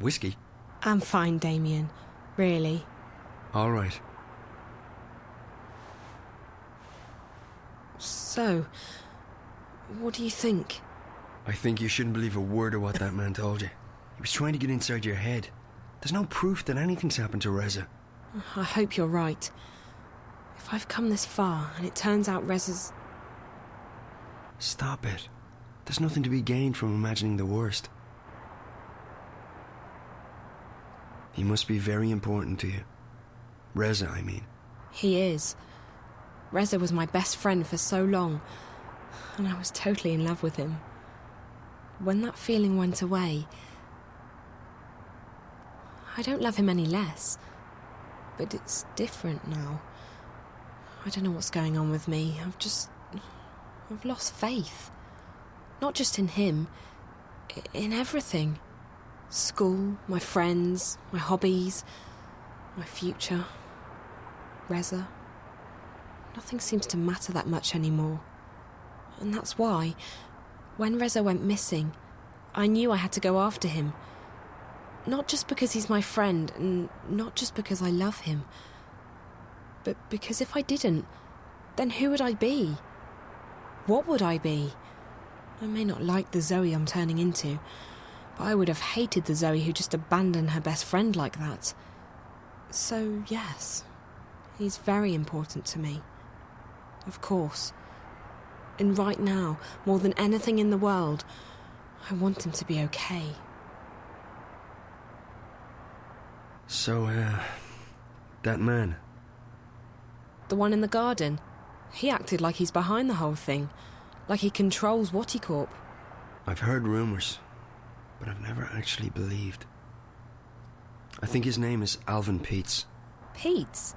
whiskey. I'm fine, Damien. Really. All right. So, what do you think? I think you shouldn't believe a word of what that man told you. He was trying to get inside your head. There's no proof that anything's happened to Reza. I hope you're right. If I've come this far and it turns out Reza's... Stop it. There's nothing to be gained from imagining the worst. He must be very important to you. Reza, I mean. He is. Reza was my best friend for so long, and I was totally in love with him. When that feeling went away, I don't love him any less, but it's different now. I don't know what's going on with me. I've lost faith. Not just in him, in everything. School, my friends, my hobbies, my future, Reza. Nothing seems to matter that much anymore. And that's why, when Reza went missing, I knew I had to go after him. Not just because he's my friend, and not just because I love him, but because if I didn't, then who would I be? What would I be? I may not like the Zoe I'm turning into, but I would have hated the Zoe who just abandoned her best friend like that. So, yes, he's very important to me. Of course. And right now, more than anything in the world, I want him to be okay. So, that man. The one in the garden. He acted like he's behind the whole thing. Like he controls Waticorp. I've heard rumours, but I've never actually believed. I think his name is Alvin Peets. Peets?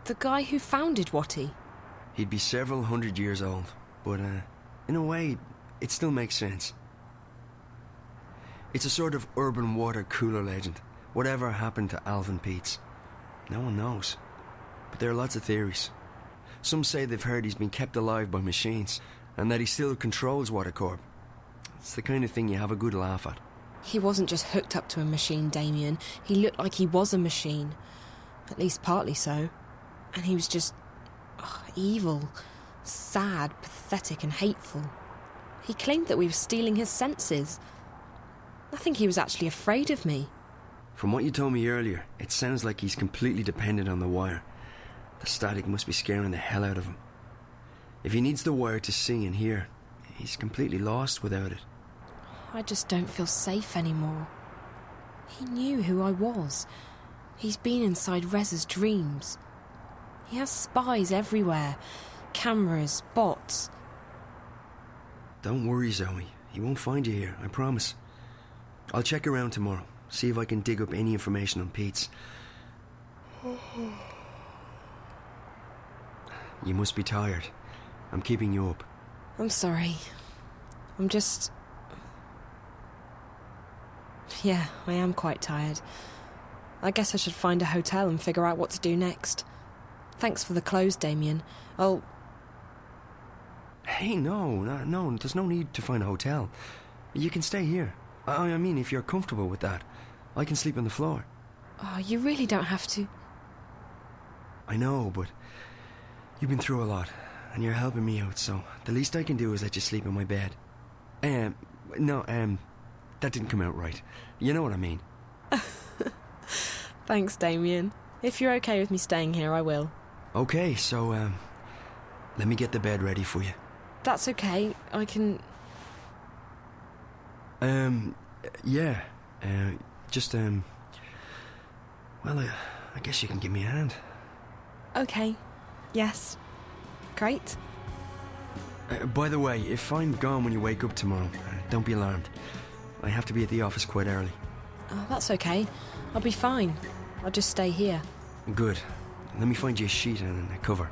The guy who founded Wati? He'd be several hundred years old, but, in a way, it still makes sense. It's a sort of urban water cooler legend. Whatever happened to Alvin Peets? No one knows. But there are lots of theories. Some say they've heard he's been kept alive by machines, and that he still controls Waticorp. It's the kind of thing you have a good laugh at. He wasn't just hooked up to a machine, Damien. He looked like he was a machine. At least partly so. And he was just... evil. Sad, pathetic and hateful. He claimed that we were stealing his senses. I think he was actually afraid of me. From what you told me earlier, it sounds like he's completely dependent on the wire. The static must be scaring the hell out of him. If he needs the wire to see and hear, he's completely lost without it. I just don't feel safe anymore. He knew who I was. He's been inside Reza's dreams. He has spies everywhere. Cameras, bots. Don't worry, Zoe. He won't find you here, I promise. I'll check around tomorrow, see if I can dig up any information on Peets. You must be tired. I'm keeping you up. I'm sorry. I'm just... Yeah, I am quite tired. I guess I should find a hotel and figure out what to do next. Thanks for the clothes, Damien. I'll... Hey, no, there's no need to find a hotel. You can stay here. I mean, if you're comfortable with that, I can sleep on the floor. Oh, you really don't have to. I know, but you've been through a lot, And you're helping me out, so the least I can do is let you sleep in my bed. That didn't come out right. You know what I mean. Thanks, Damien. If you're okay with me staying here, I will. Okay, so, let me get the bed ready for you. That's okay. I can... Yeah. Well, I guess you can give me a hand. Okay. Yes. Great. By the way, if I'm gone when you wake up tomorrow, don't be alarmed. I have to be at the office quite early. Oh, that's okay. I'll be fine. I'll just stay here. Good. Let me find you a sheet and a cover.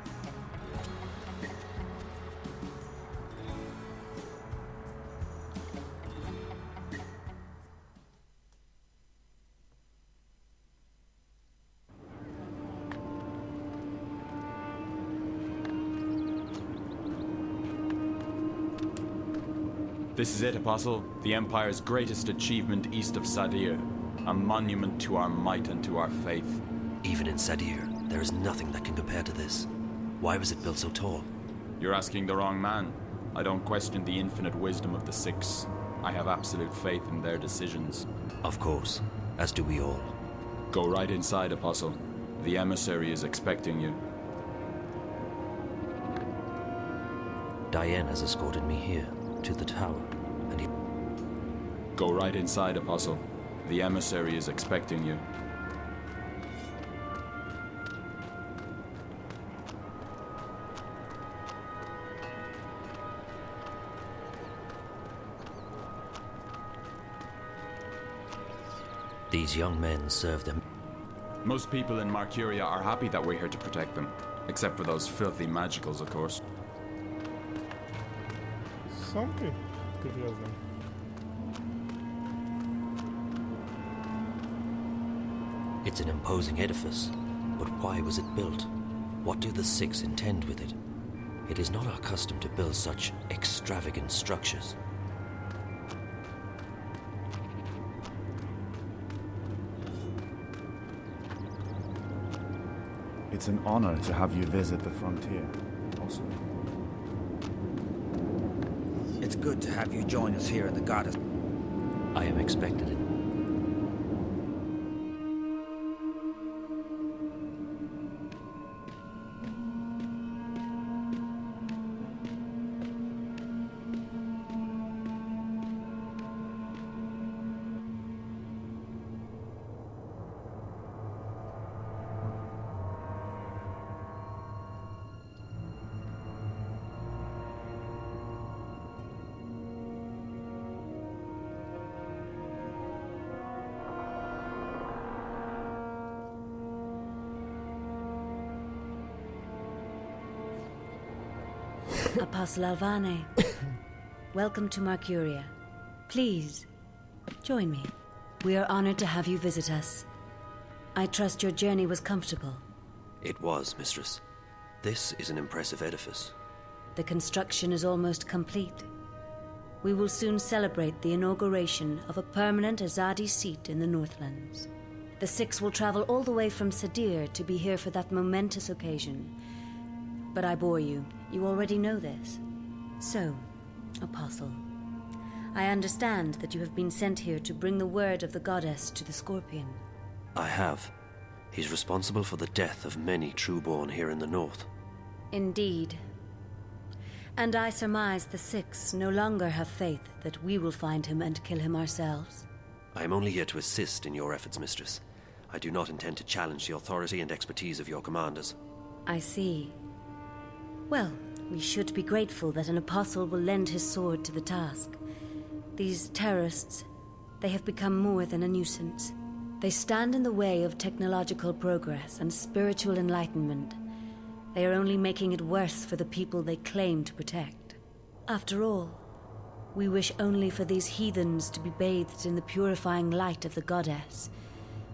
This is it, Apostle. The Empire's greatest achievement east of Sadir. A monument to our might and to our faith. Even in Sadir, there is nothing that can compare to this. Why was it built so tall? You're asking the wrong man. I don't question the infinite wisdom of the Six. I have absolute faith in their decisions. Of course, as do we all. Go right inside, Apostle. The emissary is expecting you. Diane has escorted me here, to the tower, and he... Go right inside, Apostle. The emissary is expecting you. These young men serve them. Most people in Marcuria are happy that we're here to protect them. Except for those filthy magicals, of course. Смотри, грязно. It's an imposing edifice, but why was it built? What do the Six intend with it? It is not our custom to build such extravagant structures. It's an honor to have you visit the frontier, Apostle. It's good to have you join us here in the Goddess. I am expected in. Apostle Alvane, welcome to Marcuria. Please, join me. We are honored to have you visit us. I trust your journey was comfortable. It was, Mistress. This is an impressive edifice. The construction is almost complete. We will soon celebrate the inauguration of a permanent Azadi seat in the Northlands. The Six will travel all the way from Sadir to be here for that momentous occasion. But I bore you. You already know this. So, Apostle, I understand that you have been sent here to bring the word of the goddess to the Scorpion. I have. He's responsible for the death of many trueborn here in the north. Indeed. And I surmise the Six no longer have faith that we will find him and kill him ourselves. I am only here to assist in your efforts, Mistress. I do not intend to challenge the authority and expertise of your commanders. I see. Well, we should be grateful that an apostle will lend his sword to the task. These terrorists, they have become more than a nuisance. They stand in the way of technological progress and spiritual enlightenment. They are only making it worse for the people they claim to protect. After all, we wish only for these heathens to be bathed in the purifying light of the goddess,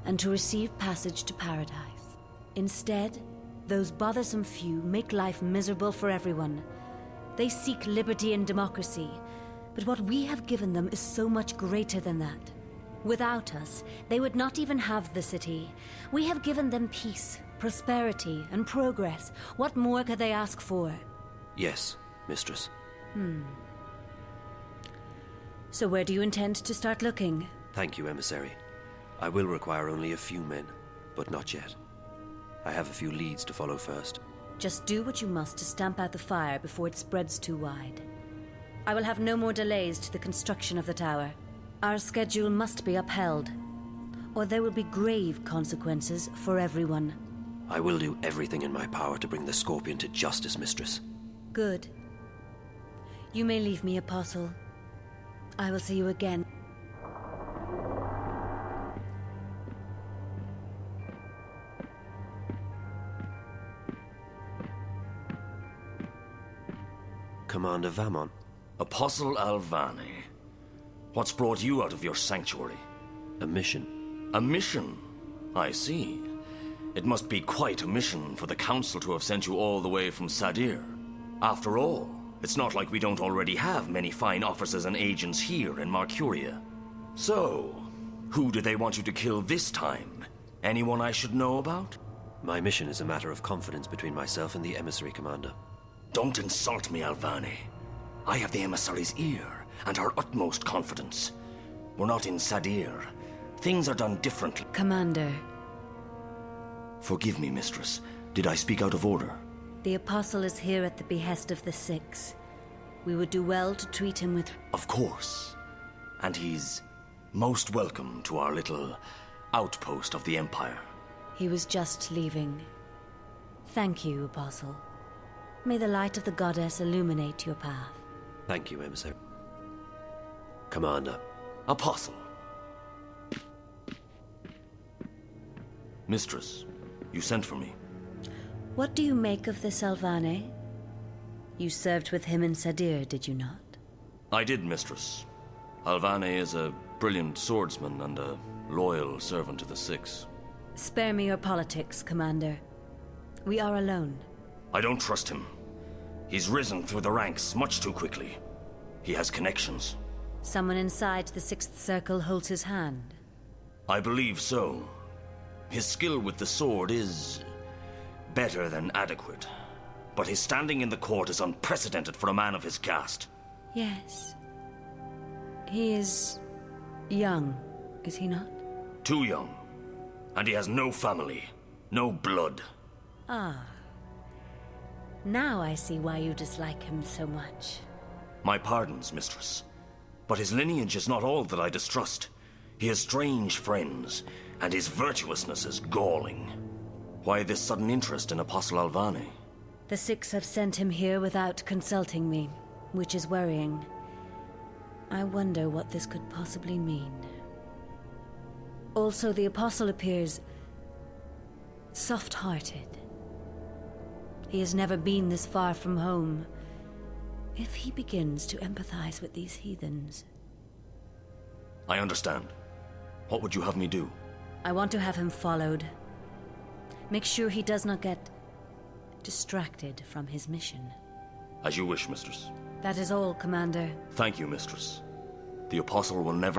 and to receive passage to paradise. Instead, those bothersome few make life miserable for everyone. They seek liberty and democracy, but what we have given them is so much greater than that. Without us, they would not even have the city. We have given them peace, prosperity, and progress. What more could they ask for? Yes, mistress. So where do you intend to start looking? Thank you, emissary. I will require only a few men, but not yet. I have a few leads to follow first. Just do what you must to stamp out the fire before it spreads too wide. I will have no more delays to the construction of the tower. Our schedule must be upheld, or there will be grave consequences for everyone. I will do everything in my power to bring the Scorpion to justice, mistress. Good. You may leave me, Apostle. I will see you again. Commander Vamon. Apostle Alvani. What's brought you out of your sanctuary? A mission. A mission? I see. It must be quite a mission for the Council to have sent you all the way from Sadir. After all, it's not like we don't already have many fine officers and agents here in Marcuria. So, who do they want you to kill this time? Anyone I should know about? My mission is a matter of confidence between myself and the emissary, Commander. Don't insult me, Alvani. I have the emissary's ear and her utmost confidence. We're not in Sadir. Things are done differently. Commander. Forgive me, mistress. Did I speak out of order? The Apostle is here at the behest of the Six. We would do well to treat him with... Of course. And he's most welcome to our little outpost of the Empire. He was just leaving. Thank you, Apostle. May the light of the goddess illuminate your path. Thank you, emissary. Commander. Apostle. Mistress, you sent for me. What do you make of this Alvane? You served with him in Sadir, did you not? I did, mistress. Alvane is a brilliant swordsman and a loyal servant to the Six. Spare me your politics, Commander. We are alone. I don't trust him. He's risen through the ranks much too quickly. He has connections. Someone inside the Sixth Circle holds his hand. I believe so. His skill with the sword is better than adequate. But his standing in the court is unprecedented for a man of his caste. Yes. He is young, is he not? Too young. And he has no family, no blood. Ah. Now I see why you dislike him so much. My pardons, mistress. But his lineage is not all that I distrust. He has strange friends, and his virtuousness is galling. Why this sudden interest in Apostle Alvani? The Six have sent him here without consulting me, which is worrying. I wonder what this could possibly mean. Also, the Apostle appears soft-hearted. He has never been this far from home. If he begins to empathize with these heathens... I understand. What would you have me do? I want to have him followed. Make sure he does not get distracted from his mission. As you wish, mistress. That is all, Commander. Thank you, mistress. The Apostle will never...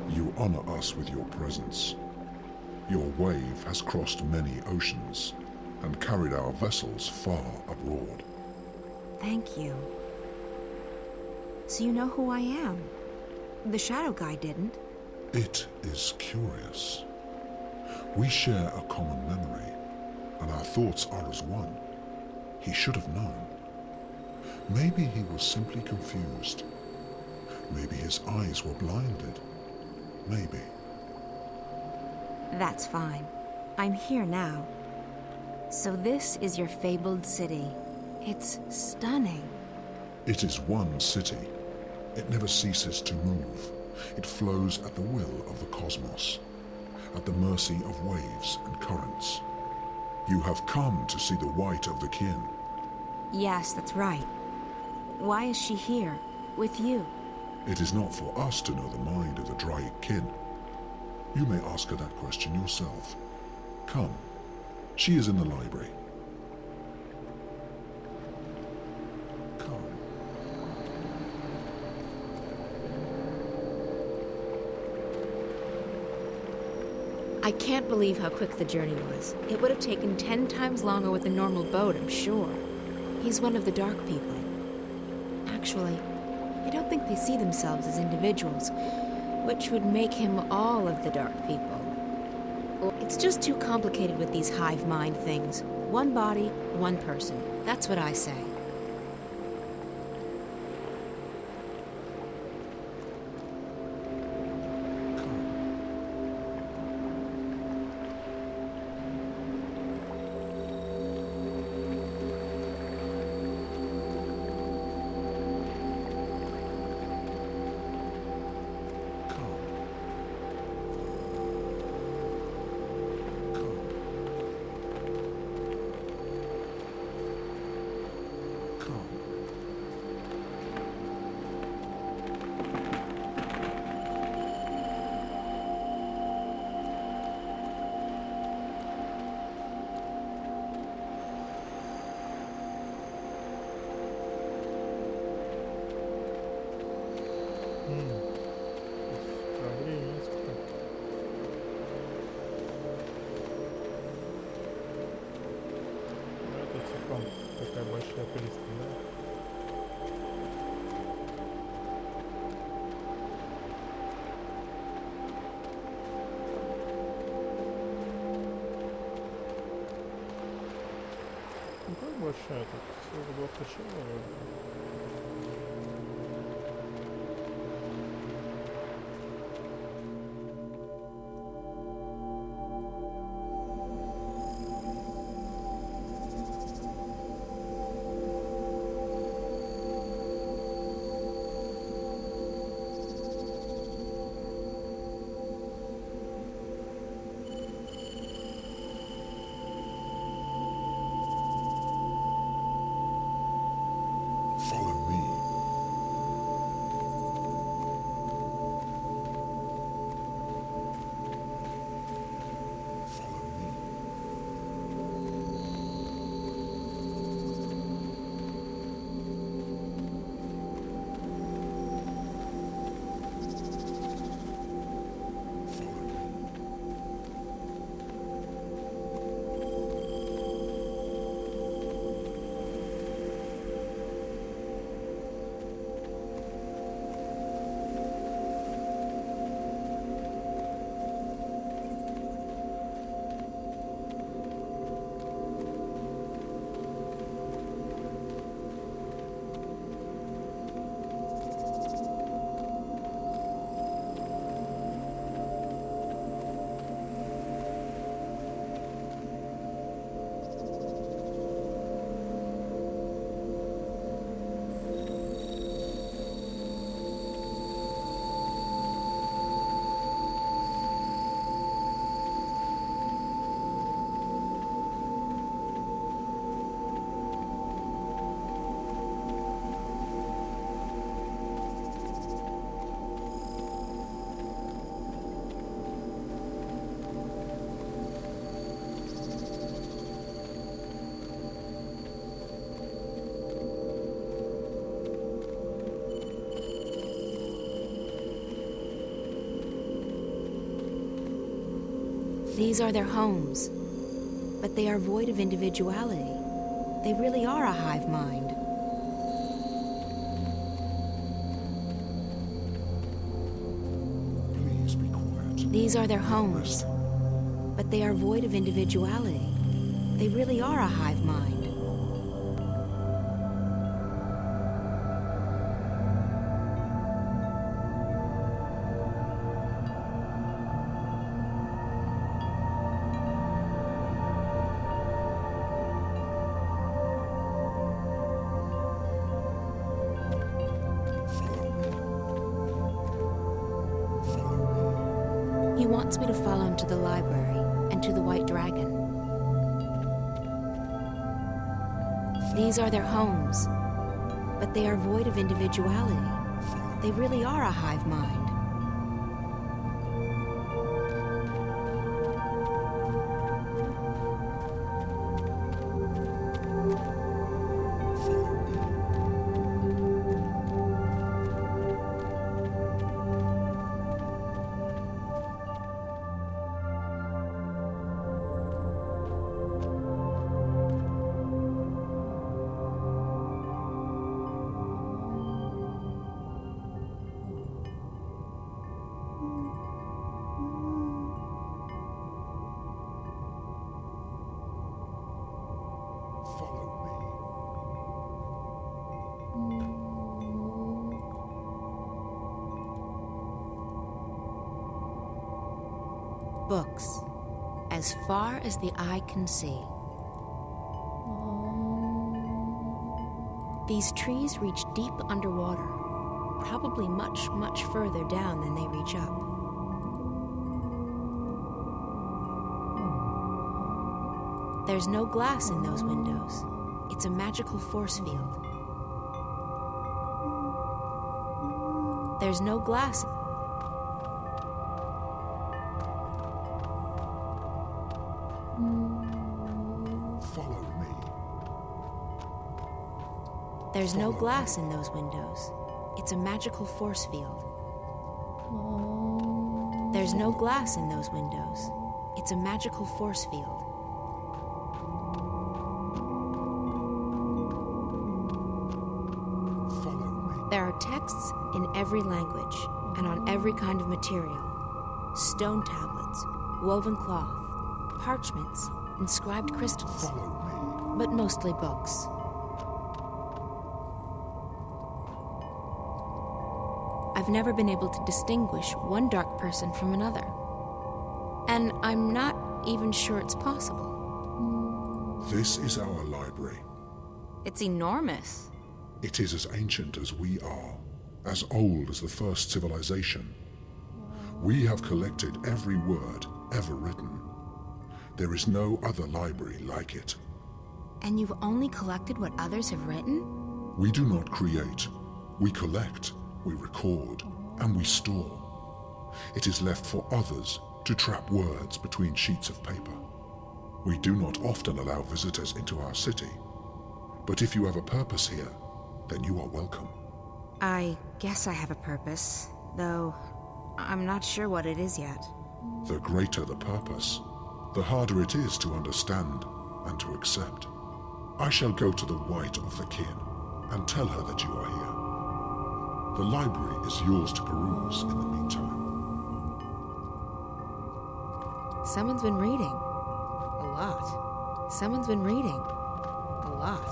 You honor us with your presence. Your wave has crossed many oceans and carried our vessels far abroad. Thank you. So you know who I am? The Shadow Guy didn't. It is curious. We share a common memory, and our thoughts are as one. He should have known. Maybe he was simply confused. Maybe his eyes were blinded. Maybe. That's fine. I'm here now. So this is your fabled city. It's stunning. It is one city. It never ceases to move. It flows at the will of the cosmos, at the mercy of waves and currents. You have come to see the white of the kin. Yes, that's right. Why is she here, with you? It is not for us to know the mind of the Draic kin. You may ask her that question yourself. Come. She is in the library. I can't believe how quick the journey was. It would have taken 10 times longer with a normal boat, I'm sure. He's one of the Dark People. Actually, I don't think they see themselves as individuals, which would make him all of the Dark People. It's just too complicated with these hive mind things. One body, one person. That's what I say. Такая большая пристань, да? Ну как большая? Тут всего 2 человек. These are their homes, but they are void of individuality. They really are a hive mind. Please be quiet. These are their homes, but they are void of individuality. They really are a hive mind. He wants me to follow him to the library and to the White Dragon. These are their homes, but they are void of individuality. They really are a hive mind. Books, as far as the eye can see. These trees reach deep underwater, probably much, much further down than they reach up. There's no glass in those windows. It's a magical force field. There's no glass. There's no glass in those windows. It's a magical force field. There's no glass in those windows. It's a magical force field. There are texts in every language and on every kind of material. Stone tablets, woven cloth, parchments, inscribed crystals, but mostly books. I've never been able to distinguish one dark person from another. And I'm not even sure it's possible. This is our library. It's enormous. It is as ancient as we are, as old as the first civilization. We have collected every word ever written. There is no other library like it. And you've only collected what others have written? We do not create. We collect. We record, and we store. It is left for others to trap words between sheets of paper. We do not often allow visitors into our city, but if you have a purpose here, then you are welcome. I guess I have a purpose, though I'm not sure what it is yet. The greater the purpose, the harder it is to understand and to accept. I shall go to the White of the Kin and tell her that you are here. The library is yours to peruse in the meantime. Someone's been reading. A lot. Someone's been reading. A lot.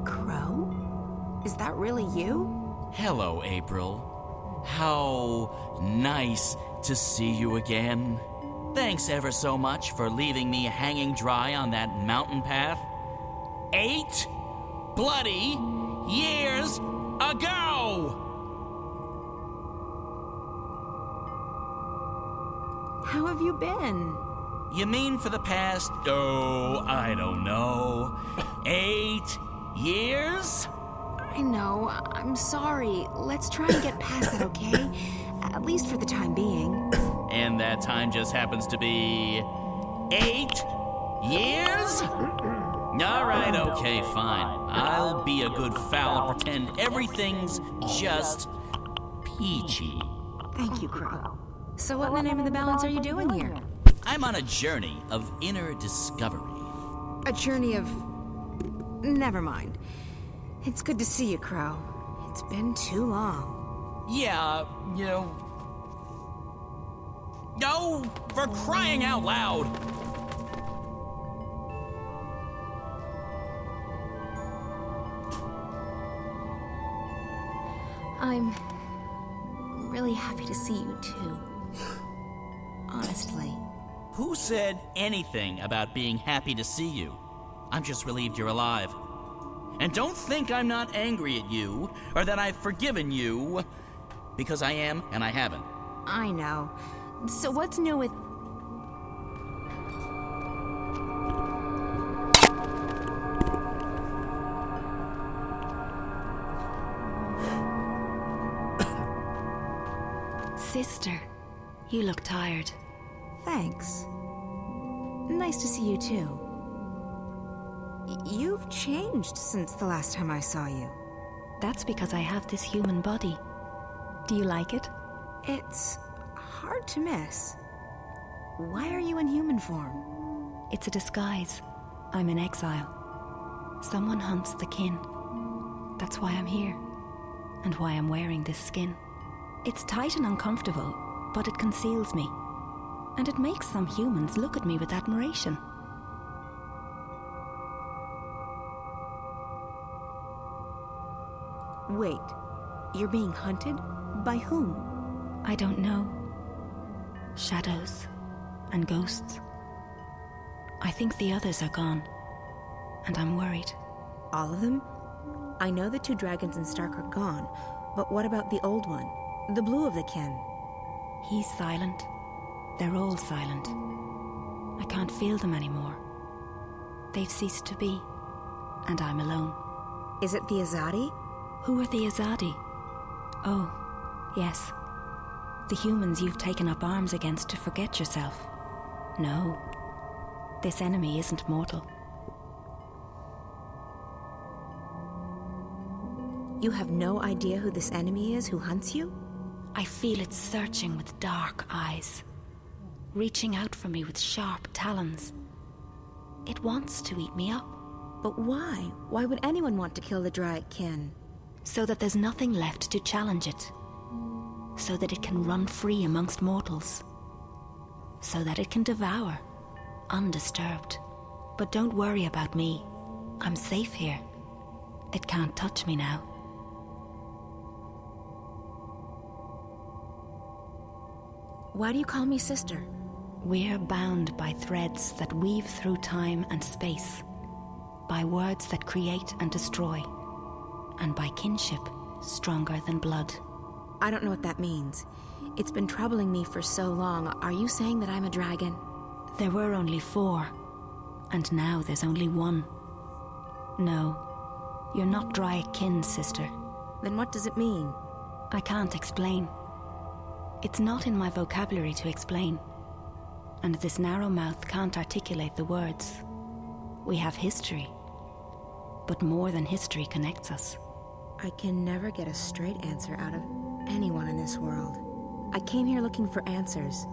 Crow? Is that really you? Hello, April. How nice to see you again. Thanks ever so much for leaving me hanging dry on that mountain path. 8 bloody years ago! How have you been? You mean for the past, I don't know, 8 years? I know. I'm sorry. Let's try and get past that, okay? At least for the time being. And that time just happens to be 8 years? All right, okay, fine. I'll be a good foul and pretend everything's just peachy. Thank you, Crow. So what in the name of the balance are you doing here? I'm on a journey of inner discovery. A journey of... Never mind. It's good to see you, Crow. It's been too long. Yeah, you know... No, for crying out loud! I'm really happy to see you, too. Honestly. Who said anything about being happy to see you? I'm just relieved you're alive. And don't think I'm not angry at you, or that I've forgiven you, because I am and I haven't. I know. So what's new with... Sister, you look tired. Thanks. Nice to see you too. You've changed since the last time I saw you. That's because I have this human body. Do you like it? It's hard to miss. Why are you in human form? It's a disguise. I'm in exile. Someone hunts the kin. That's why I'm here. And why I'm wearing this skin. It's tight and uncomfortable, but it conceals me. And it makes some humans look at me with admiration. Wait, you're being hunted? By whom? I don't know. Shadows and ghosts. I think the others are gone, and I'm worried. All of them? I know the 2 dragons in Stark are gone, but what about the old one? The blue of the kin? He's silent. They're all silent. I can't feel them anymore. They've ceased to be, and I'm alone. Is it the Azadi? Who are the Azadi? Oh, yes. The humans you've taken up arms against to forget yourself. No. This enemy isn't mortal. You have no idea who this enemy is who hunts you? I feel it searching with dark eyes, reaching out for me with sharp talons. It wants to eat me up. But why? Why would anyone want to kill the Dryad kin? So that there's nothing left to challenge it. So that it can run free amongst mortals. So that it can devour, undisturbed. But don't worry about me. I'm safe here. It can't touch me now. Why do you call me sister? We're bound by threads that weave through time and space. By words that create and destroy. And by kinship stronger than blood. I don't know what that means. It's been troubling me for so long. Are you saying that I'm a dragon? There were only 4. And now there's only 1. No. You're not Dryad kin, sister. Then what does it mean? I can't explain. It's not in my vocabulary to explain. And this narrow mouth can't articulate the words. We have history. But more than history connects us. I can never get a straight answer out of anyone in this world. I came here looking for answers.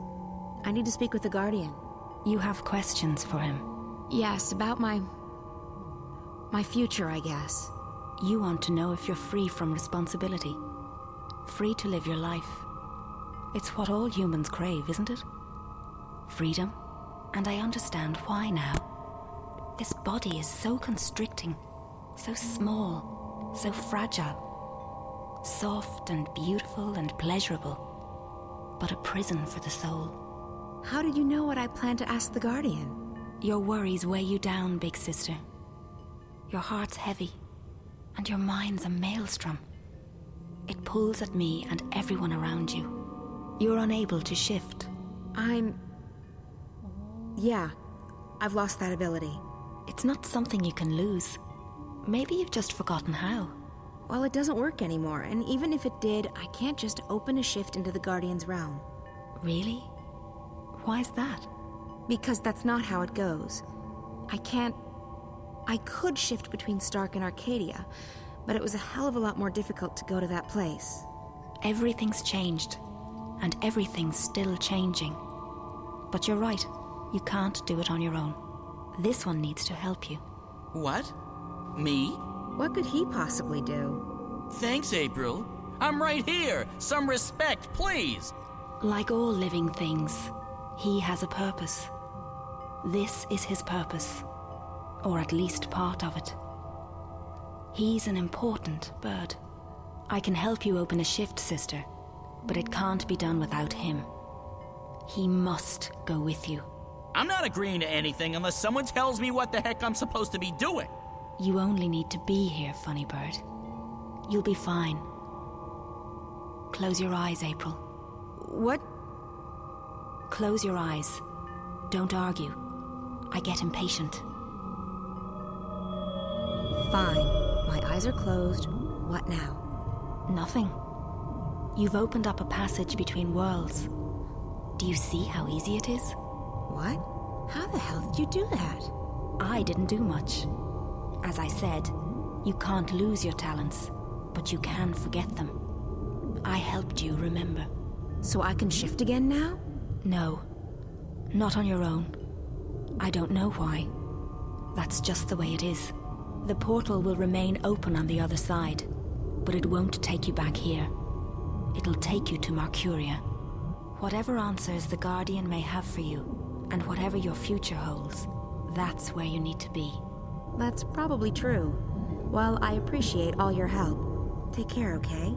I need to speak with the Guardian. You have questions for him? Yes, about my future, I guess. You want to know if you're free from responsibility. Free to live your life. It's what all humans crave, isn't it? Freedom. And I understand why now. This body is so constricting, so small, so fragile. Soft and beautiful and pleasurable. But a prison for the soul. How did you know what I plan to ask the Guardian? Your worries weigh you down, big sister. Your heart's heavy, and your mind's a maelstrom. It pulls at me and everyone around you. You're unable to shift. Yeah, I've lost that ability. It's not something you can lose. Maybe you've just forgotten how. Well, it doesn't work anymore, and even if it did, I can't just open a shift into the Guardian's realm. Really? Why's that? Because that's not how it goes. I could shift between Stark and Arcadia, but it was a hell of a lot more difficult to go to that place. Everything's changed, and everything's still changing. But you're right, you can't do it on your own. This one needs to help you. What? Me? What could he possibly do? Thanks, April. I'm right here. Some respect, please. Like all living things, he has a purpose. This is his purpose. Or at least part of it. He's an important bird. I can help you open a shift, sister, but it can't be done without him. He must go with you. I'm not agreeing to anything unless someone tells me what the heck I'm supposed to be doing. You only need to be here, funny bird. You'll be fine. Close your eyes, April. What? Close your eyes. Don't argue. I get impatient. Fine. My eyes are closed. What now? Nothing. You've opened up a passage between worlds. Do you see how easy it is? What? How the hell did you do that? I didn't do much. As I said, you can't lose your talents, but you can forget them. I helped you remember. So I can shift again now? No. Not on your own. I don't know why. That's just the way it is. The portal will remain open on the other side, but it won't take you back here. It'll take you to Mercuria. Whatever answers the Guardian may have for you, and whatever your future holds, that's where you need to be. That's probably true. Well, I appreciate all your help. Take care, okay?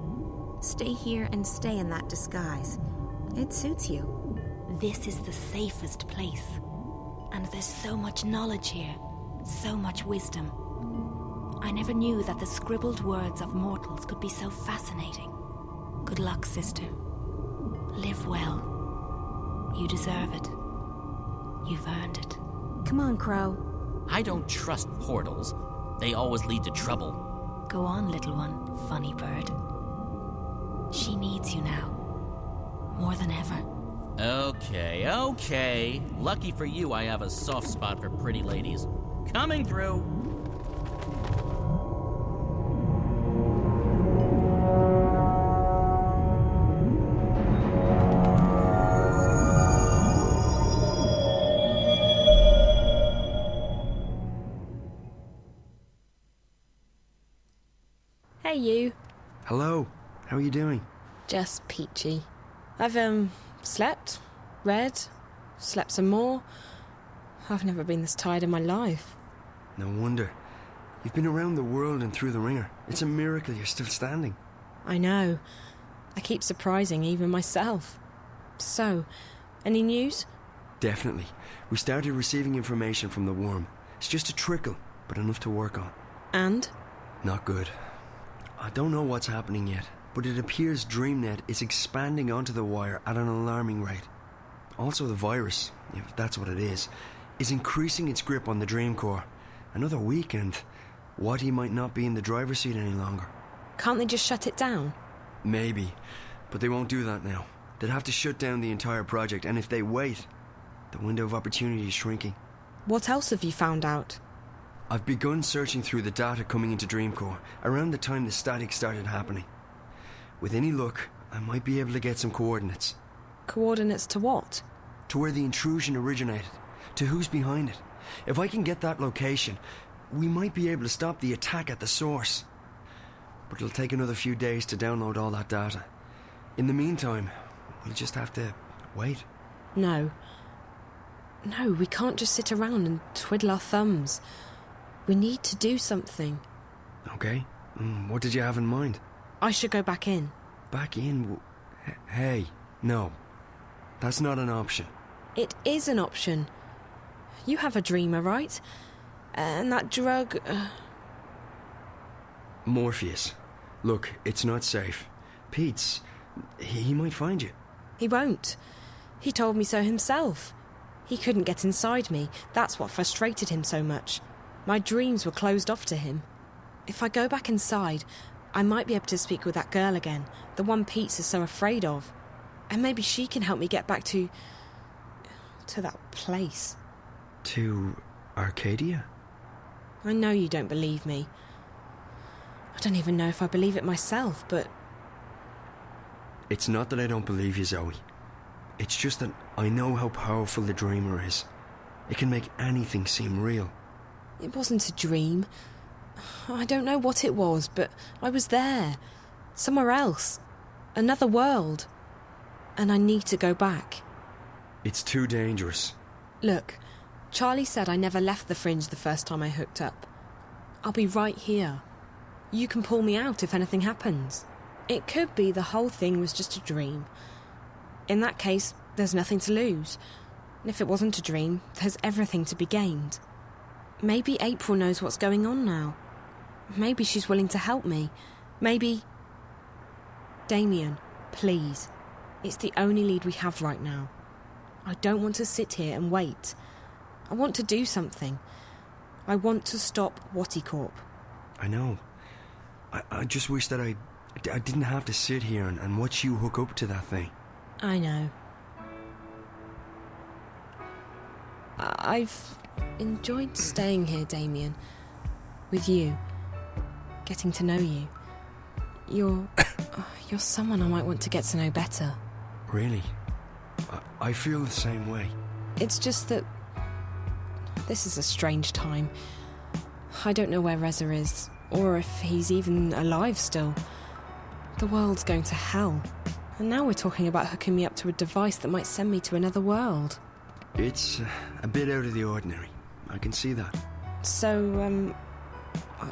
Stay here and stay in that disguise. It suits you. This is the safest place. And there's so much knowledge here, so much wisdom. I never knew that the scribbled words of mortals could be so fascinating. Good luck, sister. Live well. You deserve it. You've earned it. Come on, Crow. I don't trust portals. They always lead to trouble. Go on, little one, funny bird. She needs you now. More than ever. Okay. Lucky for you, I have a soft spot for pretty ladies. Coming through. Hey, you. Hello. How are you doing? Just peachy. I've, slept, read, slept some more. I've never been this tired in my life. No wonder. You've been around the world and through the ringer. It's a miracle you're still standing. I know. I keep surprising even myself. So, any news? Definitely. We started receiving information from the worm. It's just a trickle, but enough to work on. And? Not good. I don't know what's happening yet, but it appears DreamNet is expanding onto the wire at an alarming rate. Also the virus, if that's what it is increasing its grip on the Dream Core. Another week and Watty might not be in the driver's seat any longer. Can't they just shut it down? Maybe, but they won't do that now. They'd have to shut down the entire project, and if they wait, the window of opportunity is shrinking. What else have you found out? I've begun searching through the data coming into Dreamcore around the time the static started happening. With any luck, I might be able to get some coordinates. Coordinates to what? To where the intrusion originated, to who's behind it. If I can get that location, we might be able to stop the attack at the source. But it'll take another few days to download all that data. In the meantime, we'll just have to wait. No, we can't just sit around and twiddle our thumbs. We need to do something. Okay. What did you have in mind? I should go back in. Back in? Hey, no. That's not an option. It is an option. You have a dreamer, right? And that drug... Morpheus. Look, it's not safe. Pete's... he might find you. He won't. He told me so himself. He couldn't get inside me. That's what frustrated him so much. My dreams were closed off to him. If I go back inside, I might be able to speak with that girl again, the one Pete is so afraid of. And maybe she can help me get back to that place. To Arcadia? I know you don't believe me. I don't even know if I believe it myself, but... It's not that I don't believe you, Zoe. It's just that I know how powerful the dreamer is. It can make anything seem real. It wasn't a dream. I don't know what it was, but I was there. Somewhere else. Another world. And I need to go back. It's too dangerous. Look, Charlie said I never left the Fringe the first time I hooked up. I'll be right here. You can pull me out if anything happens. It could be the whole thing was just a dream. In that case, there's nothing to lose. And if it wasn't a dream, there's everything to be gained. Maybe April knows what's going on now. Maybe she's willing to help me. Maybe... Damien, please. It's the only lead we have right now. I don't want to sit here and wait. I want to do something. I want to stop Wattycorp. I know. I just wish that I didn't have to sit here and watch you hook up to that thing. I know. I've enjoyed staying here, Damien. With you. Getting to know you. You're someone I might want to get to know better. Really? I feel the same way. It's just that... this is a strange time. I don't know where Reza is, or if he's even alive still. The world's going to hell. And now we're talking about hooking me up to a device that might send me to another world. It's a bit out of the ordinary. I can see that. So,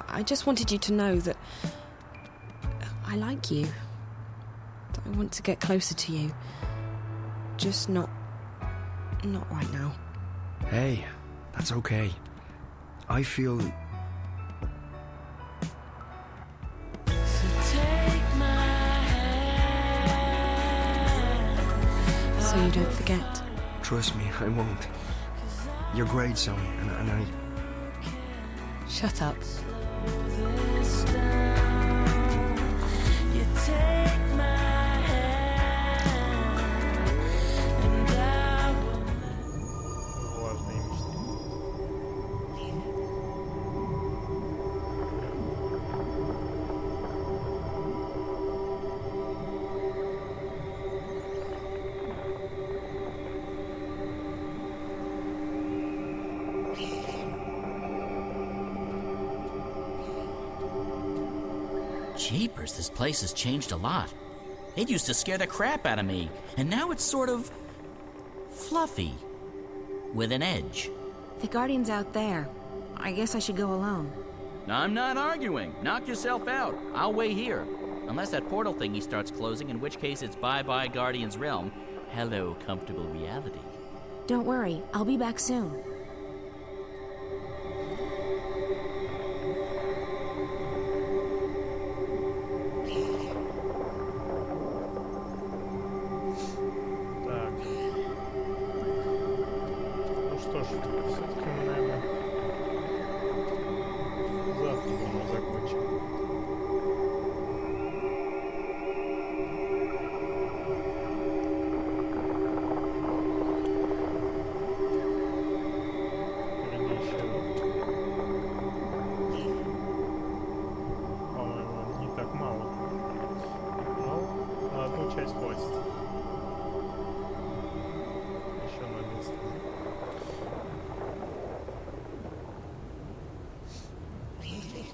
I just wanted you to know that I like you. That I want to get closer to you. Just not right now. Hey, that's okay. I feel... So you don't forget. Trust me, I won't. You're great, Sonia, and I... Shut up. Jeepers, this place has changed a lot. It used to scare the crap out of me, and now it's sort of... fluffy. With an edge. The Guardian's out there. I guess I should go alone. I'm not arguing. Knock yourself out. I'll wait here. Unless that portal thingy starts closing, in which case it's bye-bye Guardian's realm. Hello, comfortable reality. Don't worry, I'll be back soon. Часть хватит. Еще на место.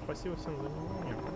Спасибо всем за внимание.